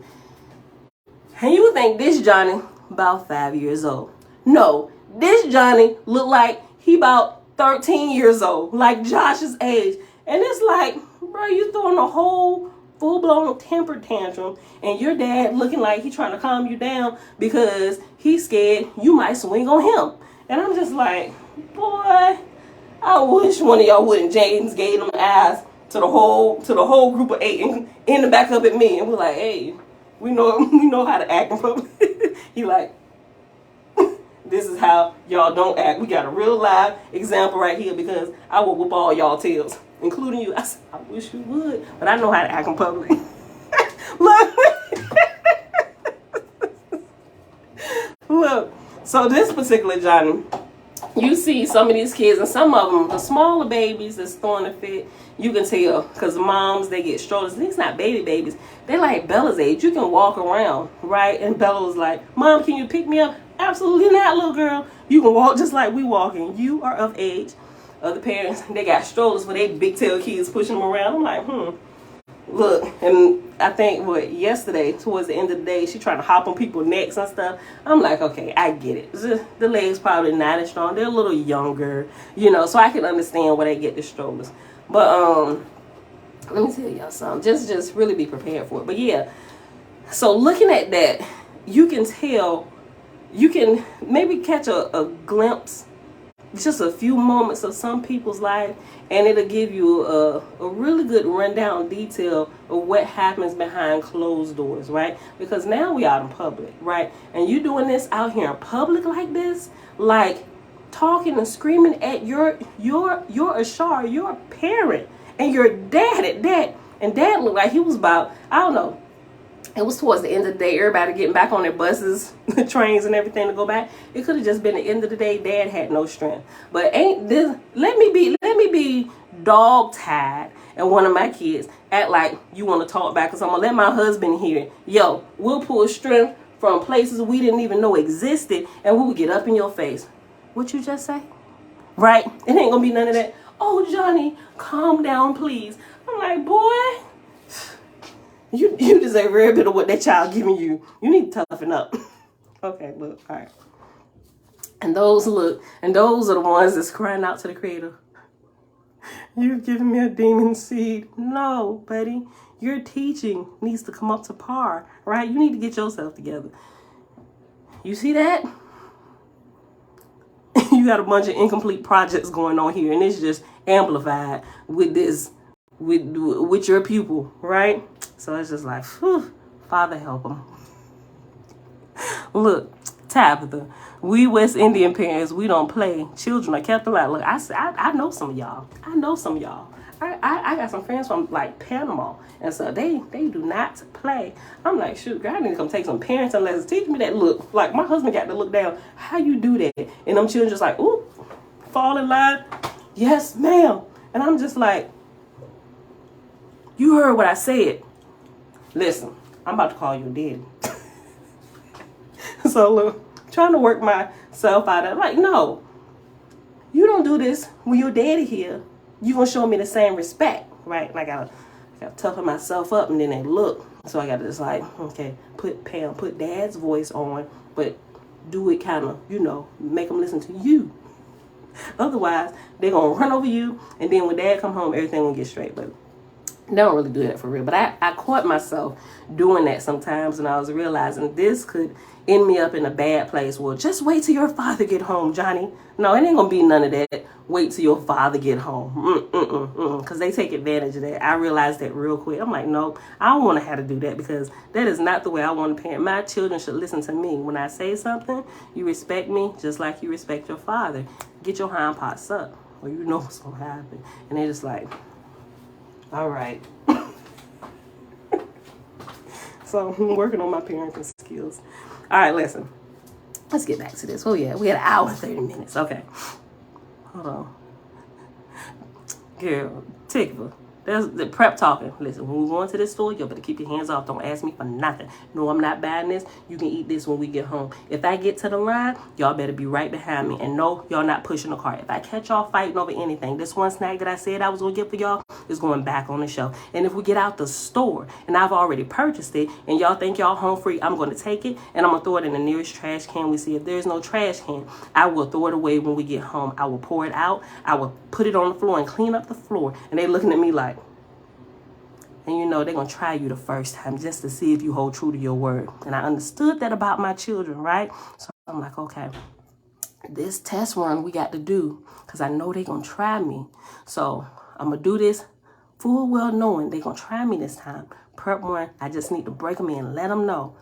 And you would think this Johnny about 5 years old. No, this Johnny looked like he about 13 years old, like Josh's age. And it's like, bro, you throwing a whole full-blown temper tantrum, and your dad looking like he trying to calm you down because he's scared you might swing on him. And I'm just like, boy, I wish one of y'all wouldn't James gave them eyes to the whole group of 8 in the back up at me, and we're like, hey, we know how to act in public. He like, this is how y'all don't act. We got a real live example right here because I will whoop all y'all tails, including you. I said, I wish you would, but I know how to act in public. Look, so this particular Johnny, you see some of these kids, and some of them, the smaller babies that's throwing a fit, you can tell, because moms, they get strollers. These not babies. They're like Bella's age. You can walk around, right? And Bella was like, Mom, can you pick me up? Absolutely not, little girl. You can walk just like we walking. You are of age. Other parents, they got strollers for their big tail kids pushing them around. I'm like, Look, and I think yesterday, towards the end of the day, she trying to hop on people's necks and stuff. I'm like, okay, I get it. The legs probably not as strong. They're a little younger, so I can understand where they get the strollers. But let me tell y'all something. Just really be prepared for it. But yeah, so looking at that, you can tell, you can maybe catch a glimpse, just a few moments of some people's life, and it'll give you a really good rundown detail of what happens behind closed doors, right? Because now we out in public, right? And you doing this out here in public like this, like talking and screaming at your Ashar, your parent, and your dad at that. And dad looked like he was about, I don't know, it was towards the end of the day, everybody getting back on their buses, the trains and everything to go back. It could have just been the end of the day. Dad had no strength. But ain't this, let me be dog tied and one of my kids act like you want to talk back, because I'm going to let my husband hear it. Yo, we'll pull strength from places we didn't even know existed, and we will get up in your face. What you just say? Right? It ain't going to be none of that. Oh, Johnny, calm down, please. I'm like, boy, you deserve every bit of what that child giving you. You need to toughen up. Okay, look, all right. And those are the ones that's crying out to the Creator. You've given me a demon seed. No, buddy. Your teaching needs to come up to par, right? You need to get yourself together. You see that? You got a bunch of incomplete projects going on here, and it's just amplified with this, with your pupil, right? So it's just like, whew, Father help them. Look, Tabitha, we West Indian parents, we don't play. Children are kept alive. Look, I know some of y'all. I got some friends from like Panama, and so they do not play. I'm like, shoot, girl, I need to come take some parenting lessons. Teach me that look. Like, my husband got to look down. How you do that? And them children just like, ooh, fall in line. Yes, ma'am. And I'm just like, you heard what I said. Listen, I'm about to call you daddy. So look, trying to work myself out of, like, no, you don't do this when your daddy here. You gonna show me the same respect, right? Like, I gotta toughen myself up, and then they look. So I gotta just like, okay, put dad's voice on, but do it kind of, make them listen to you. Otherwise, they're gonna run over you, and then when dad come home, everything gonna get straight. But they don't really do that for real. But I caught myself doing that sometimes, and I was realizing this could end me up in a bad place. Well, just wait till your father get home, Johnny. No, it ain't gonna be none of that. Wait till your father get home. Because they take advantage of that. I realized that real quick. I'm like, nope, I don't want to have to do that, because that is not the way I want to parent. My children should listen to me. When I say something, you respect me just like you respect your father. Get your hind parts up, or you know what's gonna happen. And they're just like, All right. So I'm working on my parenting skills. All right, listen. Let's get back to this. Oh yeah, we had an hour and 30 minutes. Okay. Hold on. Girl, Tikva. There's the prep talking. Listen, when we go into this store, you better keep your hands off. Don't ask me for nothing. No, I'm not buying this. You can eat this when we get home. If I get to the line, y'all better be right behind me. And no, y'all not pushing the cart. If I catch y'all fighting over anything, this one snack that I said I was going to get for y'all is going back on the shelf. And if we get out the store and I've already purchased it and y'all think y'all home free, I'm going to take it and I'm going to throw it in the nearest trash can we see. If there's no trash can, I will throw it away when we get home. I will pour it out. I will put it on the floor and clean up the floor. And they looking at me like, and you know, they're going to try you the first time just to see if you hold true to your word. And I understood that about my children, right? So I'm like, okay, this test run we got to do because I know they're going to try me. So I'm going to do this full well knowing they're going to try me this time. Prep one, I just need to break them in and let them know.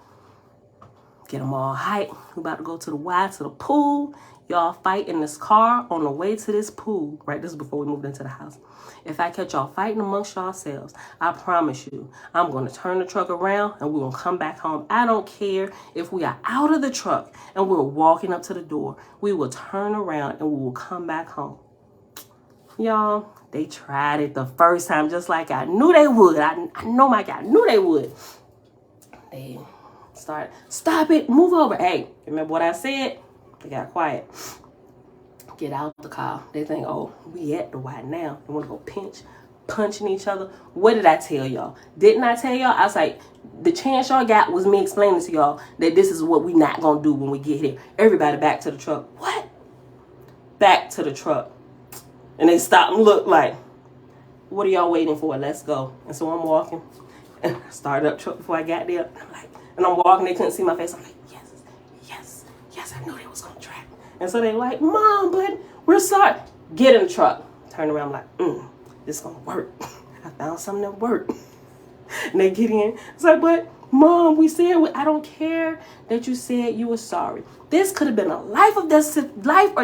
Get them all hyped. We're about to go to the Y, to the pool. Y'all fight in this car on the way to this pool. Right, this is before we moved into the house. If I catch y'all fighting amongst yourselves, I promise you, I'm going to turn the truck around and we're going to come back home. I don't care if we are out of the truck and we're walking up to the door. We will turn around and we will come back home. Y'all, they tried it the first time just like I knew they would. I know my guy knew they would. They started, stop it, move over. Hey, remember what I said? They got quiet. Get out the car. They think, oh, we at the Y now. They want to go punching each other. What did I tell y'all? Didn't I tell y'all? I was like, the chance y'all got was me explaining to y'all that this is what we not going to do when we get here. Everybody back to the truck. What? Back to the truck. And they stop and look like, what are y'all waiting for? Let's go. And so I'm walking. And I started up truck before I got there. And I'm walking. They couldn't see my face. I'm like, yes, I knew they was going to try. And so they like, Mom, but we're sorry. Get in the truck. Turn around, I'm like, this gonna work. I found something that worked. And they get in. It's like, but Mom, we said, I don't care that you said you were sorry. This could have been a life or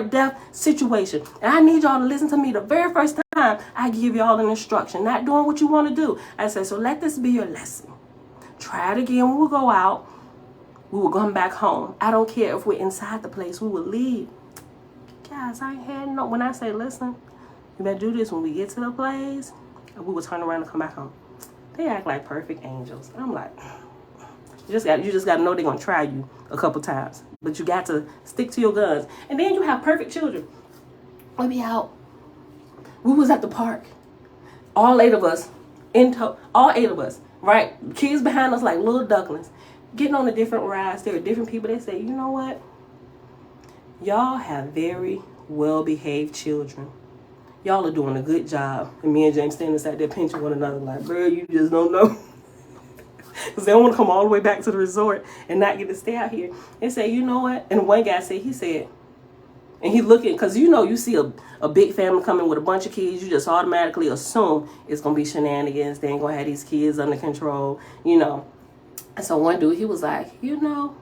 death situation. And I need y'all to listen to me the very first time I give y'all an instruction, not doing what you want to do. I said, so let this be your lesson. Try it again when we go out. We will come back home. I don't care if we're inside the place. We will leave. Guys, I ain't had no... When I say, listen, you better do this when we get to the place, and we will turn around and come back home. They act like perfect angels. I'm like, you just got to know they're going to try you a couple times. But you got to stick to your guns. And then you have perfect children. We be out. We was at the park. All 8 of us, right? Kids behind us like little ducklings. Getting on the different rides, there are different people that say, you know what? Y'all have very well-behaved children. Y'all are doing a good job. And me and James standing inside there pinching one another like, bro, you just don't know. Because they don't want to come all the way back to the resort and not get to stay out here. They say, you know what? And one guy said, and he looking, because you see a big family coming with a bunch of kids, you just automatically assume it's going to be shenanigans. They ain't going to have these kids under control, And so one dude, he was like, you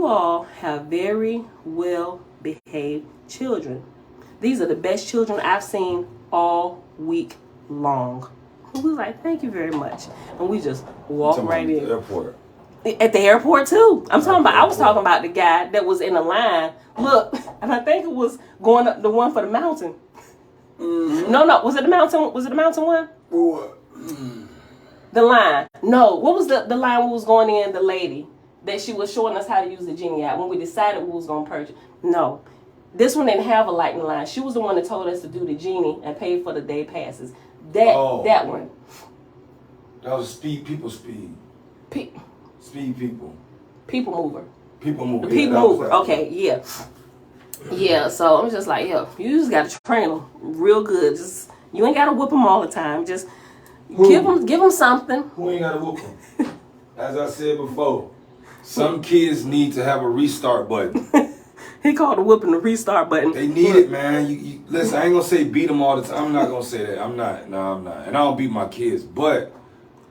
all have very well-behaved children. These are the best children I've seen all week long. And we was like, thank you very much. And we just walked right in. Airport. At the airport, too. I was talking about the guy that was in the line. Look, and I think it was going up the one for the mountain. Mm-hmm. No, was it the mountain? Was it the mountain one? What? The line. No, what was the line we was going in, the lady that she was showing us how to use the Genie app when we decided we was going to purchase? No. This one didn't have a lightning line. She was the one that told us to do the Genie and pay for the day passes. That one. That was speed. Speed people. People mover. People mover. The people mover. Okay, yeah. Yeah, so I'm just like, you just got to train them real good. You ain't got to whoop them all the time. Just give them something. Who ain't got to whoop them? As I said before, some kids need to have a restart button. He called the whooping the restart button. They need it, man. You listen, I ain't going to say beat them all the time. I'm not going to say that. I'm not. No, I'm not. And I don't beat my kids, but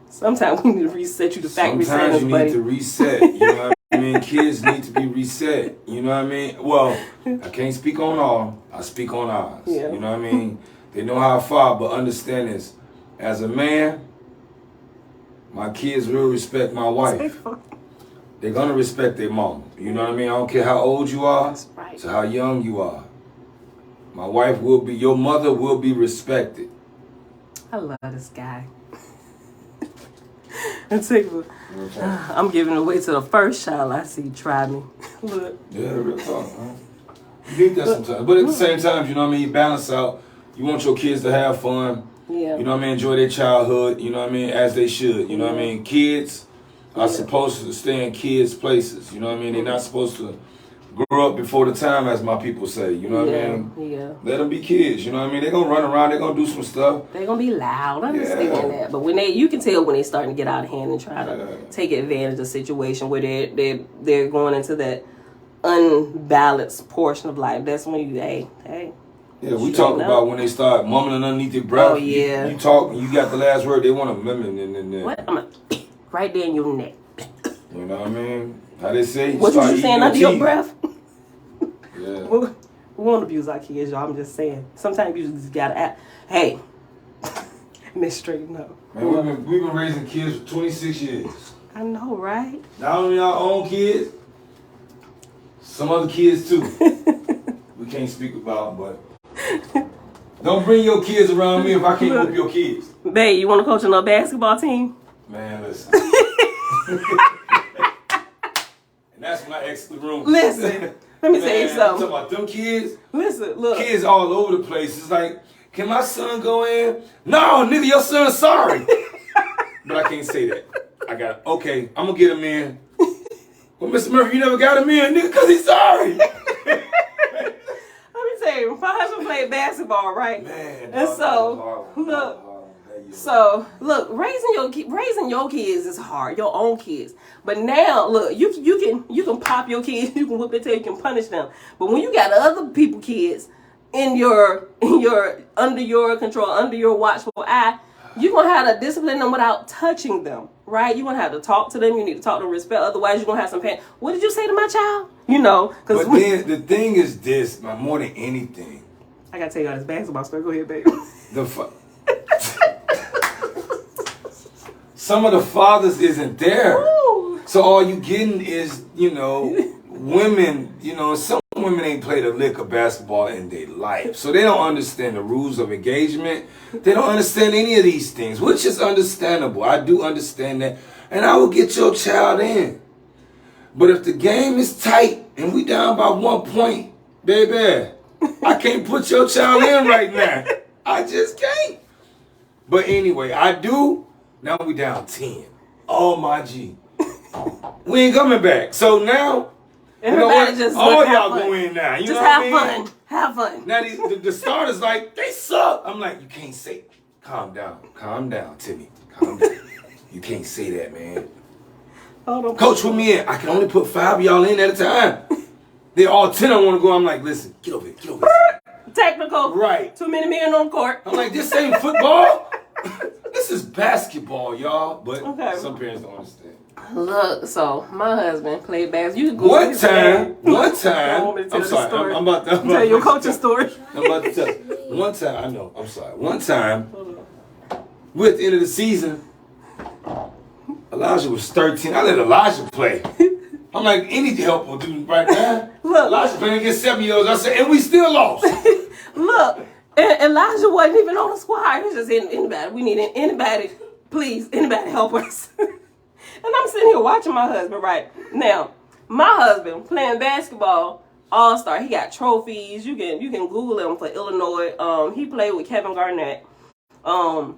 sometimes we need to reset you to factory settings, sometimes you need to reset. You know what I mean? Kids need to be reset. You know what I mean? Well, I can't speak on all. I speak on ours. Yeah. You know what I mean? They know how far, but understand this. As a man, my kids will respect my wife. They're going to respect their mom. You know what I mean? I don't care how old you are, That's right. to how young you are. My wife will be, your mother will be respected. I love this guy. I'm giving away to the first child I see try me. Look. Yeah, real talk, man. You need that sometimes. But at the same time, you know what I mean? You balance out. You want your kids to have fun. Yeah. You know what I mean? Enjoy their childhood, you know what I mean? As they should. You know what I mean? Kids are supposed to stay in kids' places. You know what I mean? They're not supposed to grow up before the time, as my people say. You know what I mean? Yeah. Let them be kids. You know what I mean? They're going to run around. They're going to do some stuff. They're going to be loud. I understand that. But when you can tell when they're starting to get out of hand and try to take advantage of the situation where they're going into that unbalanced portion of life. That's when you, hey. Yeah, we talk about when they start mumbling underneath their breath. Oh, yeah. You talk and you got the last word. They want to mimic. What? I'm right there in your neck. You know what I mean? How they say? What you saying under your breath? Yeah. We won't abuse our kids, y'all. I'm just saying. Sometimes you just gotta act. Hey, let's straighten up. Man, we've been raising kids for 26 years. I know, right? Not only our own kids, some other kids too. We can't speak about, but don't bring your kids around me if I can't whoop your kids. Babe, you want to coach another basketball team? Man, listen. And that's when I exit the room. Listen, let me tell you I'm something. talking about them kids. Listen, look. Kids all over the place. It's like, can my son go in? No, nigga, your son's sorry. But I can't say that. Okay, I'm going to get him in. Well, Mr. Murphy, you never got him in, nigga, because he's sorry. Let me tell you, my husband played basketball, right? Man, and so, look, raising your kids is hard, your own kids. But now, look, you can pop your kids, you can whoop their tail, you can punish them. But when you got other people kids under your control, under your watchful eye, you're gonna have to discipline them without touching them, right? You're gonna have to talk to them. You need to talk to them with respect. Otherwise, you're gonna have some pain. What did you say to my child? You know, because then the thing is this, more than anything. I gotta tell y'all this basketball story. Go ahead, baby. Some of the fathers isn't there. Ooh. So all you getting is, women, some women ain't played a lick of basketball in their life. So they don't understand the rules of engagement. They don't understand any of these things, which is understandable. I do understand that. And I will get your child in. But if the game is tight and we down by 1 point, baby, I can't put your child in right now. I just can't. But anyway, I do. Now we down 10. Oh my G. We ain't coming back. So now, everybody just all y'all go in now. You just know have what I mean? fun. Have fun. Now the starters like, they suck. I'm like, you can't say, calm down, Timmy. Calm down. You can't say that, man. Coach, put me in. I can only put 5 of y'all in at a time. They all 10 I want to go. I'm like, listen, get over here. Technical. Right. Too many men on court. I'm like, this ain't football. This is basketball, y'all. But some parents don't understand. Look, so my husband played basketball. You can go One time. I'm sorry. I'm about to tell your coaching story. I'm about to tell. One time, I know. I'm sorry. One time, we're at the end of the season. Elijah was 13. I let Elijah play. I'm like, any help will do right now. Look, Elijah playing against 7-year-olds. I said, and we still lost. Look, Elijah wasn't even on the squad. He was just anybody. We need anybody. Please, anybody help us. And I'm sitting here watching my husband right now. My husband playing basketball, all-star. He got trophies. You can Google him for Illinois. He played with Kevin Garnett. And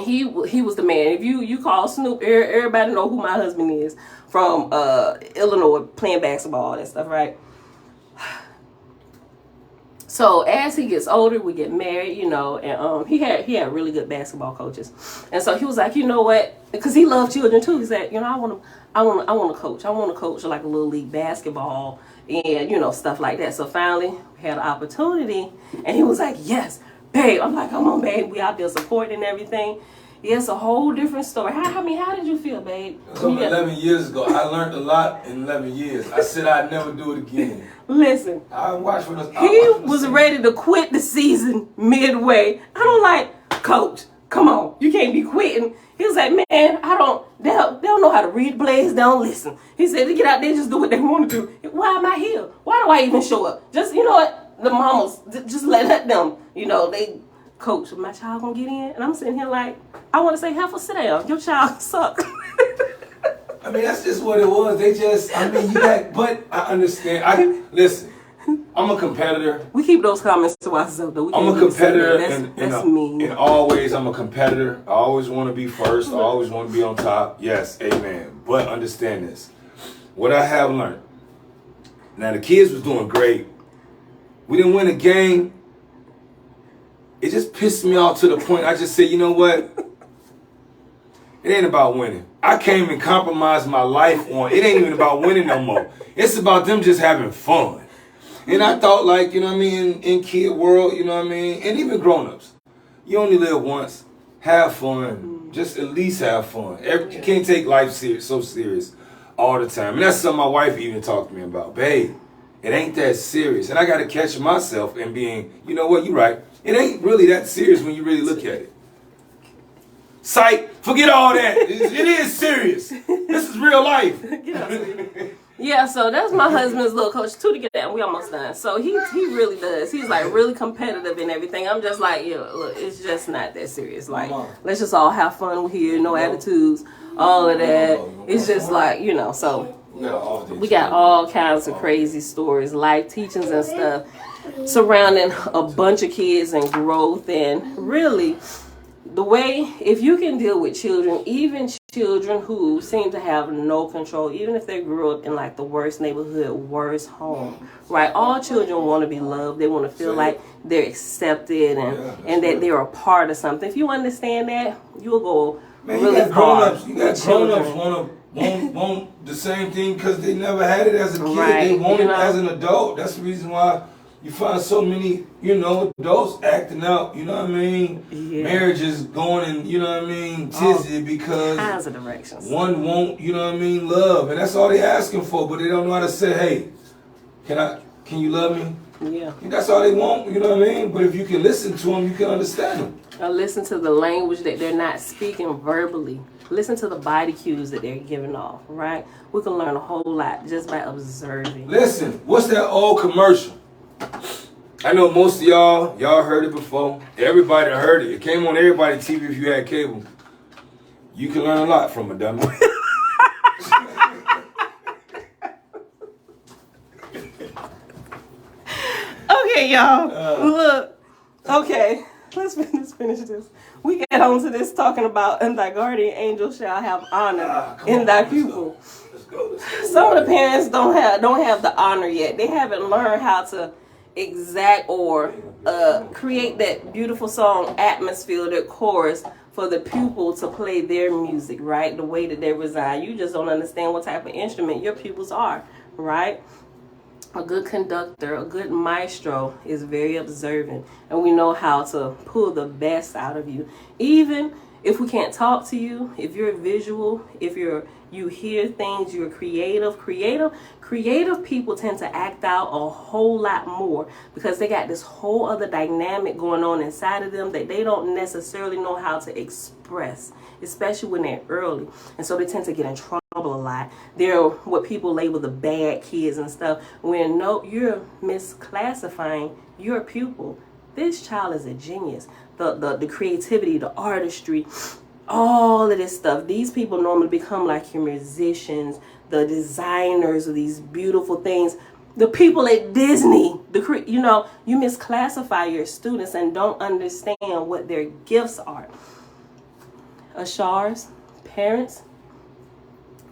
he was the man. If you call Snoop, everybody know who my husband is from Illinois, playing basketball and stuff, right? So as he gets older, we get married, and he had really good basketball coaches, and so he was like, you know what? Because he loved children too. He said, I want to coach. I want to coach like a little league basketball and stuff like that. So finally, we had an opportunity, and he was like, yes, babe. I'm like, come on, babe. We out there supporting and everything. Yeah, it's a whole different story. How did you feel, babe? Some 11 years ago. I learned a lot in 11 years. I said I'd never do it again. Listen, I watched when he was ready to quit the season midway. I'm like, Coach, come on, you can't be quitting. He was like, man, they don't know how to read plays, they don't listen. He said, they get out there, just do what they want to do. Why am I here? Why do I even show up? Just, you know what, the mamas, just let them, you know, they, Coach, my child gonna get in? And I'm sitting here like, I want to say, heifer, sit down, your child sucks. I mean, that's just what it was. They just, I mean, but I understand. Listen, I'm a competitor. We keep those comments to ourselves, though. I'm a competitor, that's mean. In all ways, I'm a competitor. I always want to be first. I always want to be on top. Yes, amen. But understand this. What I have learned. Now, the kids was doing great. We didn't win a game. It just pissed me off to the point I just said, you know what? It ain't about winning. I came and compromised my life on, it ain't even about winning no more. It's about them just having fun. And I thought, like, you know what I mean, in kid world, you know what I mean, and even grown-ups, you only live once. Have fun. Just at least have fun. You can't take life so serious all the time. And that's something my wife even talked to me about. Babe, it ain't that serious. And I got to catch myself and being, you know what, you're right. It ain't really that serious when you really look at it. Psych, forget all that. It is serious. This is real life. Yeah, so that's my husband's little coach. 2 to get that, and we almost done. So he really does. He's like really competitive and everything. I'm just like, yeah, look, it's just not that serious. Like, let's just all have fun here, no attitudes, all of that. It's just like, you know, so we got all kinds of crazy stories, life teachings and stuff surrounding a bunch of kids and growth. And really, the way, if you can deal with children, even children who seem to have no control, even if they grew up in like the worst neighborhood, worst home, right? All children want to be loved. They want to feel like they're accepted and that they're a part of something. If you understand that, you'll go really far. You got grown-ups want the same thing because they never had it as a kid. Right. They want it as an adult. That's the reason why you find so many, you know, adults acting out, you know what I mean? Yeah. Marriages going in, you know what I mean, tizzy because kinds of directions. One won't, you know what I mean, love. And that's all they asking for, but they don't know how to say, hey, can you love me? Yeah. And that's all they want, you know what I mean? But if you can listen to them, you can understand them. Or listen to the language that they're not speaking verbally. Listen to the body cues that they're giving off, right? We can learn a whole lot just by observing. Listen, what's that old commercial? I know most of y'all heard it before. Everybody heard it. It came on everybody's TV if you had cable. You can learn a lot from a dummy. Okay, y'all. Look. Okay. Let's finish this. We get on to this talking about, and thy guardian angel shall have honor in thy pupil. Let's go. Some of the parents don't have the honor yet. They haven't learned how to exact or create that beautiful song atmosphere, that chorus for the pupil to play their music, right? The way that they reside. You just don't understand what type of instrument your pupils are, right? A good conductor, a good maestro is very observant, and we know how to pull the best out of you. Even if we can't talk to you, if you're visual, if you hear things, you're creative people tend to act out a whole lot more because they got this whole other dynamic going on inside of them that they don't necessarily know how to express, especially when they're early. And so they tend to get in trouble a lot. They're what people label the bad kids and stuff, when no, you're misclassifying your pupil. This child is a genius. The creativity, the artistry, all of this stuff. These people normally become like your musicians, the designers of these beautiful things, the people at Disney. You misclassify your students and don't understand what their gifts are. Ashars, parents,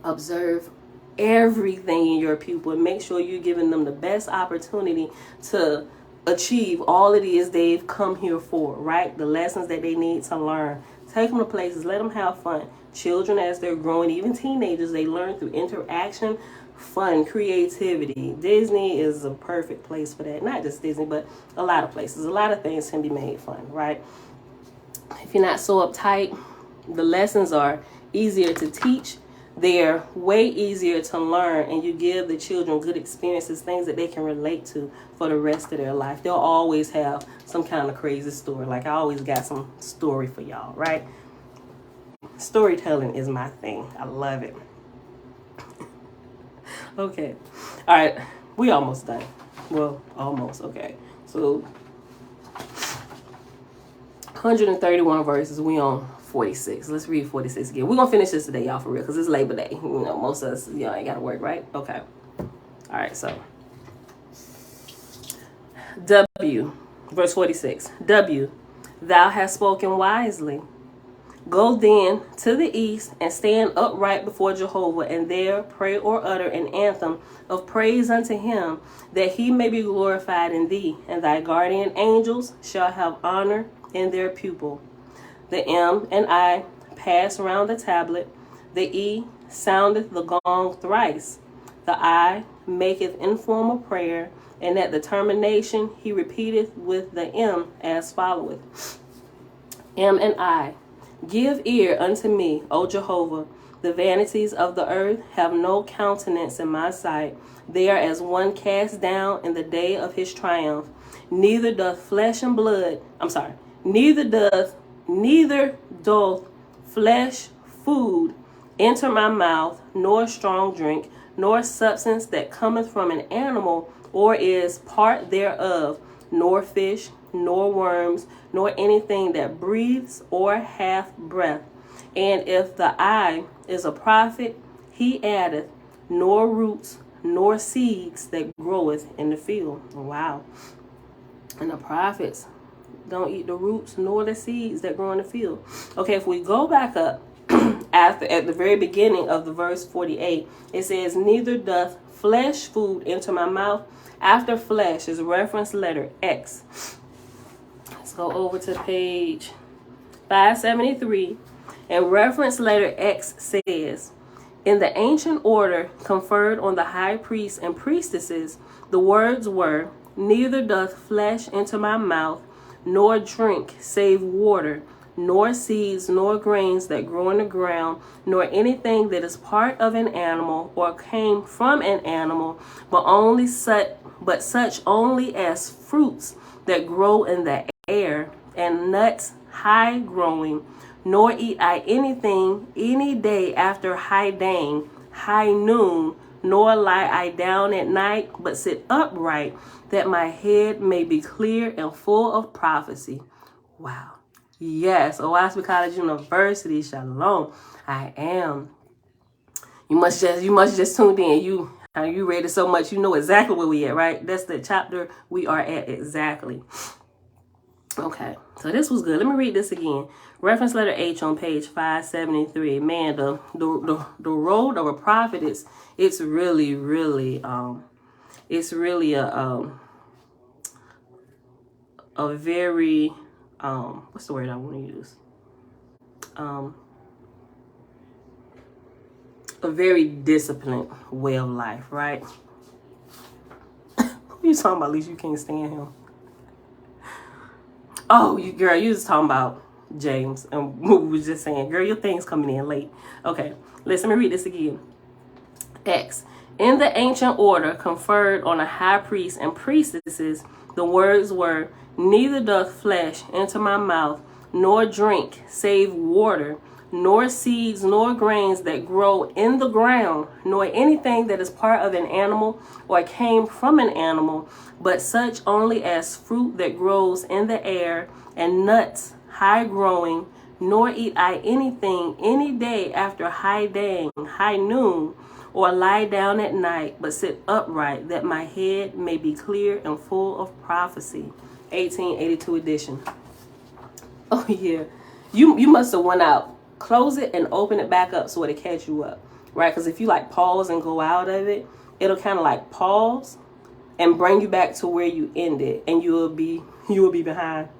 observe everything in your pupil and make sure you're giving them the best opportunity to achieve all it is they've come here for, right? The lessons that they need to learn. Take them to places, let them have fun. Children, as they're growing, even teenagers, they learn through interaction, fun, creativity. Disney is a perfect place for that. Not just Disney, but a lot of places. A lot of things can be made fun, right? If you're not so uptight, The lessons are easier to teach. They're way easier to learn, and you give the children good experiences, things that they can relate to for the rest of their life. They'll always have some kind of crazy story. Like I always got some story for y'all, right? Storytelling is my thing. I love it. Okay. All right. We almost done. Well, almost. Okay. So 131 verses. We on 46. Let's read 46 again. We're going to finish this today, y'all, for real, because it's Labor Day. You know, most of us, y'all ain't got to work, right? Okay. All right, so. W, verse 46. W, thou hast spoken wisely. Go then to the east and stand upright before Jehovah, and there pray or utter an anthem of praise unto him, that he may be glorified in thee, and thy guardian angels shall have honor in their pupil. The M and I pass round the tablet. The E soundeth the gong thrice. The I maketh informal prayer, and at the termination he repeateth with the M as followeth. M and I, give ear unto me, O Jehovah. The vanities of the earth have no countenance in my sight. They are as one cast down in the day of his triumph. Neither doth flesh and blood, neither doth flesh food enter my mouth, nor strong drink, nor substance that cometh from an animal, or is part thereof, nor fish, nor worms, nor anything that breathes or hath breath. And if the eye is a prophet, he addeth, nor roots, nor seeds that groweth in the field. Wow. And the prophets don't eat the roots nor the seeds that grow in the field. Okay, if we go back up at the very beginning of the verse 48, it says, neither doth flesh food enter my mouth. After flesh is reference letter X. Let's go over to page 573, and reference letter X says, in the ancient order conferred on the high priests and priestesses, the words were, neither doth flesh enter my mouth, nor drink save water, nor seeds, nor grains that grow in the ground, nor anything that is part of an animal or came from an animal, but such only as fruits that grow in the air, and nuts high growing, nor eat I anything any day after high dang, high noon, nor lie I down at night, but sit upright, that my head may be clear and full of prophecy. Wow. Yes, Oahspe College University, shalom. I am. You must just tuned in. You read it so much, you know exactly where we at, right? That's the chapter we are at exactly. Okay, so this was good. Let me read this again. Reference letter H on page 573. Man, the road of a prophet it's really a very what's the word I want to use? A very disciplined way of life, right? Who you talking about? At least you can't stand him. Oh, girl, you was talking about James, and we was just saying, girl, your thing's coming in late. Okay, let me read this again. X. In the ancient order conferred on the high priests and priestesses, the words were, neither doth flesh enter my mouth, nor drink save water, nor seeds, nor grains that grow in the ground, nor anything that is part of an animal or came from an animal, but such only as fruit that grows in the air, and nuts high growing, nor eat I anything any day after high dang, high noon, or lie down at night, but sit upright, that my head may be clear and full of prophecy. 1882 edition. Oh yeah, you must have went out. Close it and open it back up so it'll catch you up, right? Because if you like pause and go out of it, it'll kind of like pause and bring you back to where you ended, and you will be behind.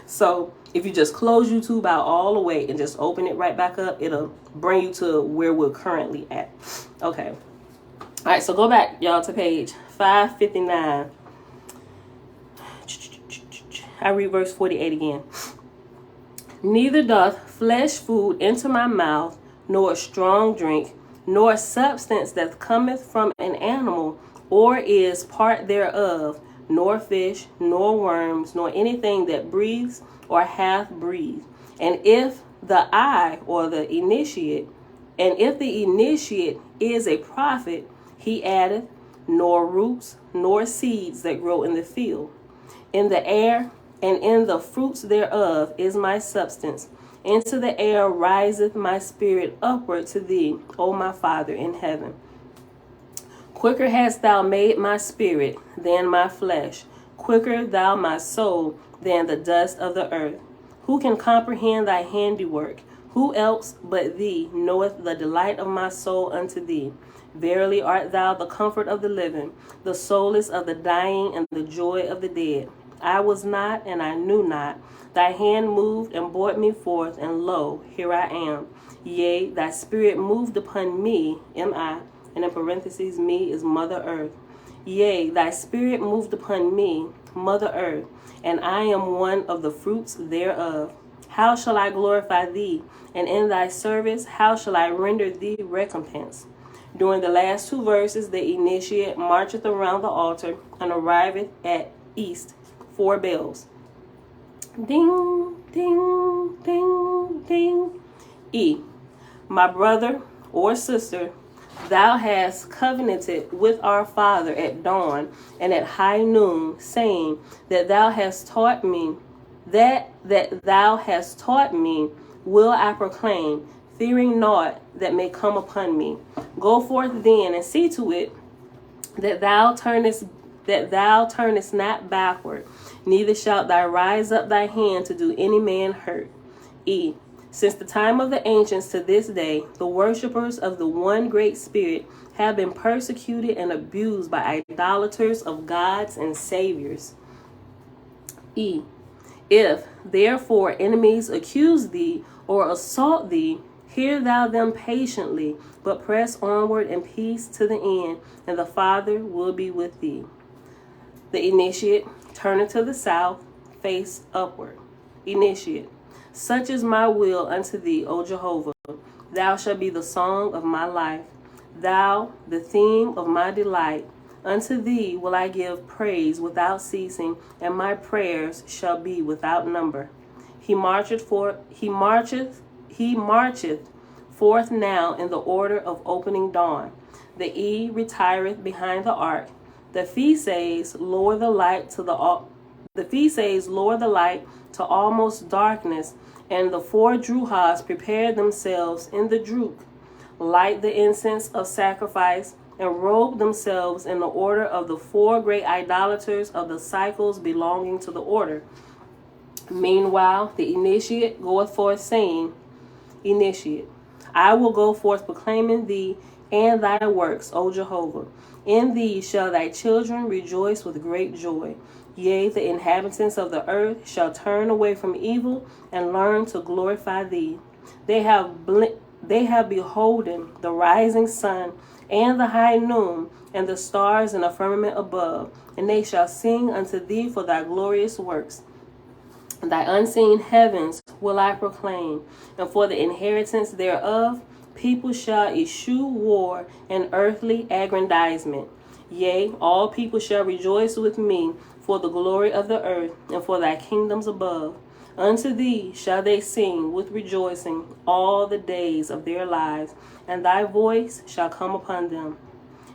So if you just close YouTube out all the way and just open it right back up, it'll bring you to where we're currently at. Okay. All right, so go back, y'all, to page 559. I read verse 48 again. Neither doth flesh food enter my mouth, nor strong drink, nor substance that cometh from an animal, or is part thereof, nor fish, nor worms, nor anything that breathes or hath breathed. And if the initiate is a prophet, he addeth, nor roots, nor seeds that grow in the field. In the air and in the fruits thereof is my substance. Into the air riseth my spirit upward to thee, O my Father in heaven. Quicker hast thou made my spirit than my flesh, quicker thou my soul than the dust of the earth. Who can comprehend thy handiwork? Who else but thee knoweth the delight of my soul unto thee? Verily art thou the comfort of the living, the solace of the dying, and the joy of the dead. I was not, and I knew not. Thy hand moved and brought me forth, and lo, here I am. Yea, thy spirit moved upon me, am I, and in parentheses, me is Mother Earth. Yea, thy spirit moved upon me, Mother Earth, and I am one of the fruits thereof. How shall I glorify thee? And in thy service, how shall I render thee recompense? During the last two verses, the initiate marcheth around the altar and arriveth at east 4 bells. Ding, ding, ding, ding. E. My brother or sister, thou hast covenanted with our father at dawn and at high noon, saying that thou hast taught me, that thou hast taught me, will I proclaim, fearing naught that may come upon me. Go forth then and see to it that thou turnest not backward, neither shalt thou rise up thy hand to do any man hurt. E. Since the time of the ancients to this day, the worshippers of the one great spirit have been persecuted and abused by idolaters of gods and saviors. E. If, therefore, enemies accuse thee or assault thee, hear thou them patiently, but press onward in peace to the end, and the Father will be with thee. The initiate, turning to the south, face upward. Initiate. Such is my will unto thee, O Jehovah. Thou shalt be the song of my life, thou the theme of my delight. Unto thee will I give praise without ceasing, and my prayers shall be without number. He marcheth forth now in the order of opening dawn. The E retireth behind the ark. The Phases lower the light to almost darkness, and the 4 Druhas prepare themselves in the drook, light the incense of sacrifice, and robe themselves in the order of the 4 great idolaters of the cycles belonging to the order. Meanwhile, the initiate goeth forth, saying, Initiate, I will go forth proclaiming thee and thy works, O Jehovah. In thee shall thy children rejoice with great joy. Yea, the inhabitants of the earth shall turn away from evil and learn to glorify thee. They have beholden the rising sun and the high noon, and the stars in the firmament above, and they shall sing unto thee for thy glorious works. Thy unseen heavens will I proclaim, and for the inheritance thereof people shall eschew war and earthly aggrandizement. Yea, all people shall rejoice with me for the glory of the earth and for thy kingdoms above. Unto thee shall they sing with rejoicing all the days of their lives, and thy voice shall come upon them.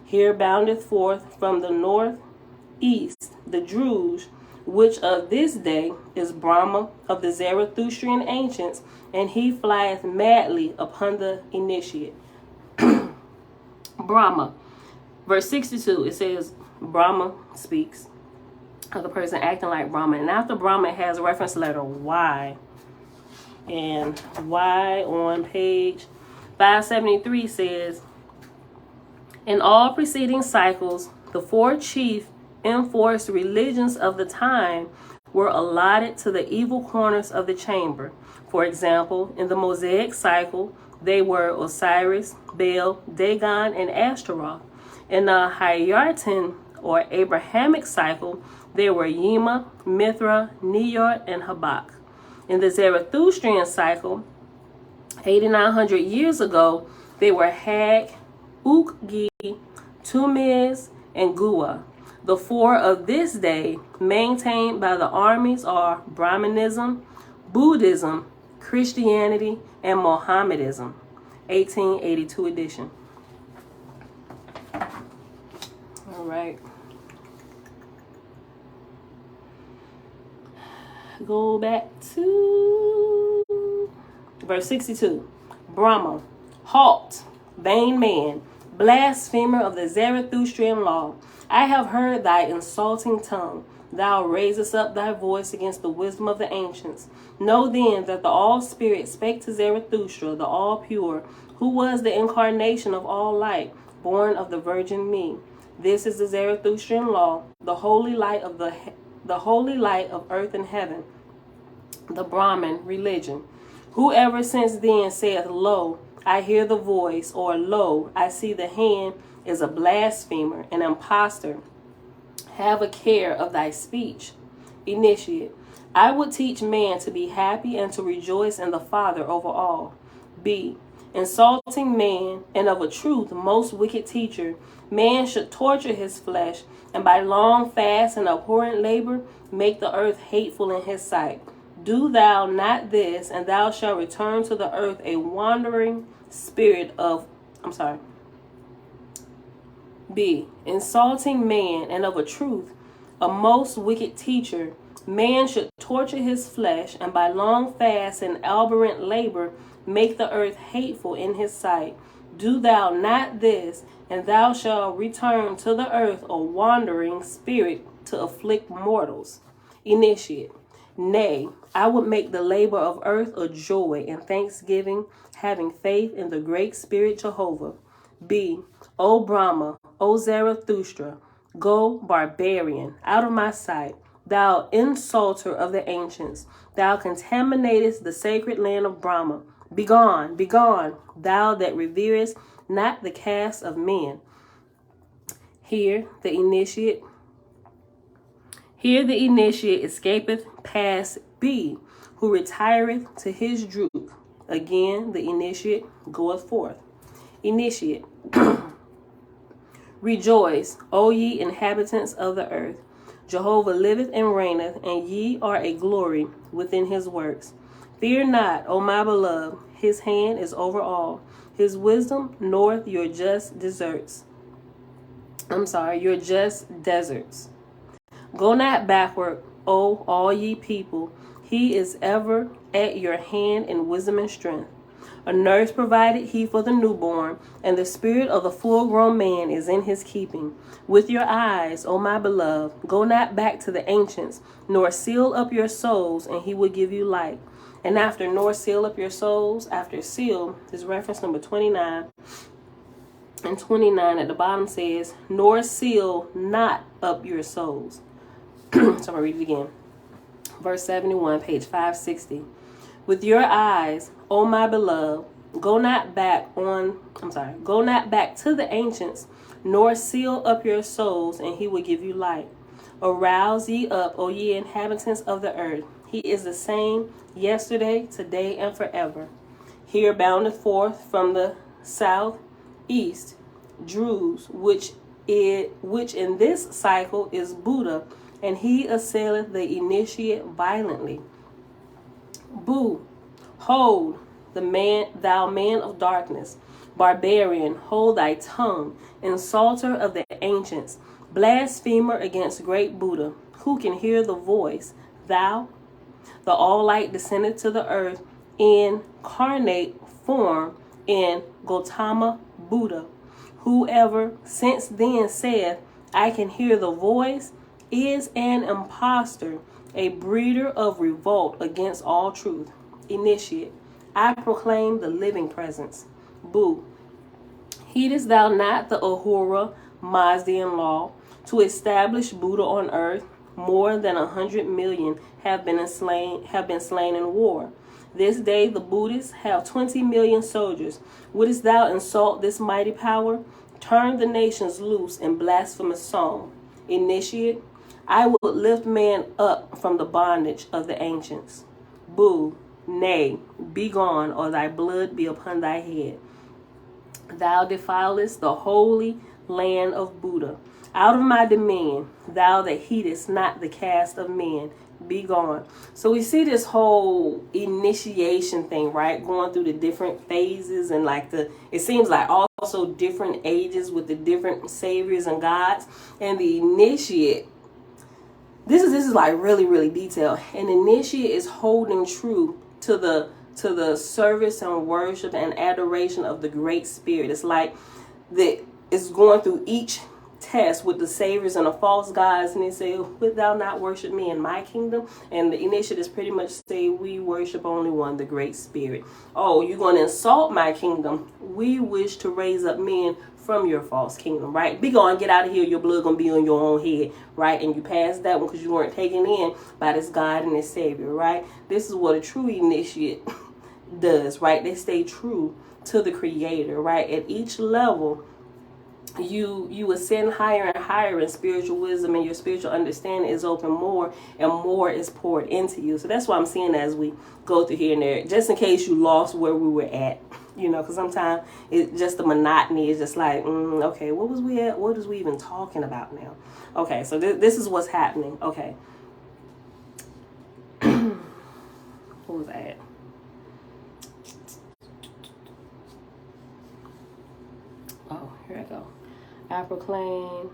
Here boundeth forth from the north east the Druge, which of this day is Brahma of the Zarathustrian ancients, and he flieth madly upon the initiate. Brahma. Verse 62, it says, Brahma speaks of the person acting like Brahma. And after Brahma, it has a reference letter Y. And Y on page 573 says, in all preceding cycles, the 4 chief enforced religions of the time were allotted to the evil corners of the chamber. For example, in the Mosaic cycle, they were Osiris, Baal, Dagon, and Ashtaroth. In the Hayartan or Abrahamic cycle, they were Yima, Mithra, Niyot, and Habak. In the Zarathustrian cycle, 8,900 years ago, they were Hag, Ukgi, Tumiz, and Gua. The four of this day, maintained by the armies, are Brahmanism, Buddhism, Christianity, and Mohammedanism. 1882 edition. All right. Go back to verse 62. Brahma, halt, vain man, blasphemer of the Zarathustrian law. I have heard thy insulting tongue. Thou raisest up thy voice against the wisdom of the ancients. Know then that the All-Spirit spake to Zarathustra, the All-Pure, who was the incarnation of all light, born of the Virgin Me. This is the Zarathustrian law, the holy light of earth and heaven, the Brahmin religion. Whoever since then saith, Lo, I hear the voice, or Lo, I see the hand, is a blasphemer, an impostor. Have a care of thy speech. Initiate. I would teach man to be happy and to rejoice in the Father over all. B. Insulting man, and of a truth most wicked teacher, man should torture his flesh, and by long fast and abhorrent labor make the earth hateful in his sight. Do thou not this, and thou shalt return to the earth a wandering spirit of, B. Insulting man, and of a truth, a most wicked teacher, man should torture his flesh, and by long fast and abhorrent labor make the earth hateful in his sight. Do thou not this, and thou shalt return to the earth a wandering spirit to afflict mortals. Initiate. Nay, I would make the labor of earth a joy and thanksgiving, having faith in the great spirit Jehovah. B. O Brahma, O Zarathustra, go, barbarian, out of my sight, thou insulter of the ancients. Thou contaminatest the sacred land of Brahma. Begone, begone, thou that reverest not the caste of men. Here the initiate escapeth past B, who retireth to his droop. Again the initiate goeth forth. Initiate. Rejoice, O ye inhabitants of the earth. Jehovah liveth and reigneth, and ye are a glory within his works. Fear not, O my beloved, his hand is over all. His wisdom knoweth your just deserts. Your just deserts. Go not backward, O all ye people. He is ever at your hand in wisdom and strength. A nurse provided he for the newborn, and the spirit of the full-grown man is in his keeping. With your eyes, O my beloved, go not back to the ancients, nor seal up your souls, and he will give you light. And after nor seal up your souls, after seal is reference number 29. And 29 at the bottom says, nor seal not up your souls. So I'm going to read it again. Verse 71, page 560. With your eyes, O my beloved, go not back to the ancients, nor seal up your souls, and he will give you light. Arouse ye up, O ye inhabitants of the earth. He is the same yesterday, today, and forever. Here boundeth forth from the south east Druze, which in this cycle is Buddha, and he assaileth the initiate violently. Boo, hold thou man of darkness, barbarian, hold thy tongue, insulter of the ancients, blasphemer against great Buddha. Who can hear the voice? Thou, the all-light descended to the earth in incarnate form in Gautama Buddha. Whoever since then saith, I can hear the voice, is an impostor, a breeder of revolt against all truth. Initiate. I proclaim the living presence. Boo. Heedest thou not the Ahura Mazdian law to establish Buddha on earth? More than 100 million have been slain in war. This day the Buddhists have 20 million soldiers. Wouldst thou insult this mighty power? Turn the nations loose in blasphemous song. Initiate. I will lift man up from the bondage of the ancients. Boo, nay, be gone, or thy blood be upon thy head. Thou defilest the holy land of Buddha. Out of my dominion, thou that heedest not the cast of men, be gone. So we see this whole initiation thing, right? Going through the different phases and like it seems like also different ages with the different saviors and gods. And the initiate, this is like really, really detailed. An initiate is holding true to the service and worship and adoration of the Great Spirit. It's like it's going through each test with the saviors and the false gods, and they say, "Wilt thou not worship me in my kingdom?" And the initiatives pretty much say, "We worship only one, the Great Spirit." Oh, you're going to insult my kingdom? We wish to raise up men from your false kingdom, right? Be gone, get out of here. Your blood gonna be on your own head, right? And you passed that one because you weren't taken in by this God and this Savior, right? This is what a true initiate does, right? They stay true to the Creator, right? At each level, you ascend higher and higher in spiritual wisdom, and your spiritual understanding is open more and more is poured into you. So that's what I'm seeing as we go through here and there, just in case you lost where we were at, because sometimes it's just the monotony is just like, okay, what was we at? What is we even talking about now? Okay, so this is what's happening. Okay. What was that? Oh, here I go. I proclaim.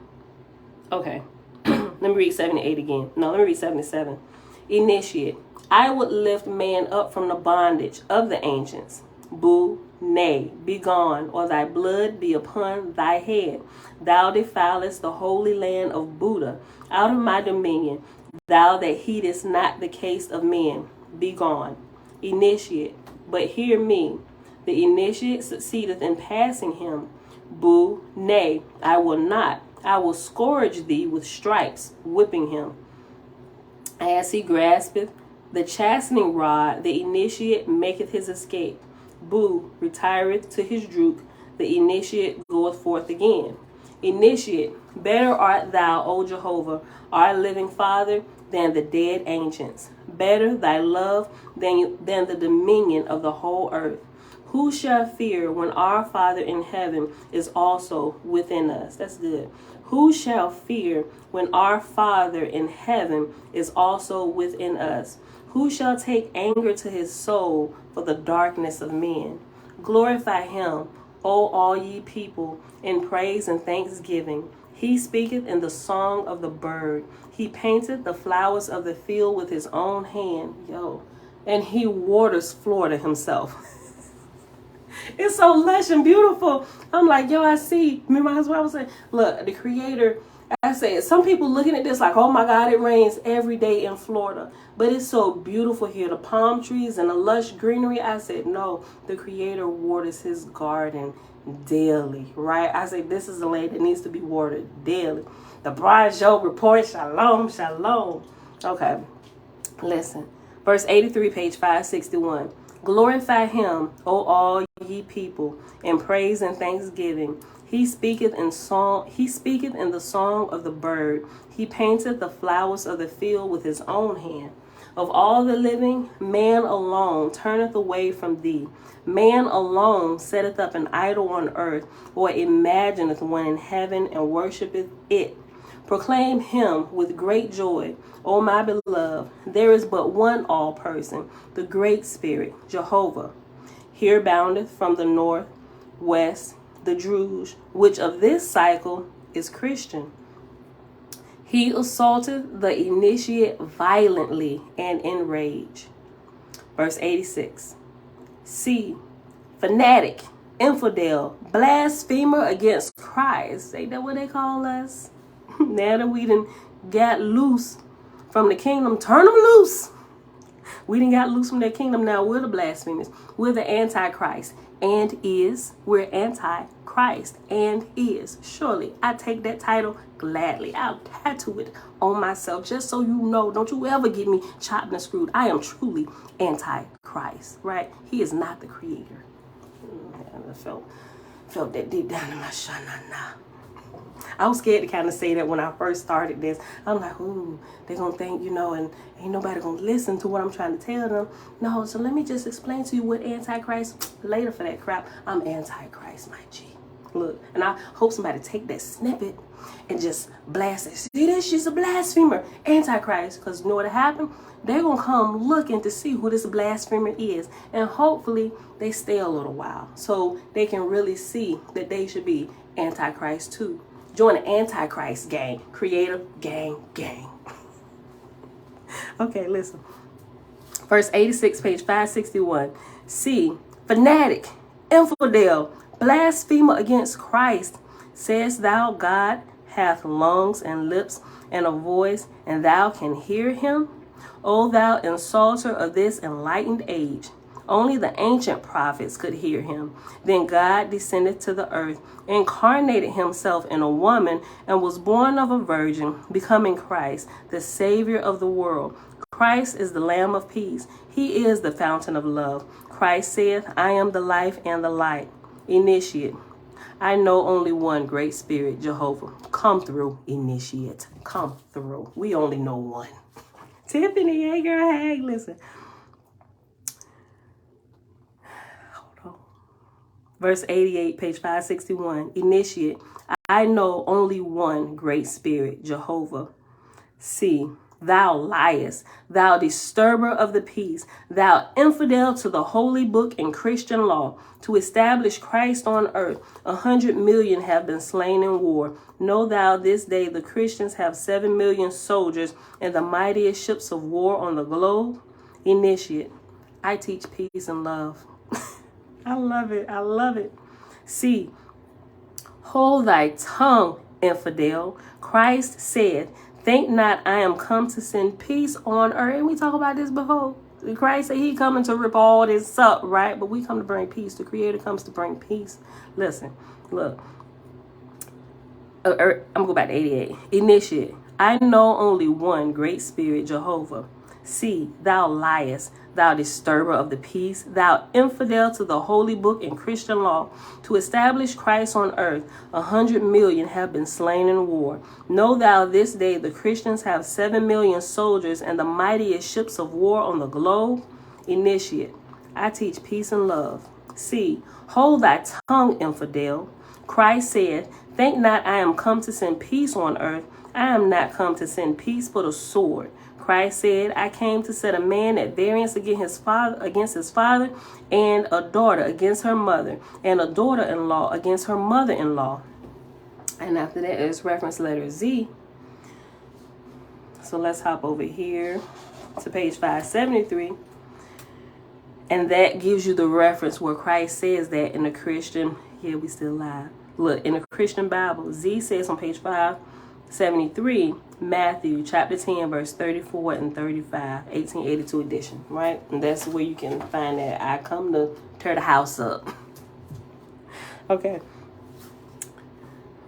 Okay. Let me read 78 again. No, let me read 77. Initiate. I would lift man up from the bondage of the ancients. Boo, nay, be gone, or thy blood be upon thy head. Thou defilest the holy land of Buddha. Out of my dominion, thou that heedest not the case of men, be gone. Initiate. But hear me. The initiate succeedeth in passing him. Boo, nay, I will not. I will scourge thee with stripes, whipping him. As he graspeth the chastening rod, the initiate maketh his escape. Boo, retireth to his droop, the initiate goeth forth again. Initiate, better art thou, O Jehovah, our living Father, than the dead ancients. Better thy love than the dominion of the whole earth. Who shall fear when our Father in heaven is also within us? That's good. Who shall fear when our Father in heaven is also within us? Who shall take anger to his soul for the darkness of men? Glorify him, O all ye people, in praise and thanksgiving. He speaketh in the song of the bird. He painteth the flowers of the field with his own hand. And he waters Florida himself. It's so lush and beautiful. I'm like, I see. Me, my husband, I was saying, look, the Creator. I said, some people looking at this like, oh my God, it rains every day in Florida. But it's so beautiful here. The palm trees and the lush greenery. I said, no, the Creator waters his garden daily, right? I said, this is the land that needs to be watered daily. The Brian Job report, shalom, shalom. Okay, listen. Verse 83, page 561. Glorify him, O all ye people, in praise and thanksgiving. He speaketh in the song of the bird. He painteth the flowers of the field with his own hand. Of all the living, man alone turneth away from thee. Man alone setteth up an idol on earth, or imagineth one in heaven, and worshipeth it. Proclaim him with great joy, O my beloved. There is but one all-person, the Great Spirit, Jehovah. Here boundeth from the north, west, the Druge, which of this cycle is Christian. He assaulted the initiate violently and in rage. Verse 86. See, fanatic, infidel, blasphemer against Christ. Ain't that what they call us? Now that we done got loose from the kingdom, turn them loose. We done got loose from their kingdom. Now we're the blasphemers. We're the antichrist. And is. We're antichrist. And is. Surely I take that title gladly. I'll tattoo it on myself just so you know. Don't you ever get me chopped and screwed. I am truly antichrist. Right? He is not the creator. I felt that deep down in my shanana. I was scared to kind of say that when I first started this. I'm like, ooh, they're going to think, and ain't nobody going to listen to what I'm trying to tell them. No, so let me just explain to you what Antichrist, later for that crap, I'm Antichrist, my G. Look, and I hope somebody take that snippet and just blast it. See this? She's a blasphemer, Antichrist. Because you know what happened? They're going to come looking to see who this blasphemer is. And hopefully they stay a little while so they can really see that they should be Antichrist too. Join the Antichrist gang. Creative gang. Okay, listen. Verse 86, page 561. See, fanatic, infidel, blasphemer against Christ, sayest thou God hath lungs and lips and a voice, and thou can hear him? O thou insulter of this enlightened age, only the ancient prophets could hear him. Then God descended to the earth, incarnated himself in a woman, and was born of a virgin, becoming Christ, the Savior of the world. Christ is the Lamb of peace. He is the fountain of love. Christ saith, I am the life and the light. Initiate. I know only one great spirit, Jehovah. Come through, initiate. Come through. We only know one. Tiffany, hey girl, hey, listen. Hold on. Verse 88, page 561. Initiate. I know only one great spirit, Jehovah. See, thou liest, thou disturber of the peace, thou infidel to the holy book and Christian law, to establish Christ on earth. 100 million have been slain in war. Know thou this day the Christians have 7 million soldiers and the mightiest ships of war on the globe. Initiate. I teach peace and love. I love it. I love it. See, hold thy tongue, infidel. Christ said, think not I am come to send peace on earth. And we talked about this before. Christ said he coming to rip all this up, right? But we come to bring peace. The Creator comes to bring peace. Listen, look. I'm going to go back to 88. Initiate. I know only one great spirit, Jehovah. See, thou liest, thou disturber of the peace, thou infidel to the holy book and Christian law, to establish Christ on earth. 100 million have been slain in war. Know thou this day the Christians have 7 million soldiers and the mightiest ships of war on the globe. Initiate. I teach peace and love. See, hold thy tongue, infidel. Christ said, think not I am come to send peace on earth. I am not come to send peace but a sword. Christ said, I came to set a man at variance against his father, and a daughter against her mother, and a daughter-in-law against her mother-in-law. And after that is reference letter Z. So let's hop over here to page 573. And that gives you the reference where Christ says that in the Christian, yeah, we still live. Look, in the Christian Bible, Z says on page 573, Matthew chapter 10, verse 34 and 35, 1882 edition, right? And that's where you can find that. I come to tear the house up. Okay.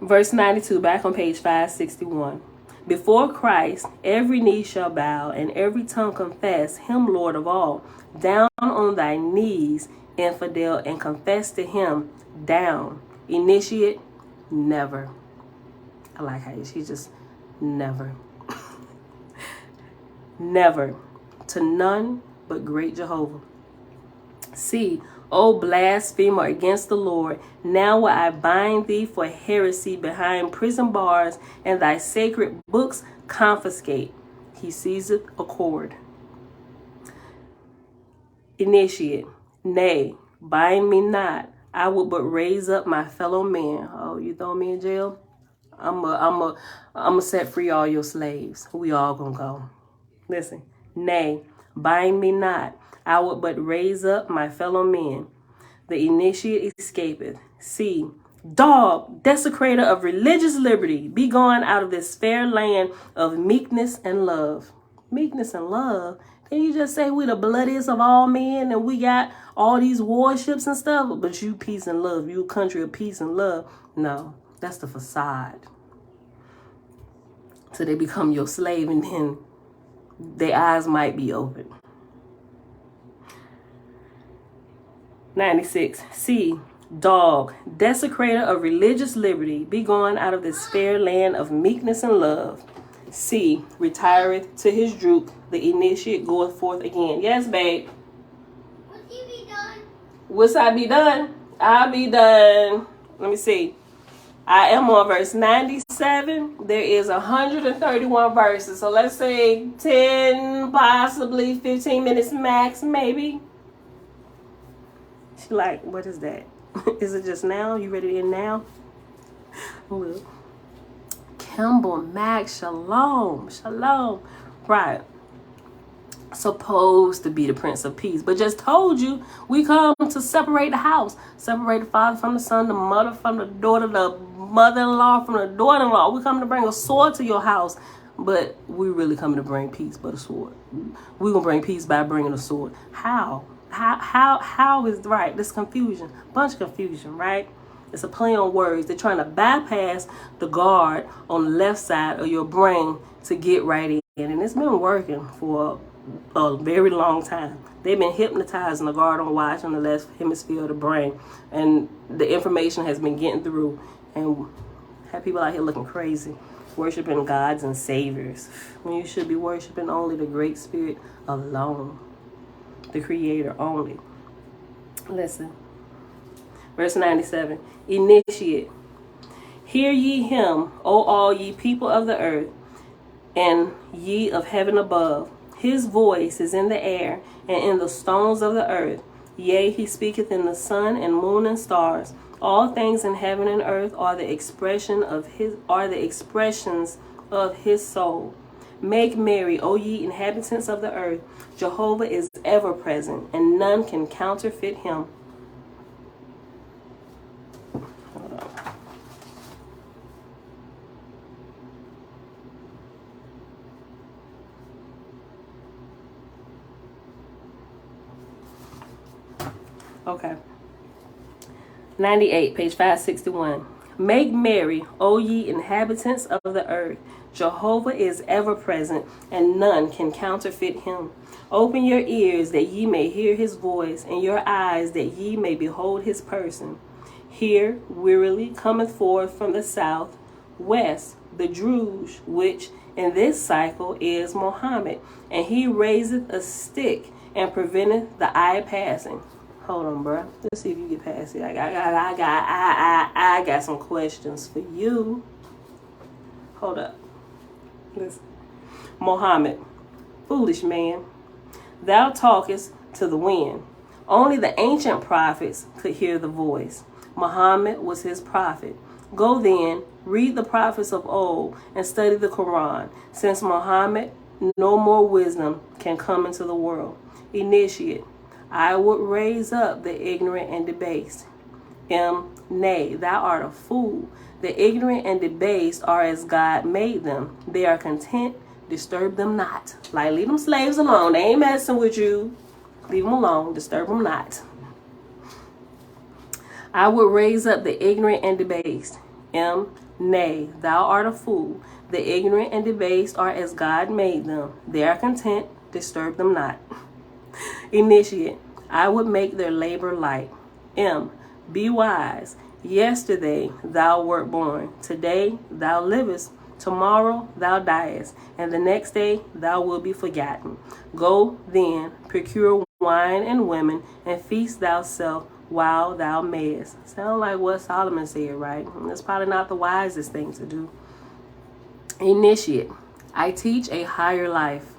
Verse 92, back on page 561. Before Christ, every knee shall bow and every tongue confess him Lord of all. Down on thy knees, infidel, and confess to him. Down. Initiate, never. I like how she just never. Never. To none but great Jehovah. See, O blasphemer against the Lord, now will I bind thee for heresy behind prison bars, and thy sacred books confiscate. He seizeth a cord. Initiate. Nay, bind me not. I would but raise up my fellow men. Oh, you throw me in jail? I'm set free all your slaves. We all gonna go. Listen. Nay, bind me not. I would but raise up my fellow men. The initiate escapeth. See, dog, desecrator of religious liberty, be gone out of this fair land of meekness and love. Meekness and love? Can you just say we the bloodiest of all men and we got all these warships and stuff, but you peace and love, you a country of peace and love? No, that's the facade. So they become your slave and then their eyes might be open. 96. See, Dog, desecrator of religious liberty, be gone out of this fair land of meekness and love. C, retireth to his droop, the initiate goeth forth again. Yes, babe. What's he be done? What's I be done? I'll be done. Let me see. I am on verse 97. There is 131 verses. So let's say 10, possibly 15 minutes max, maybe. She like, what is that? Is it just now? You ready to end now? Well, Kimball, Max, Shalom. Shalom. Right. Supposed to be the Prince of Peace, but just told you we come to separate the house, separate the father from the son, the mother from the daughter, the mother-in-law from the daughter-in-law. We come to bring a sword to your house, but we really coming to bring peace, but a sword. We gonna bring peace by bringing a sword. How is right? This confusion, bunch of confusion, right? It's a play on words. They're trying to bypass the guard on the left side of your brain to get right in, and it's been working for a very long time. They've been hypnotizing the guard on watch on the left hemisphere of the brain, and the information has been getting through, and have people out here looking crazy, worshiping gods and saviors when you should be worshiping only the Great Spirit alone, the Creator only. Listen, verse 97. Initiate. Hear ye him, O all ye people of the earth, and ye of heaven above. His voice is in the air and in the stones of the earth. Yea, he speaketh in the sun and moon and stars. All things in heaven and earth are the expressions of his soul. Make merry, O ye inhabitants of the earth. Jehovah is ever present, and none can counterfeit him. Okay. 98, page 561. Make merry, O ye inhabitants of the earth. Jehovah is ever present, and none can counterfeit him. Open your ears that ye may hear his voice, and your eyes that ye may behold his person. Here wearily cometh forth from the south west the Druge, which in this cycle is Mohammed, and he raiseth a stick and preventeth the eye passing. Hold on, bro. Let's see if you get past it. I got some questions for you. Hold up. Listen. Mohammed, foolish man, thou talkest to the wind. Only the ancient prophets could hear the voice. Muhammad was his prophet. Go then, read the prophets of old and study the Quran. Since Muhammad, no more wisdom can come into the world. Initiate. I would raise up the ignorant and debased. Nay, thou art a fool. The ignorant and debased are as God made them. They are content, disturb them not. Like, leave them slaves alone. They ain't messing with you. Leave them alone, disturb them not. I would raise up the ignorant and debased. Nay, thou art a fool. The ignorant and debased are as God made them. They are content, disturb them not. Initiate. I would make their labor light. Be wise. Yesterday thou wert born. Today thou livest. Tomorrow thou diest. And the next day thou wilt be forgotten. Go then, procure wine and women, and feast thyself while thou mayest. Sound like what Solomon said, right? It's probably not the wisest thing to do. Initiate. I teach a higher life.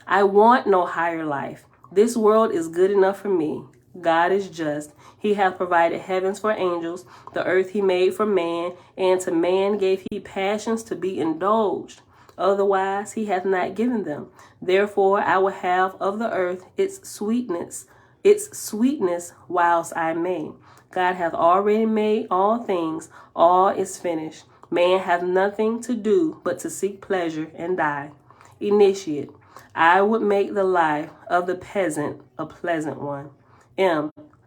I want no higher life. This world is good enough for me. God is just. He hath provided heavens for angels, the earth he made for man, and to man gave he passions to be indulged. Otherwise he hath not given them. Therefore I will have of the earth its sweetness whilst I may. God hath already made all things, all is finished. Man hath nothing to do but to seek pleasure and die. Initiate. I would make the life of the peasant a pleasant one.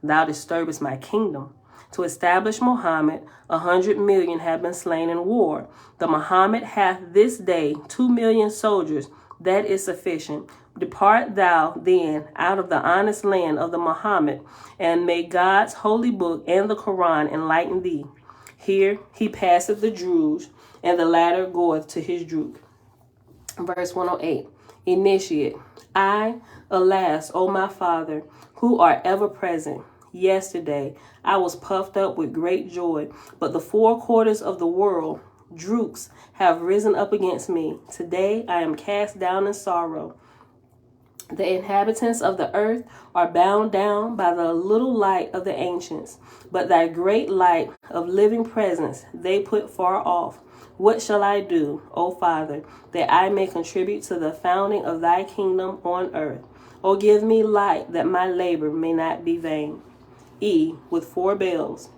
Thou disturbest my kingdom. To establish Mohammed, 100 million have been slain in war. The Mohammed hath this day 2 million soldiers. That is sufficient. Depart thou then out of the honest land of the Muhammad, and may God's holy book and the Quran enlighten thee. Here he passeth the Druze, and the latter goeth to his droop. Verse 108. Initiate. I, alas, O my Father, who art ever present. Yesterday I was puffed up with great joy, but the four quarters of the world, droops, have risen up against me. Today I am cast down in sorrow. The inhabitants of the earth are bound down by the little light of the ancients, but thy great light of living presence they put far off. What shall I do, O Father, that I may contribute to the founding of thy kingdom on earth? O give me light that my labor may not be vain. E, with four bells.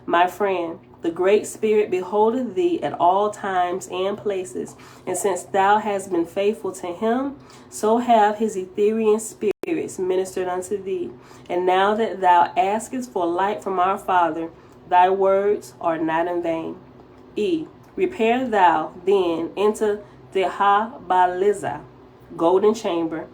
My friend, the Great Spirit beholdeth thee at all times and places, and since thou hast been faithful to him, so have his ethereal spirits ministered unto thee. And now that thou askest for light from our Father, thy words are not in vain. E, repair thou then into the Ha-Baliza, golden chamber,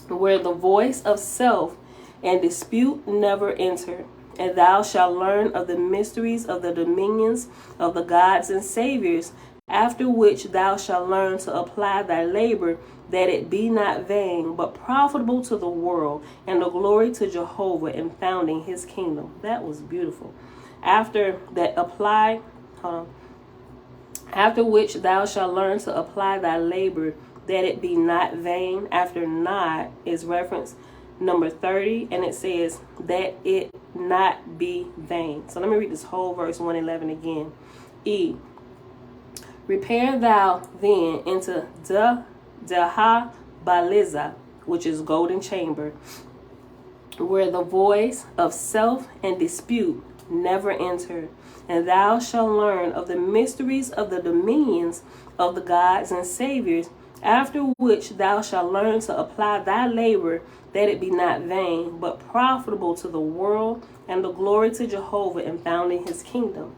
where the voice of self and dispute never enter. And thou shalt learn of the mysteries of the dominions of the gods and saviors, after which thou shalt learn to apply thy labor, that it be not vain, but profitable to the world, and the glory to Jehovah in founding his kingdom. That was beautiful. After which thou shalt learn to apply thy labor, that it be not vain. After not is reference number 30, and it says that it not be vain. So let me read this whole verse 111 again. E, repair thou then into the Ha-Baliza, which is golden chamber, where the voice of self and dispute never enter. And thou shalt learn of the mysteries of the dominions of the gods and saviors, after which thou shalt learn to apply thy labor, that it be not vain, but profitable to the world, and the glory to Jehovah in founding his kingdom.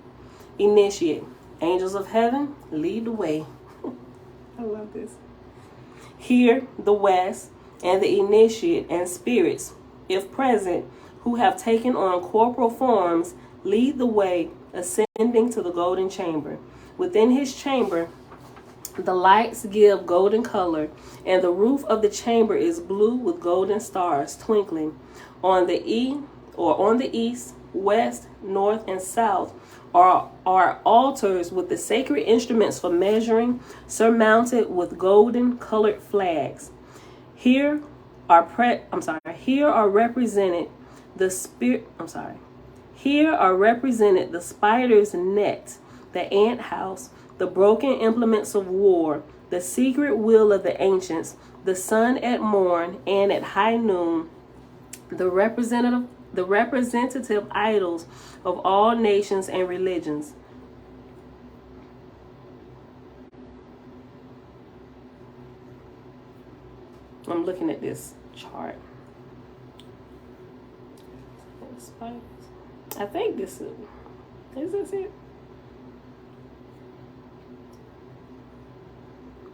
Initiate. Angels of heaven, lead the way. I love this. Here the west, and the initiate and spirits, if present, who have taken on corporal forms, lead the way, ascending to the golden chamber. Within his chamber the lights give golden color, and the roof of the chamber is blue with golden stars twinkling. On the east, west, north, and south are altars with the sacred instruments for measuring, surmounted with golden colored flags. Here are represented the spider's net, the ant house, the broken implements of war, the secret will of the ancients, the sun at morn and at high noon, the representative idols of all nations and religions. I'm looking at this chart. I think this is this it?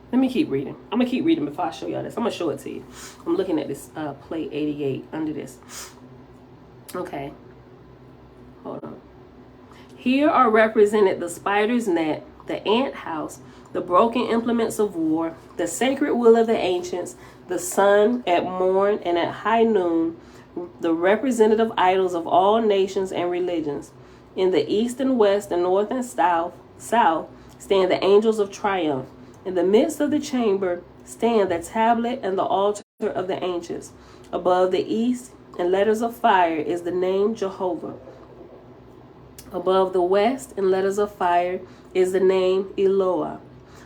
Let me keep reading. I'm going to keep reading before I show y'all this. I'm going to show it to you. I'm looking at this plate 88 under this. Okay. Hold on. Here are represented the spider's net, the ant house, the broken implements of war, the sacred will of the ancients, the sun at morn and at high noon, the representative idols of all nations and religions. In the east and west and north and south stand the angels of triumph. In the midst of the chamber stand the tablet and the altar of the ancients. Above the east, in letters of fire, is the name Jehovah. Above the west, in letters of fire, is the name Eloah.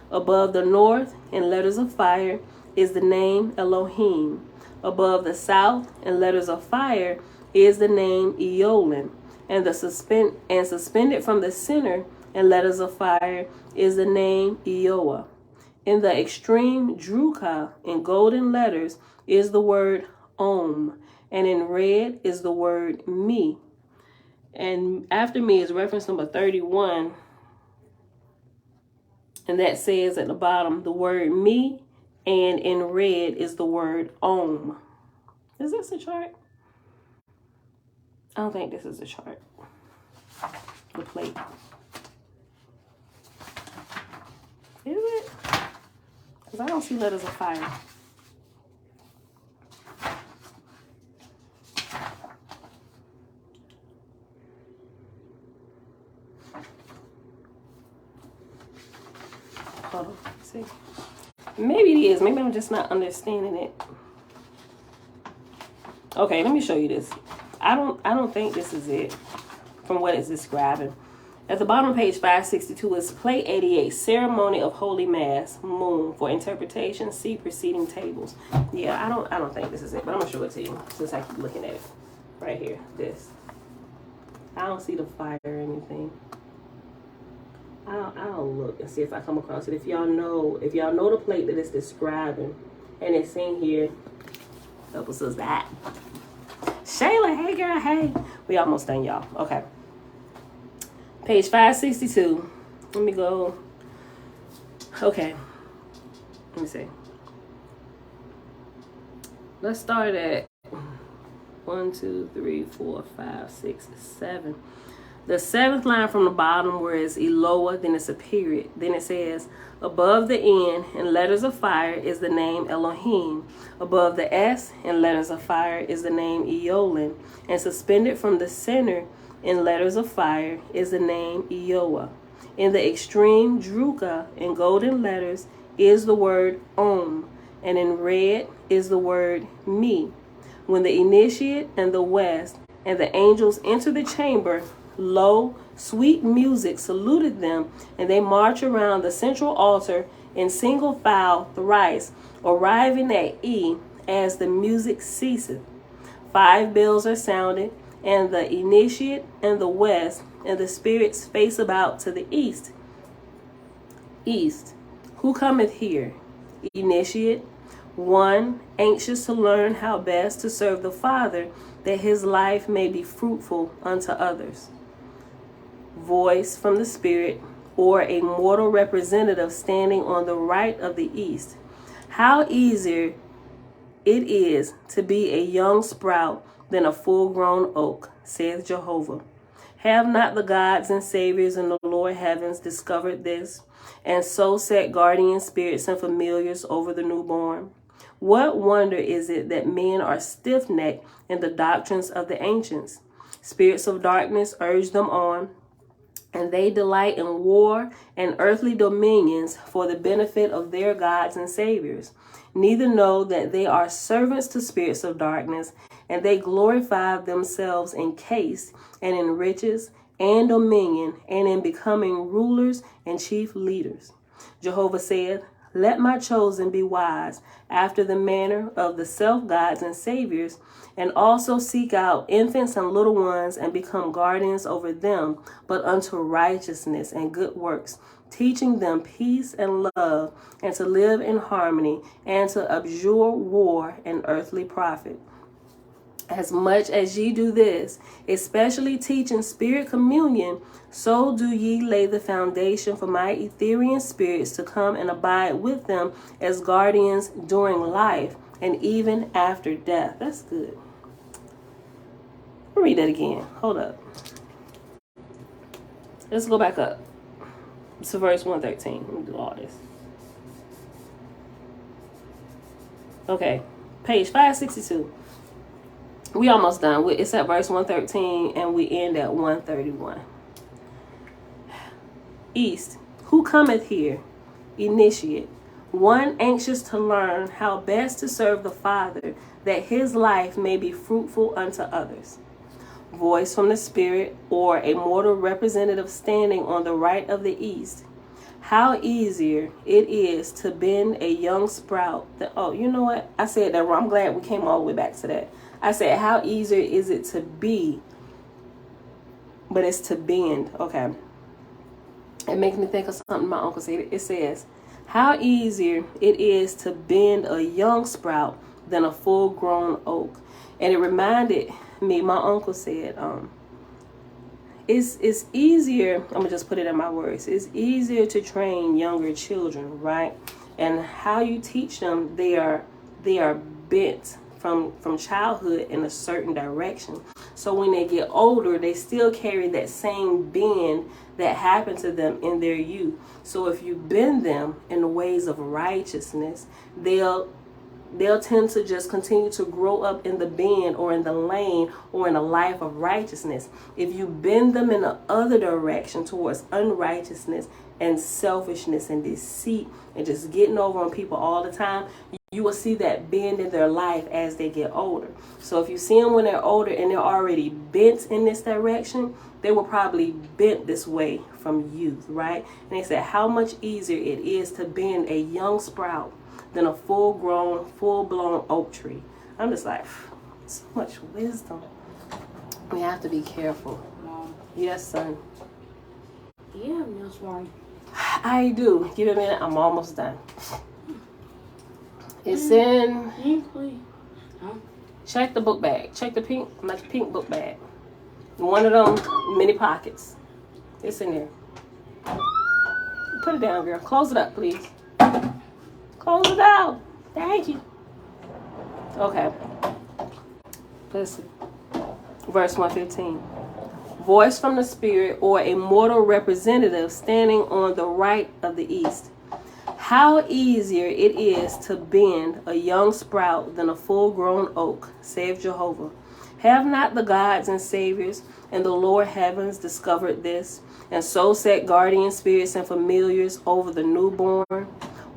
Above the north, in letters of fire, is the name Elohim. Above the south, in letters of fire, is the name Eolin. And suspended from the center, in letters of fire, is the name Eoah. In the extreme Druka, in golden letters, is the word Om, and in red is the word Me. And after me is reference number 31, and that says at the bottom, the word Me And in red is the word Om. Is this a chart? I don't think this is a chart. The plate. Is it? Because I don't see letters of fire. Hold on. See. Maybe it is. Maybe I'm just not understanding it. Okay, let me show you this. I don't think this is it from what it's describing. At the bottom of page 562 is plate 88, ceremony of holy mass, moon, for interpretation, see preceding tables. Yeah, I don't think this is it, but I'm gonna show it to you since I keep looking at it. Right here, this. I don't see the fire or anything. I'll look and see if I come across it. If y'all know the plate that it's describing and it's in here, help us with that. Shayla, hey girl, hey. We almost done, y'all. Okay. Page 562. Let me go. Okay. Let me see. Let's start at 1, 2, 3, 4, 5, 6, 7. The seventh line from the bottom where it's Eloah, then it's a period. Then it says, above the N in letters of fire is the name Elohim. Above the S in letters of fire is the name Eolin. And suspended from the center in letters of fire is the name Eoah. In the extreme Druka in golden letters is the word Om. And in red is the word Me. When the initiate and the west and the angels enter the chamber, lo, sweet music saluted them, and they march around the central altar in single file thrice, arriving at E as the music ceaseth. 5 bells are sounded, and the initiate and the west and the spirits face about to the east. East. Who cometh here? Initiate. 1, anxious to learn how best to serve the Father, that his life may be fruitful unto others. Voice from the Spirit, or a mortal representative standing on the right of the east. How easier it is to be a young sprout than a full-grown oak, saith Jehovah. Have not the gods and saviors in the lower heavens discovered this, and so set guardian spirits and familiars over the newborn? What wonder is it that men are stiff-necked in the doctrines of the ancients? Spirits of darkness urge them on, and they delight in war and earthly dominions for the benefit of their gods and saviors. Neither know that they are servants to spirits of darkness, and they glorify themselves in caste and in riches and dominion and in becoming rulers and chief leaders. Jehovah said, let my chosen be wise after the manner of the self-gods and saviors, and also seek out infants and little ones and become guardians over them, but unto righteousness and good works, teaching them peace and love, and to live in harmony, and to abjure war and earthly profit. As much as ye do this, especially teaching spirit communion, so do ye lay the foundation for my Etherian spirits to come and abide with them as guardians during life and even after death. That's good. I'll read that again. Hold up. Let's go back up to verse 113. Let me do all this. Okay, page 562. We almost done. It's at verse 113 and we end at 131. East. Who cometh here? Initiate. 1 anxious to learn how best to serve the Father, that his life may be fruitful unto others. Voice from the Spirit, or a mortal representative standing on the right of the east. How easier it is to bend a young sprout. Oh, you know what? I said that wrong. I'm glad we came all the way back to that. I said, how easier is it to be? But it's to bend. Okay. It makes me think of something my uncle said. It says, how easier it is to bend a young sprout than a full-grown oak. And it reminded me, my uncle said, it's easier, I'm going to just put it in my words, it's easier to train younger children, right? And how you teach them, they are bent from childhood in a certain direction. So when they get older, they still carry that same bend that happened to them in their youth. So if you bend them in the ways of righteousness, they'll tend to just continue to grow up in the bend or in the lane or in a life of righteousness. If you bend them in the other direction towards unrighteousness and selfishness and deceit and just getting over on people all the time, you will see that bend in their life as they get older. So if you see them when they're older and they're already bent in this direction, they were probably bent this way from youth, right? And they said how much easier it is to bend a young sprout than a full-grown, full-blown oak tree. I'm just like, so much wisdom. We have to be careful. Mom. Yes, son. Yeah, that's right. I do. Give it a minute. I'm almost done. It's in. Huh? Check the book bag. Check the pink book bag. One of them mini pockets. It's in there. Put it down, girl. Close it up, please. Close it out. Thank you. Okay. Listen. Verse 115. Voice from the Spirit, or a mortal representative standing on the right of the east. How easier it is to bend a young sprout than a full-grown oak, saith Jehovah. Have not the gods and saviors and the Lord heavens discovered this, and so set guardian spirits and familiars over the newborn?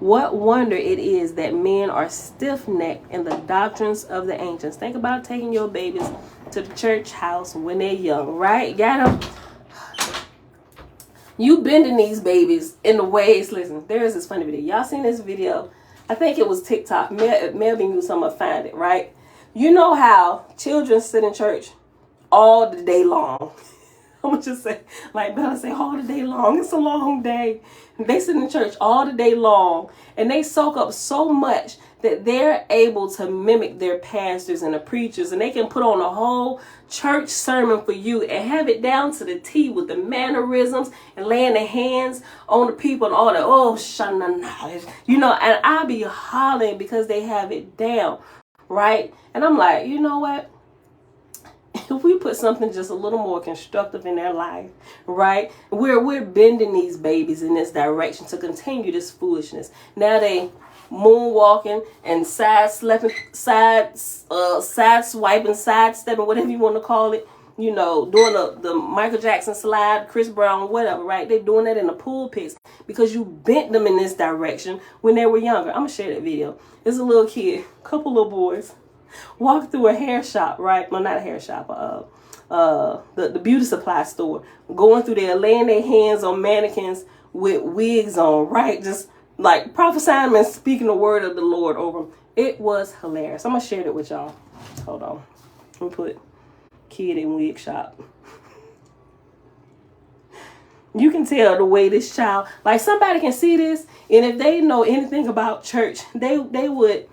What wonder it is that men are stiff-necked in the doctrines of the ancients. Think about taking your babies to the church house when they're young, right? Got them. You bending these babies in the ways. Listen, there is this funny video. Y'all seen this video? I think it was TikTok. Melvin knew someone find it, right? You know how children sit in church all the day long. I'm going to just say, like Bella say, all the day long. It's a long day. They sit in church all the day long, and they soak up so much that they're able to mimic their pastors and the preachers, and they can put on a whole church sermon for you and have it down to the T with the mannerisms and laying their hands on the people and all that. Oh, shana, you know, and I be hollering because they have it down, right? And I'm like, you know what? If we put something just a little more constructive in their life, right? We're bending these babies in this direction to continue this foolishness. Now they moonwalking and sidestepping, whatever you want to call it. You know, doing the Michael Jackson slide, Chris Brown, whatever, right? They're doing that in the pulpits because you bent them in this direction when they were younger. I'm gonna share that video. There's a little kid, couple little boys, walk through a hair shop, right? Well, not a hair shop, the beauty supply store, going through there, laying their hands on mannequins with wigs on, right? Just like prophesying and speaking the word of the Lord over them. It was hilarious. I'm gonna share it with y'all. Hold on. Let me put kid in wig shop. You can tell the way this child, like somebody can see this, and if they know anything about church, they would.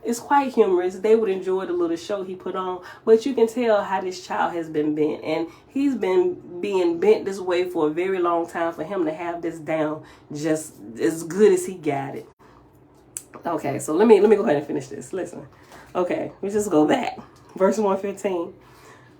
It's quite humorous. They would enjoy the little show he put on. But you can tell how this child has been bent. And he's been being bent this way for a very long time for him to have this down just as good as he got it. Okay, so let me go ahead and finish this. Listen. Okay, we just go back. Verse 115.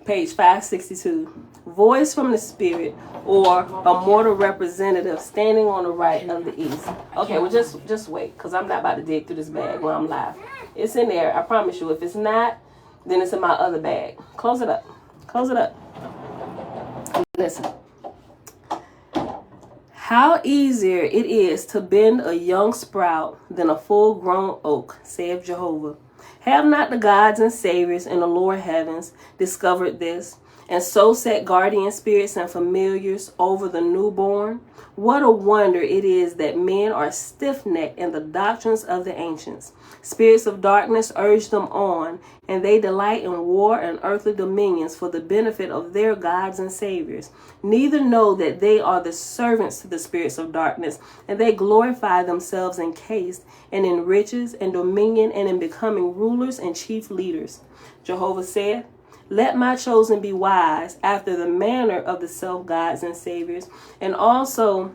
Page 562. Voice from the Spirit, or a mortal representative standing on the right of the east. Okay, well just wait, because I'm not about to dig through this bag while I'm live. It's in there, I promise you. If it's not, then it's in my other bag. Close it up. Close it up. Listen. How easier it is to bend a young sprout than a full-grown oak, saith Jehovah. Have not the gods and saviors in the lower heavens discovered this, and so set guardian spirits and familiars over the newborn? What a wonder it is that men are stiff-necked in the doctrines of the ancients. Spirits of darkness urge them on, and they delight in war and earthly dominions for the benefit of their gods and saviors. Neither know that they are the servants to the spirits of darkness, and they glorify themselves encased and in riches and dominion and in becoming rulers and chief leaders. Jehovah said, let my chosen be wise after the manner of the self-gods and saviors, and also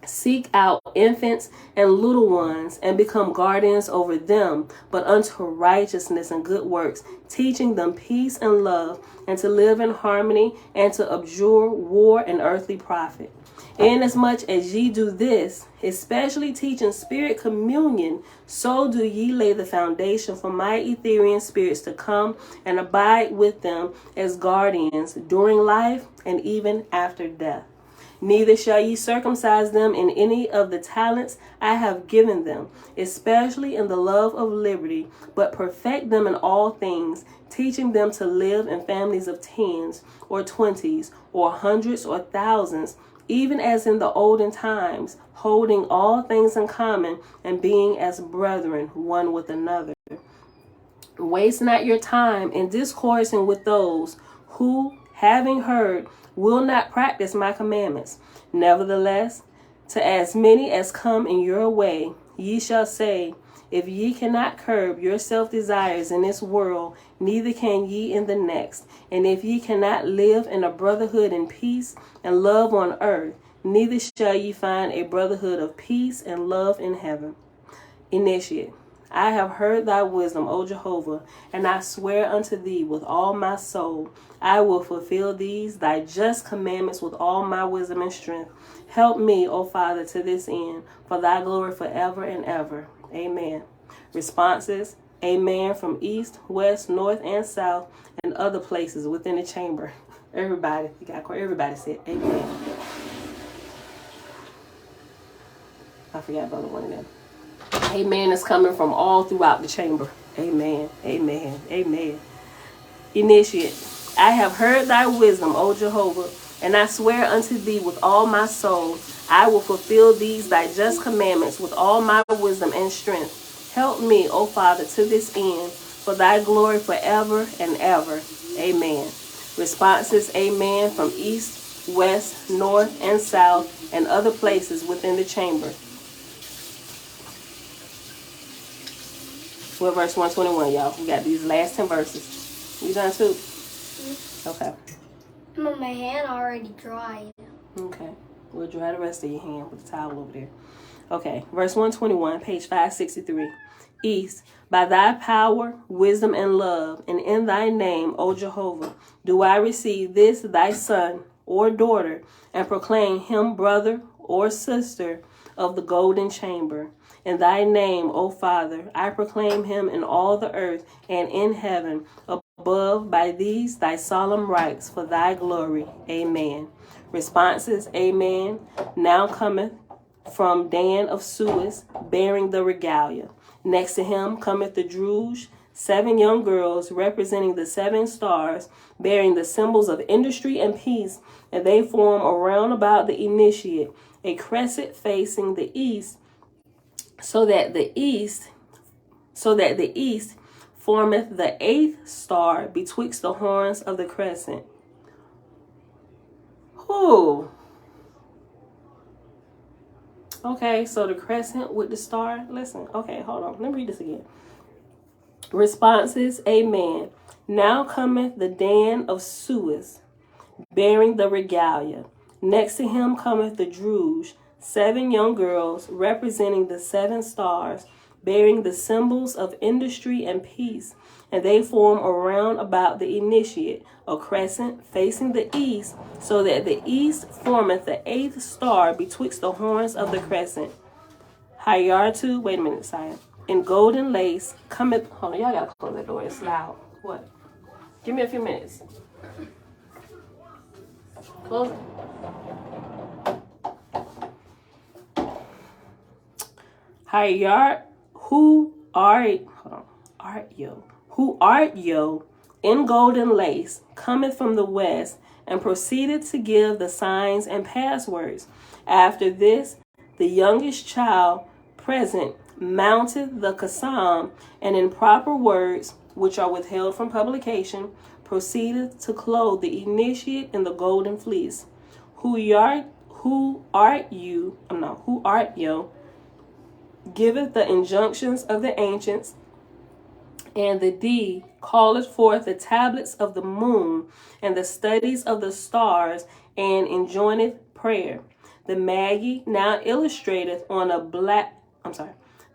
Seek out infants and little ones and become guardians over them, but unto righteousness and good works, teaching them peace and love, and to live in harmony, and to abjure war and earthly profit. Inasmuch as ye do this, especially teaching spirit communion, so do ye lay the foundation for my Ethereal spirits to come and abide with them as guardians during life and even after death. Neither shall ye circumcise them in any of the talents I have given them, especially in the love of liberty, but perfect them in all things, teaching them to live in families of tens, or 20s, or hundreds, or thousands, even as in the olden times, holding all things in common, and being as brethren one with another. Waste not your time in discoursing with those who, having heard, will not practice my commandments. Nevertheless, to as many as come in your way, ye shall say, if ye cannot curb your self-desires in this world, neither can ye in the next. And if ye cannot live in a brotherhood in peace and love on earth, neither shall ye find a brotherhood of peace and love in heaven. Initiate. I have heard thy wisdom, O Jehovah, and I swear unto thee with all my soul, I will fulfill these thy just commandments with all my wisdom and strength. Help me, O Father, to this end, for thy glory forever and ever. Amen. Responses: Amen from east, west, north, and south, and other places within the chamber. Everybody, everybody said amen. I forgot about the one of them. Amen is coming from all throughout the chamber. Amen. Amen. Amen. Initiate. I have heard thy wisdom, O Jehovah, and I swear unto thee with all my soul, I will fulfill these thy just commandments with all my wisdom and strength. Help me, O Father, to this end, for thy glory forever and ever. Amen. Responses: Amen from east, west, north, and south, and other places within the chamber. We're verse 121, y'all. We got these last 10 verses. You done too? Okay. My hand already dried. Okay. We'll dry the rest of your hand with the towel over there. Okay. Verse 121, page 563. East, by thy power, wisdom, and love, and in thy name, O Jehovah, do I receive this thy son or daughter, and proclaim him brother or sister of the golden chamber. In thy name, O Father, I proclaim him in all the earth and in heaven, above by these thy solemn rites for thy glory. Amen. Responses: Amen. Now cometh from Dan of Suez, bearing the regalia. Next to him cometh the Druge, 7 young girls representing the 7 stars, bearing the symbols of industry and peace, and they form around about the initiate, a crescent facing the east, so that the east formeth the 8th star betwixt the horns of the crescent. Who? Okay, so the crescent with the star. Listen, okay, hold on. Let me read this again. Responses: Amen. Now cometh the Dan of Suez, bearing the regalia. Next to him cometh the Druge, 7 young girls representing the 7 stars, bearing the symbols of industry and peace, and they form around about the initiate, a crescent facing the east, so that the east formeth the 8th star betwixt the horns of the crescent. Hayartu, wait a minute, Saya. In golden lace cometh, hold on, y'all gotta close that door, it's loud. What? Give me a few minutes. Close it. Who art yo in golden lace cometh from the west, and proceeded to give the signs and passwords. After this, the youngest child present mounted the Kasam, and in proper words, which are withheld from publication, proceeded to clothe the initiate in the golden fleece. Who art yo, giveth the injunctions of the ancients, and the D calleth forth the tablets of the moon and the studies of the stars, and enjoineth prayer. The Magi now illustrateth on a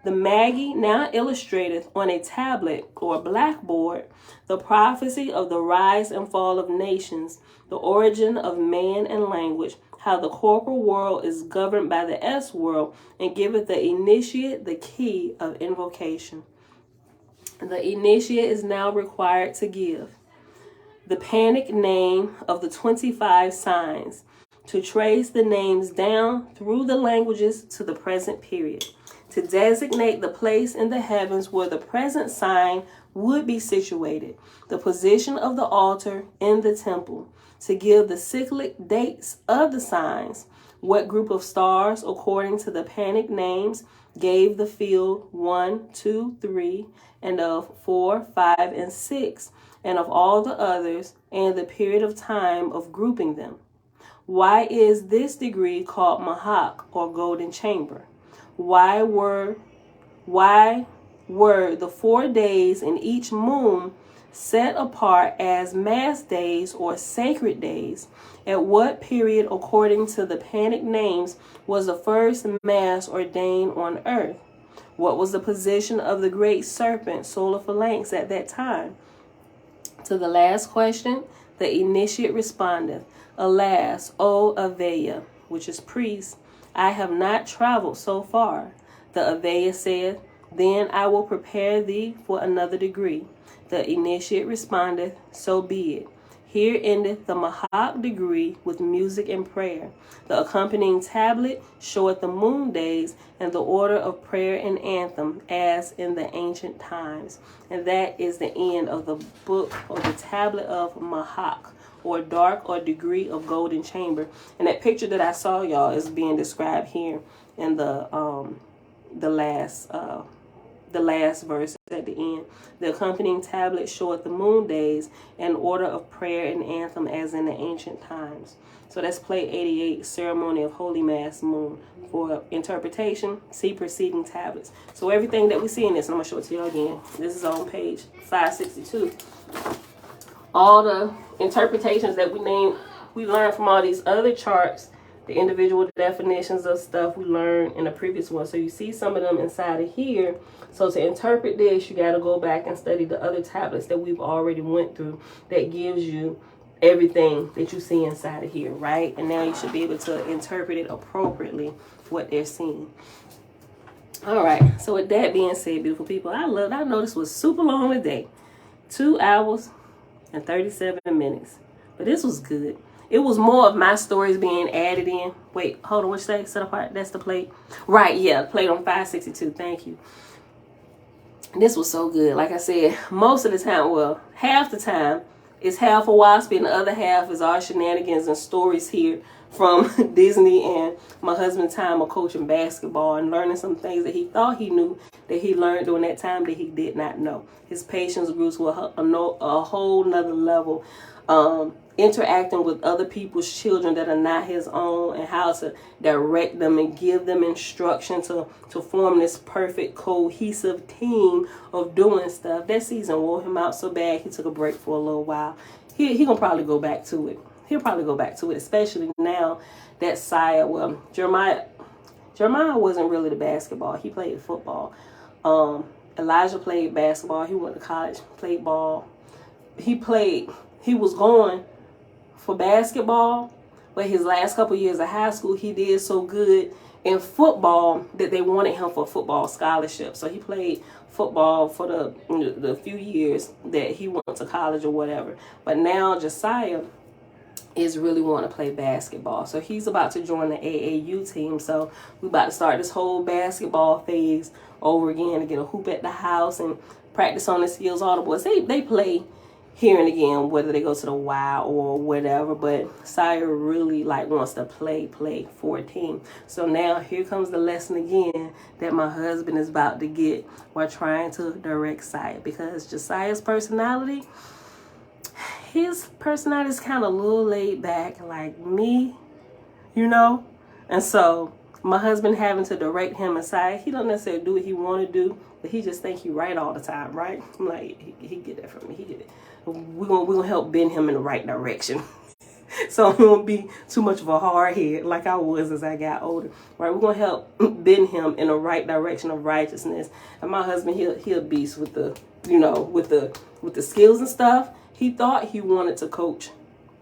The Magi now illustrateth on a tablet or blackboard the prophecy of the rise and fall of nations, the origin of man and language, how the corporal world is governed by the S world, and giveth the initiate the key of invocation. The initiate is now required to give the panic name of the 25 signs, to trace the names down through the languages to the present period, to designate the place in the heavens where the present sign would be situated, the position of the altar in the temple, to give the cyclic dates of the signs, what group of stars, according to the panic names, gave the field 1, 2, 3, and of 4, 5, and 6, and of all the others, and the period of time of grouping them. Why is this degree called Mahak, or golden chamber? Why were the 4 days in each moon set apart as mass days or sacred days? At what period, according to the panic names, was the first mass ordained on earth? What was the position of the great serpent, solar phalanx, at that time? To the last question, the initiate respondeth, Alas, O Aveya, which is priest, I have not traveled so far. The Aveya saith, Then I will prepare thee for another degree. The initiate respondeth, So be it. Here endeth the Mahak degree with music and prayer. The accompanying tablet showeth the moon days and the order of prayer and anthem as in the ancient times. And that is the end of the book, or the tablet of Mahak, or dark or degree of golden chamber. And that picture that I saw, y'all, is being described here in the last verse at the end. The accompanying tablet showeth the moon days and order of prayer and anthem as in the ancient times. So that's plate 88, ceremony of Holy Mass Moon. For interpretation, see preceding tablets. So everything that we see in this, I'm going to show it to you again. This is on page 562. All the interpretations that we learned from all these other charts, the individual definitions of stuff we learned in the previous one. So you see some of them inside of here. So to interpret this, you got to go back and study the other tablets that we've already went through that gives you everything that you see inside of here, right? And now you should be able to interpret it appropriately, what they're seeing. All right. So with that being said, beautiful people, I know this was super long today. 2 hours and 37 minutes. But this was good. It was more of my stories being added in. Wait, hold on. What'd you say? Set apart. That's the plate. Right, yeah. Plate on 562. Thank you. This was so good. Like I said, most of the time, well, half the time, it's half of Oahspe and the other half is our shenanigans and stories here from Disney and my husband's time of coaching basketball and learning some things that he thought he knew that he learned during that time that he did not know. His patience grew to a whole nother level. Interacting with other people's children that are not his own, and how to direct them and give them instruction to form this perfect cohesive team of doing stuff. That season wore him out so bad he took a break for a little while. He gonna probably go back to it. He'll probably go back to it, especially now that Jeremiah wasn't really the basketball. He played football. Elijah played basketball. He went to college, played ball. He was going for basketball, but his last couple years of high school, he did so good in football that they wanted him for a football scholarship. So he played football for the few years that he went to college or whatever. But now Josiah is really wanting to play basketball. So he's about to join the AAU team. So we're about to start this whole basketball phase over again to get a hoop at the house and practice on the skills. All the boys, they play here and again, whether they go to the Y or whatever, but Sire really wants to play for a team. So now here comes the lesson again that my husband is about to get while trying to direct Sire, because Josiah's personality, his personality is kind of a little laid back like me, and so my husband having to direct him aside, he don't necessarily do what he want to do, but he just think he right all the time, right? I'm like, he get that from me. He get it. We're gonna help bend him in the right direction. So he won't be too much of a hard head like I was as I got older. Right, we're gonna help bend him in the right direction of righteousness. And my husband, he'll beast with the, with the skills and stuff. He thought he wanted to coach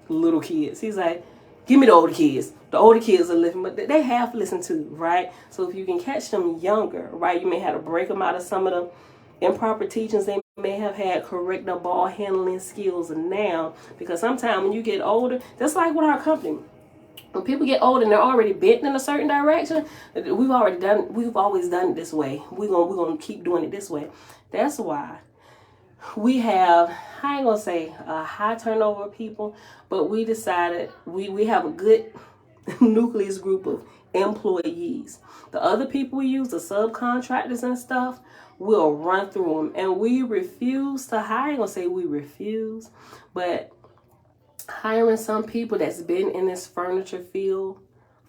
little kids. He's like, give me the older kids. The older kids are living, but they have listened to, right? So if you can catch them younger, right, you may have to break them out of some of the improper teachings they may have had, correct their ball handling skills now, because sometimes when you get older, that's like with our company. When people get older and they're already bent in a certain direction, we've always done it this way. We're gonna keep doing it this way. That's why we have, I ain't gonna say a high turnover of people, but we decided we have a good nucleus group of employees. The other people we use, the subcontractors and stuff, we'll run through them, and we refuse to hire. I ain't gonna say we refuse, but hiring some people that's been in this furniture field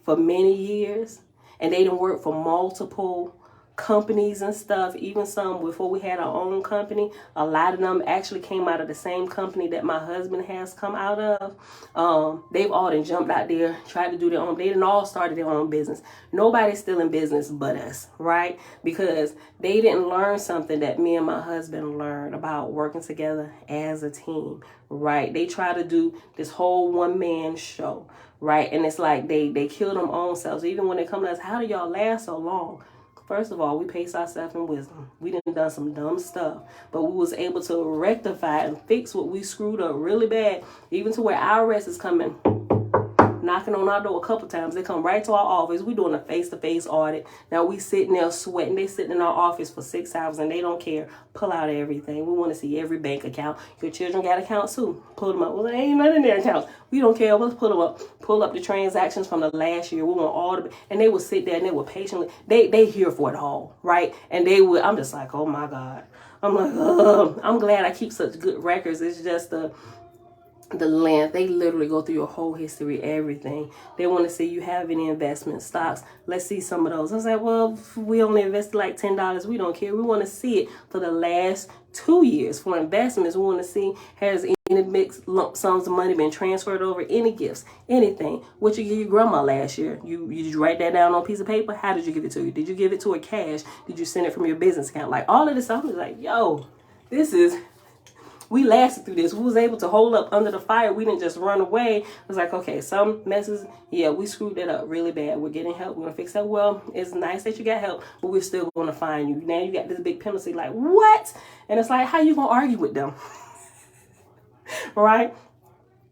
for many years, and they done work for multiple companies and stuff, even some before we had our own company. A lot of them actually came out of the same company that my husband has come out of. They've all done jumped out there, tried to do their own. They done all started their own business. Nobody's still in business but us, right? Because they didn't learn something that me and my husband learned about working together as a team, right? They try to do this whole one-man show, right? And it's like they kill them own selves. Even when they come to us, how do y'all last so long? First of all, we pace ourselves in wisdom. We done some dumb stuff, but we was able to rectify and fix what we screwed up really bad, even to where IRS is coming, knocking on our door a couple times. They come right to our office. We doing a face-to-face audit. Now we sitting there sweating. They sitting in our office for 6 hours and they don't care. Pull out everything. We want to see every bank account. Your children got accounts too. Pull them up. Well, there ain't nothing in their accounts. We don't care. Let's pull them up. Pull up the transactions from the last year. We want all the, and they will sit there and they will patiently. They here for it all, right? And they would. I'm just like, oh my God. I'm like, I'm glad I keep such good records. It's just the length. They literally go through your whole history, everything. They want to see you have any investment stocks. Let's see some of those. I was like, well, we only invested like $10. We don't care. We want to see it for the last 2 years. For investments, we want to see, has any mixed lump sums of money been transferred over, any gifts, anything. What you give your grandma last year? You did you write that down on a piece of paper? How did you give it to you? Did you give it to her cash? Did you send it from your business account? Like all of this stuff. I was like, yo, we lasted through this. We was able to hold up under the fire. We didn't just run away. It was like, okay, some messes, yeah, we screwed that up really bad. We're getting help. We're going to fix that. Well, it's nice that you got help, but we're still going to find you. Now you got this big penalty. Like, what? And it's like, how you going to argue with them? Right?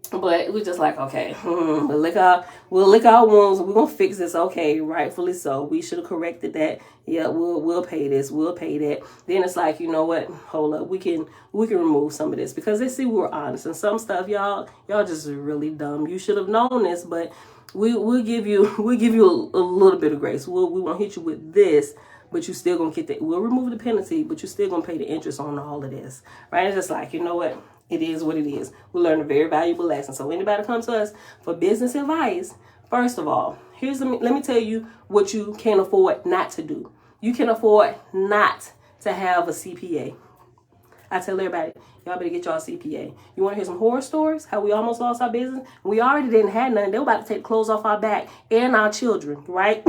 But we're just like, okay, we'll lick our wounds. We're gonna fix this. Okay, rightfully so. We should have corrected that. Yeah, we'll pay this. We'll pay that. Then it's like, you know what? Hold up. We can remove some of this because they see we're honest. And some stuff, y'all just really dumb. You should have known this, but we'll give you a little bit of grace. We won't hit you with this, but you still gonna get that. We'll remove the penalty, but you still gonna pay the interest on all of this, right? It's just like, you know what? It is what it is. We learned a very valuable lesson. So anybody comes to us for business advice, first of all, let me tell you what you can't afford not to do. You can afford not to have a CPA. I tell everybody, y'all better get y'all a CPA. You want to hear some horror stories? How we almost lost our business? We already didn't have nothing. They were about to take clothes off our back and our children, right?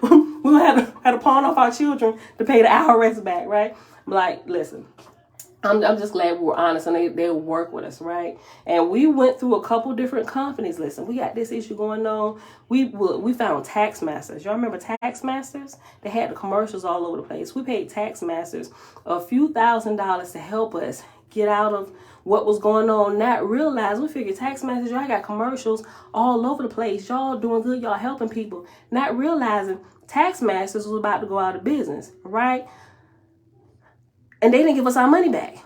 We had to pawn off our children to pay the IRS back, right? I'm like, listen. I'm just glad we were honest and they work with us, right? And we went through a couple different companies. Listen, we got this issue going on. We found Tax Masters. Y'all remember Tax Masters? They had the commercials all over the place. We paid Tax Masters a few $1,000s to help us get out of what was going on. Not realize, we figured Tax Masters, y'all got commercials all over the place. Y'all doing good. Y'all helping people. Not realizing Tax Masters was about to go out of business, right? And they didn't give us our money back.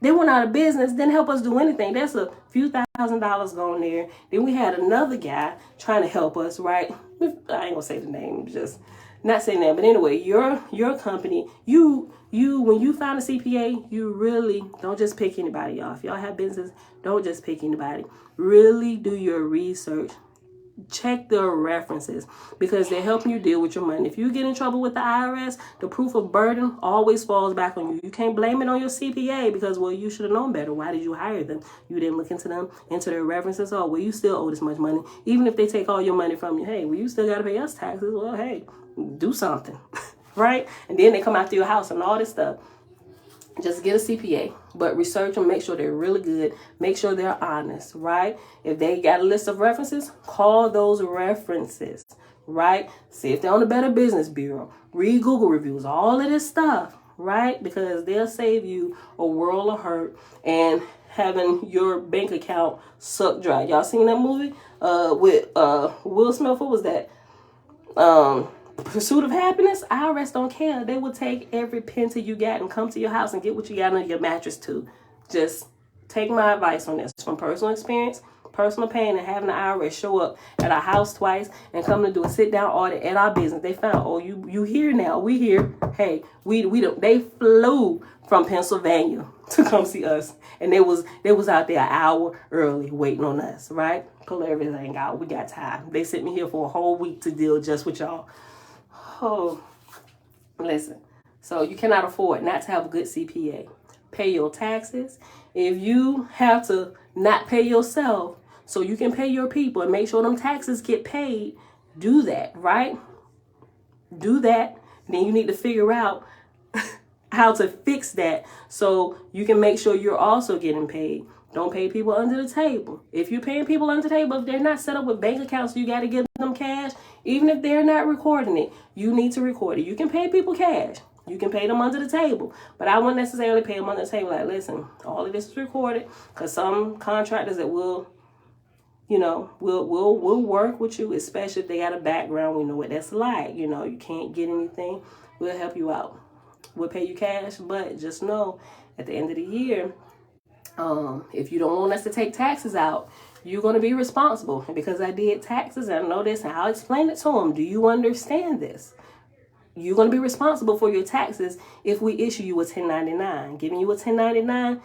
They went out of business, didn't help us do anything. That's a few $1,000s going there. Then we had another guy trying to help us, right? I ain't gonna say the name, just not saying that. But anyway, your company, you when you find a CPA, you really don't just pick anybody, y'all. If y'all have business, don't just pick anybody. Really do your research check their references because they're helping you deal with your money. If you get in trouble with the IRS, the proof of burden always falls back on you. You can't blame it on your CPA because, well, you should have known better. Why did you hire them? You didn't look into them, into their references. Oh, well, you still owe this much money. Even if they take all your money from you, hey, well, you still got to pay us taxes. Well, hey, do something, right? And then they come after your house and all this stuff. Just get a CPA, but research them, make sure they're really good, make sure they're honest, right? If they got a list of references, call those references, right? See if they're on the Better Business Bureau, read Google reviews, all of this stuff, right? Because they'll save you a world of hurt and having your bank account sucked dry. Y'all seen that movie with Will Smith? What was that? Pursuit of Happiness. IRS don't care. They will take every penny you got and come to your house and get what you got under your mattress too. Just take my advice on this from personal experience, personal pain, and having the IRS show up at our house twice and come to do a sit down audit at our business. They found, oh, you here now? We here? Hey, they flew from Pennsylvania to come see us, and they was out there an hour early waiting on us. Right? Pull everything out. We got time. They sent me here for a whole week to deal just with y'all. Oh, listen. So you cannot afford not to have a good CPA. Pay your taxes. If you have to not pay yourself so you can pay your people and make sure them taxes get paid, do that, right? Do that. Then you need to figure out how to fix that so you can make sure you're also getting paid. Don't pay people under the table. If you're paying people under the table, if they're not set up with bank accounts, you got to give them cash. Even if they're not recording it, you need to record it. You can pay people cash. You can pay them under the table. But I wouldn't necessarily pay them under the table. Like, listen, all of this is recorded because some contractors that will work with you, especially if they got a background. We know what that's like. You can't get anything. We'll help you out. We'll pay you cash. But just know at the end of the year, if you don't want us to take taxes out, you're going to be responsible. And because I did taxes, I know this, and I'll explain it to them. Do you understand this? You're going to be responsible for your taxes if we issue you a 1099. Giving you a 1099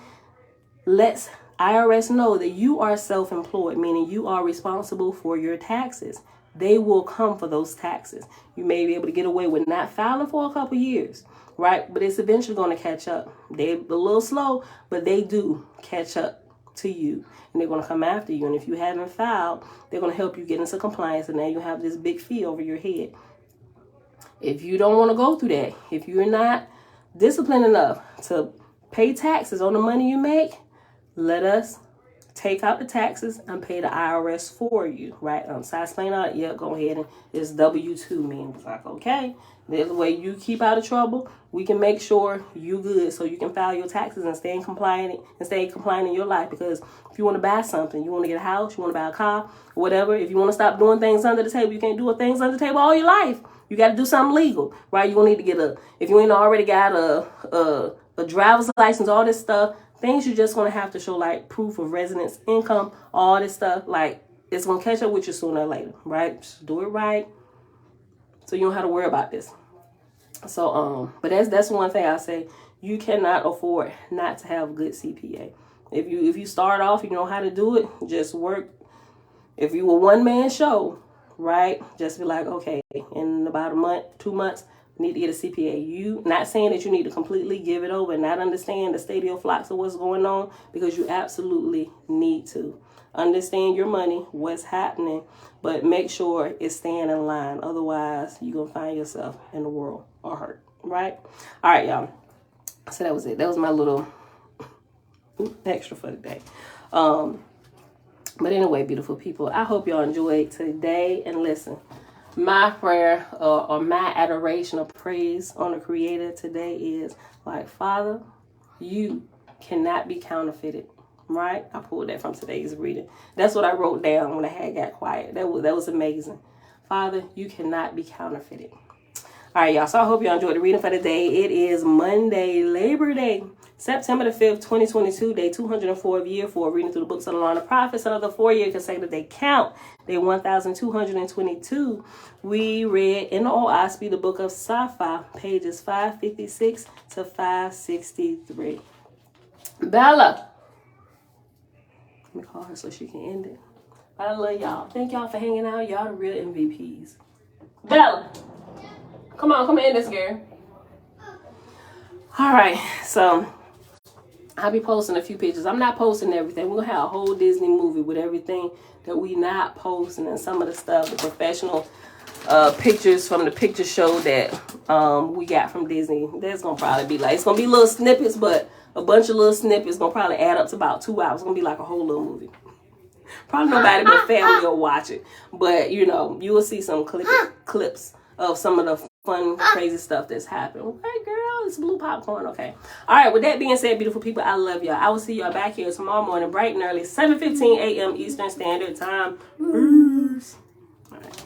lets IRS know that you are self-employed, meaning you are responsible for your taxes. They will come for those taxes. You may be able to get away with not filing for a couple years, right? But it's eventually going to catch up. They're a little slow, but they do catch up to you, and they're going to come after you. And if you haven't filed, they're going to help you get into compliance, and then you have this big fee over your head. If you don't want to go through that, if you're not disciplined enough to pay taxes on the money you make, let us take out the taxes and pay the IRS for you, right? So I explain all that. Yeah, go ahead, and it's W-2 means like, okay, there's a way you keep out of trouble. We can make sure you good so you can file your taxes and stay compliant in your life. Because if you want to buy something, you want to get a house, you want to buy a car, whatever, if you want to stop doing things under the table, you can't do things under the table all your life. You got to do something legal, right? You're going to need to get if you ain't already got a driver's license, all this stuff, things you're just going to have to show, like proof of residence, income, all this stuff. Like, it's going to catch up with you sooner or later, right? Just do it right so you don't have to worry about this. So, but that's one thing I say. You cannot afford not to have a good CPA. If you start off, you know how to do it, just work. If you were one-man show, right, just be like, okay, in about a month, 2 months, need to get a CPA. You not saying that you need to completely give it over and not understand the state of your flocks of what's going on, because you absolutely need to understand your money, what's happening, but make sure it's staying in line. Otherwise, you're going to find yourself in the world or hurt, right? All right, y'all. So that was it. That was my little extra for the day. But anyway, beautiful people, I hope y'all enjoyed today. And listen, my prayer or my adoration of praise on the Creator today is like, Father, you cannot be counterfeited, right? I pulled that from today's reading. That's what I wrote down when I had got quiet. That was amazing. Father, you cannot be counterfeited. All right, y'all. So I hope y'all enjoyed the reading for the day. It is Monday, Labor Day, September the 5th, 2022, day 204 of year 4, reading through the books of the Law and the Prophets. Another 4-year consecutive day count, day 1222. We read in the Oahspe, the book of Safa, pages 556 to 563. Bella. Let me call her so she can end it. I love y'all. Thank y'all for hanging out. Y'all the real MVPs. Bella, come on, come in this girl. All right, so I'll be posting a few pictures. I'm not posting everything. We're going to have a whole Disney movie with everything that we not posting and some of the stuff, the professional pictures from the picture show that we got from Disney. There's going to probably be like, it's going to be little snippets, but a bunch of little snippets going to probably add up to about 2 hours. It's going to be like a whole little movie. Probably nobody but family will watch it. But, you know, you will see some clips of some of the fun, crazy stuff that's happened. Okay, girl, it's blue popcorn. Okay. All right, with that being said, beautiful people, I love y'all. I will see y'all back here tomorrow morning, bright and early, 7:15 a.m. Eastern Standard Time. Peace. All right.